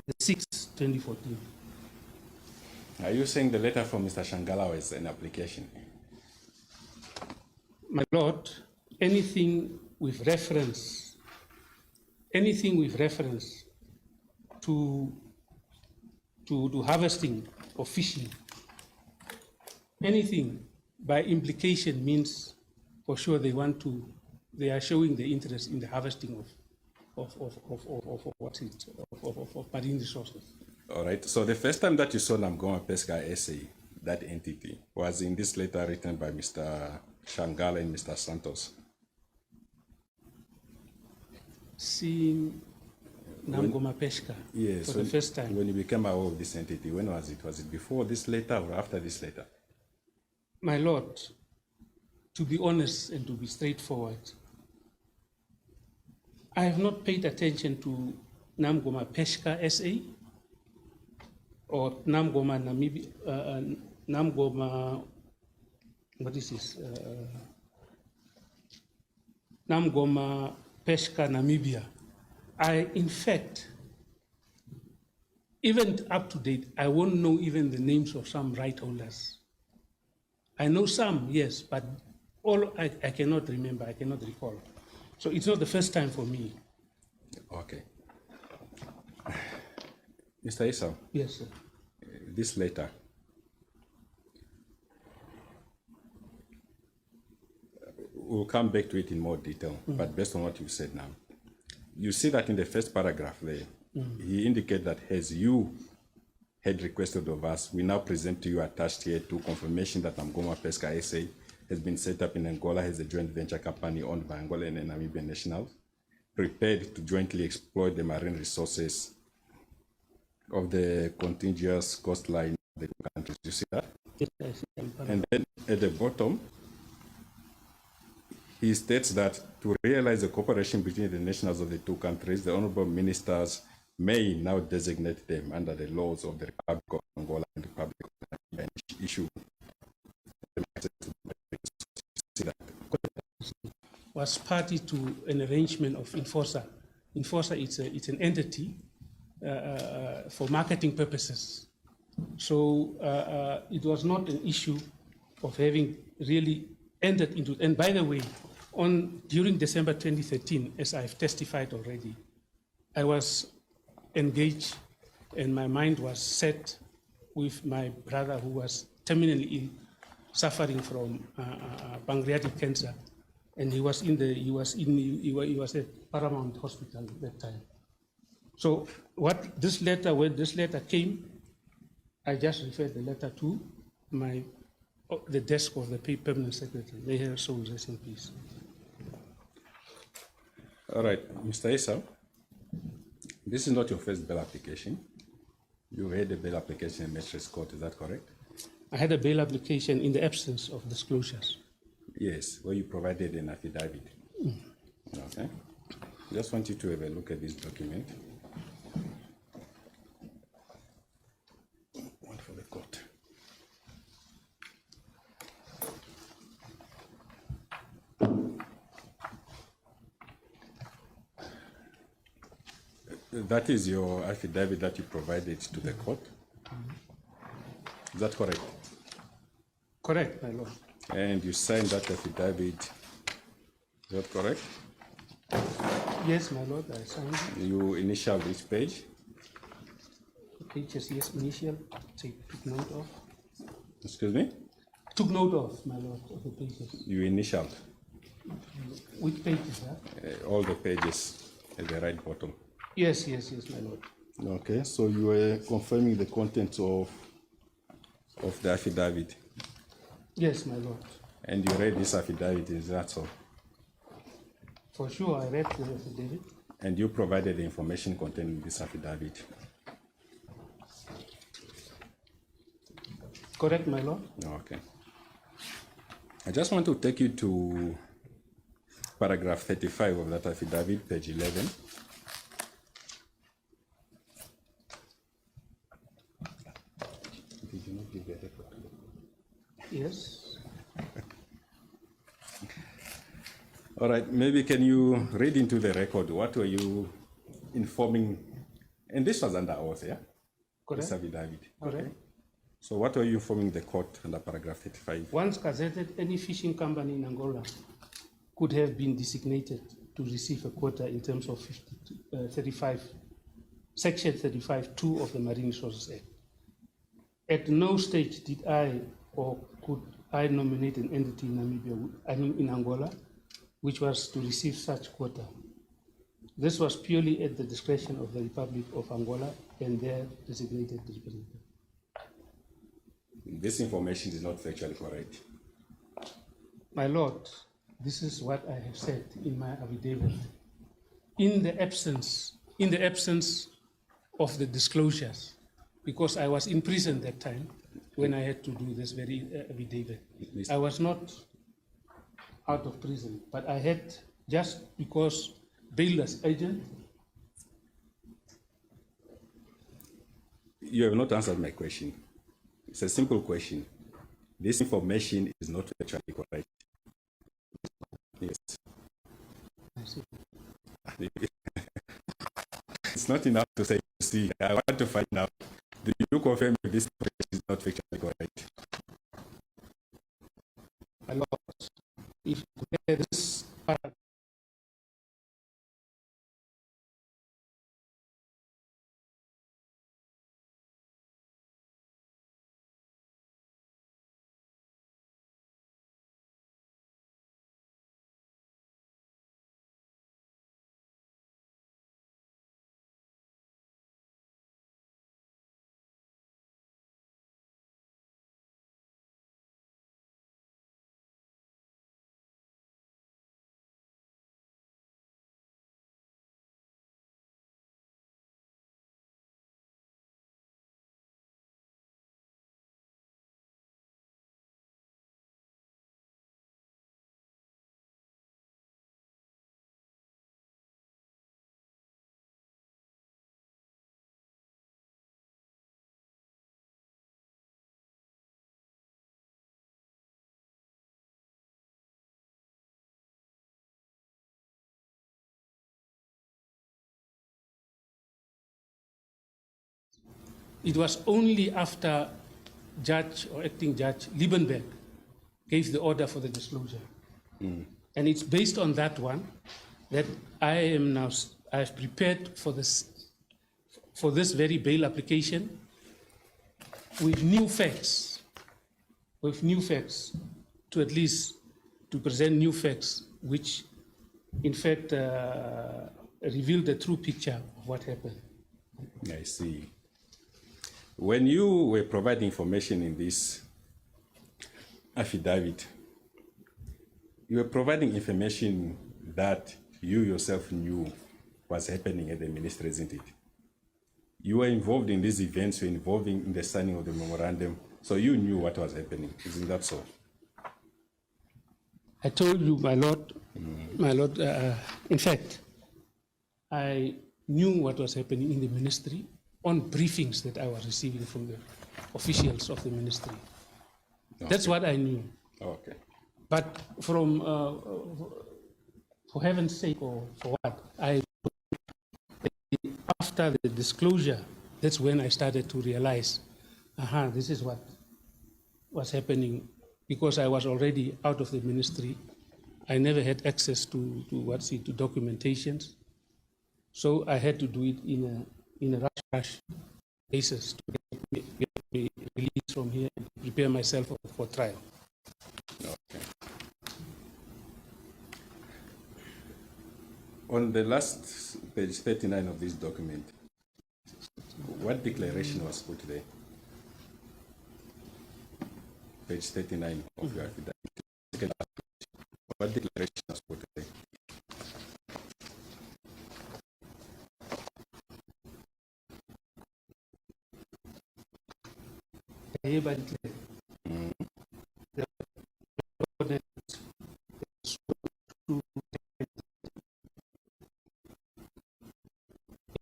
the 6th, 2014. Are you saying the letter from Mr. Shangala was an application? My lord, anything with reference to harvesting or fishing, anything by implication means for sure they are showing the interest in the harvesting of marine resources. All right. So the first time that you saw Namgoma Pesca SA, that entity, was in this letter written by Mr. Shangala and Mr. Santos. Seeing Namgoma Pesca for the first time. When you became aware of this entity, when was it? Was it before this letter or after this letter? My lord, to be honest and to be straightforward, I have not paid attention to Namgoma Peshka SA or Namgoma Namibia, Namgoma, what is this? Namgoma Peshka Namibia. In fact, even up to date, I won't know even the names of some right holders. I know some, yes, but all I cannot remember, I cannot recall. So it's not the first time for me. Okay. Mr. Esau, Yes, sir. this letter, we'll come back to it in more detail, but based on what you've said now, you see that in the first paragraph there, he indicated that as you had requested of us, we now present to you attached here to confirmation that Namgoma Pesca SA has been set up in Angola as a joint venture company owned by Angolan and Namibian nationals, prepared to jointly exploit the marine resources of the contiguous coastline of the two countries. You see that? Yes, I see. And then at the bottom, he states that to realize the cooperation between the nationals of the two countries, the honorable ministers may now designate them under the laws of the Republic of Angola and the Republic of Namibia and issue was party to an arrangement of Enforcer. Enforcer, it's an entity for marketing purposes. So it was not an issue of having really entered into it. And by the way, during December 2013, as I've testified already, I was engaged and my mind was set with my brother who was terminally ill, suffering from pancreatic cancer, and he was at Paramount Hospital at that time. So when this letter came, I just referred the letter to the desk of the permanent secretary. They have souls rest in peace. All right, Mr. Esau, this is not your first bail application. You had a bail application in Magistrates Court, is that correct? I had a bail application in the absence of disclosures. Yes, where you provided an affidavit. Okay. Just want you to have a look at this document. One for the court. That is your affidavit that you provided to the court. Is that correct? Correct, my lord. And you signed that affidavit. Is that correct? Yes, my lord, I signed it. You initialed each page. Pages, yes, initial, took note of. Excuse me? Took note of, my lord, of the pages. You initialed Which page is that? all the pages at the right bottom. Yes, my lord. Okay, so you were confirming the contents of the affidavit. Yes, my lord. And you read this affidavit, is that so? For sure, I read the affidavit. And you provided the information contained in this affidavit. Correct, my lord. Okay. I just want to take you to paragraph 35 of that affidavit, page 11. Did you not give the record? Yes. All right, maybe can you read into the record, what were you informing? And this was under oath, yeah? Correct. This affidavit. Correct. So what were you informing the court under paragraph 35? Once gazetted, any fishing company in Angola could have been designated to receive a quota in terms of Section 35(2) of the Marine Resources Act. At no stage did I or could I nominate an entity in Namibia, in Angola, which was to receive such quota. This was purely at the discretion of the Republic of Angola and their designated representative. This information is not factually correct. My lord, this is what I have said in my affidavit. In the absence of the disclosures, because I was in prison that time when I had to do this very affidavit. I was not out of prison, but I had, just because bailless agent? You have not answered my question. It's a simple question. This information is not actually correct. Yes. I see. It's not enough to say, see, I want to find out. Do you confirm if this information is not factually correct? My Lord, if you compare this paragraph it was only after Judge or Acting Judge Liebenberg gave the order for the disclosure. And it's based on that one that I've prepared for this very bail application with new facts, to at least to present new facts, which in fact reveal the true picture of what happened. I see. When you were providing information in this affidavit, you were providing information that you yourself knew was happening at the ministry, isn't it? You were involved in these events, you were involved in the signing of the memorandum, so you knew what was happening, isn't that so? I told you, my Lord, in fact, I knew what was happening in the ministry on briefings that I was receiving from the officials of the ministry. Okay. That's what I knew. Okay. But from, for heaven's sake, or for what, after the disclosure, that's when I started to realize, this is what was happening, because I was already out of the ministry. I never had access to documentations. So I had to do it in a rush basis to get me released from here and prepare myself for trial. Okay. On the last page 39 of this document, what declaration was put there? Page 39 of your affidavit. What declaration was put there? I hereby declare that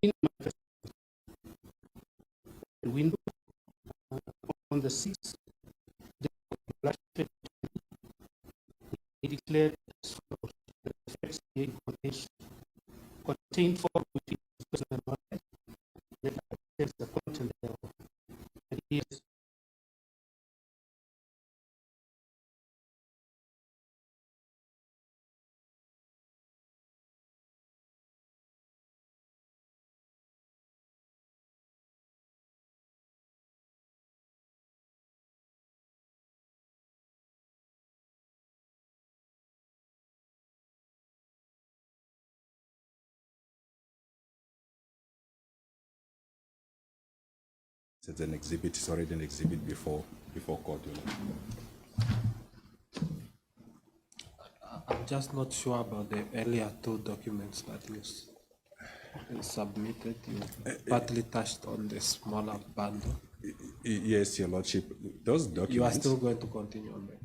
in my window on the 6th day of last February, he declared as follows: that the facts here contain for which personal knowledge that accepts the content thereof. And he has It's an exhibit, it's already an exhibit before court, you know. I'm just not sure about the earlier two documents that you submitted. You partly touched on the smaller bundle. Yes, Your Lordship. Those documents. You are still going to continue on that?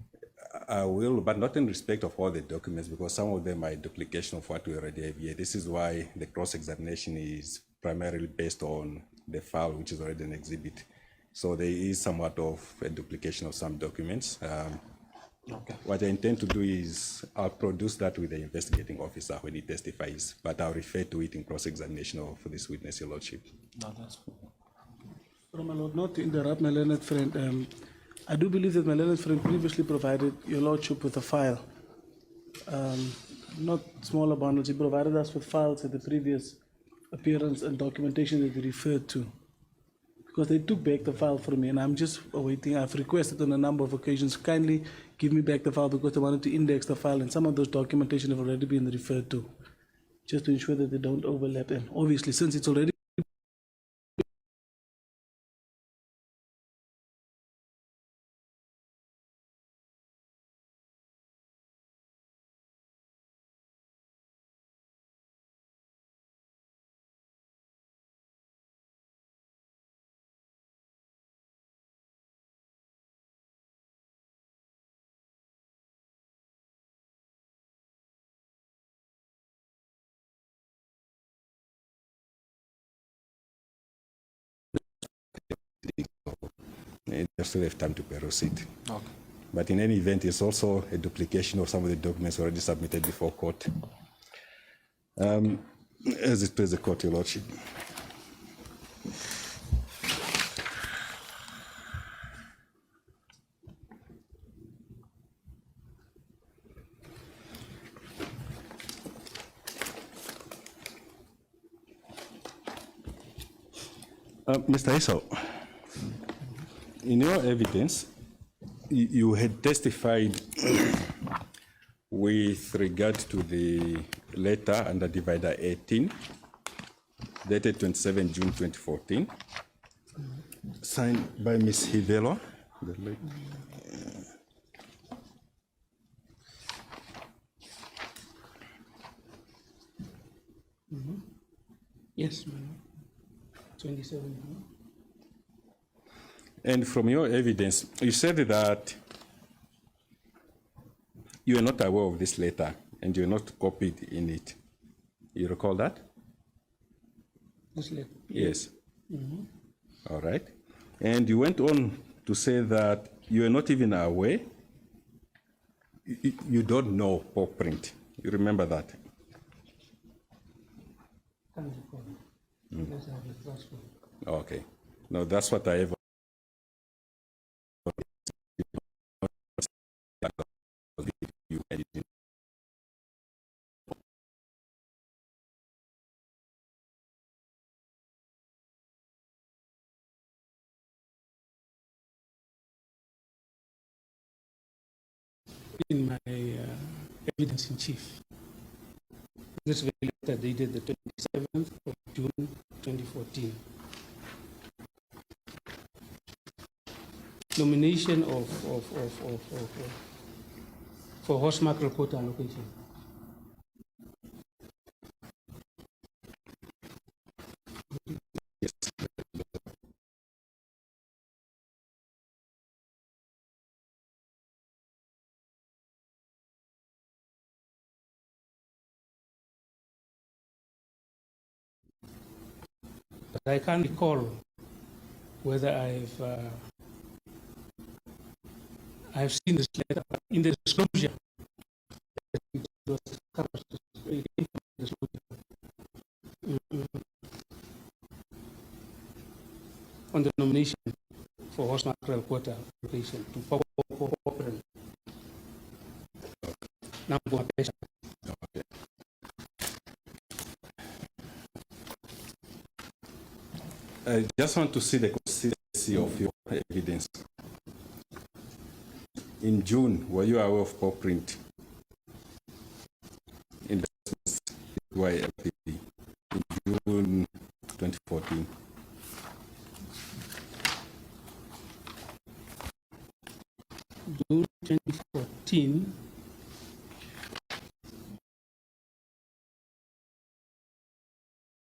I will, but not in respect of all the documents, because some of them are a duplication of what we already have here. This is why the cross-examination is primarily based on the file, which is already an exhibit. So there is somewhat of a duplication of some documents. Okay. What I intend to do is I'll produce that with the investigating officer when he testifies, but I'll refer to it in cross-examination of this witness, Your Lordship. No, that's My Lord, not to interrupt my learned friend, I do believe that my learned friend previously provided Your Lordship with a file. Not smaller bundles, he provided us with files at the previous appearance and documentation that he referred to. Because they took back the file from me and I'm just awaiting. I've requested on a number of occasions, kindly give me back the file because they wanted to index the file and some of those documentation have already been referred to. Just to ensure that they don't overlap. And obviously, since it's already They still have time to proceed. okay. But in any event, it's also a duplication of some of the documents already submitted before court. As it pleases the court, Your Lordship. Mr. Esau, in your evidence, you had testified with regard to the letter under divider 18, dated 27 June 2014, signed by Ms. Hivelo. Yes, ma'am. 27. And from your evidence, you said that you are not aware of this letter and you're not copied in it. You recall that? This letter. Yes. All right. And you went on to say that you are not even aware, you don't know paw print. You remember that? Can't recall. Let's have a transfer. Okay. No, that's what I have. In my evidence in chief. This very letter dated the 27th of June 2014. Nomination for horse mackerel quota allocation. Yes. But I can't recall whether I've seen this letter, but in the disclosure, it was covered, on the nomination for horse mackerel quota allocation to Popper. Now, I just want to see the consistency of your evidence. In June, were you aware of paw print investments YLPD in June 2014? June 2014.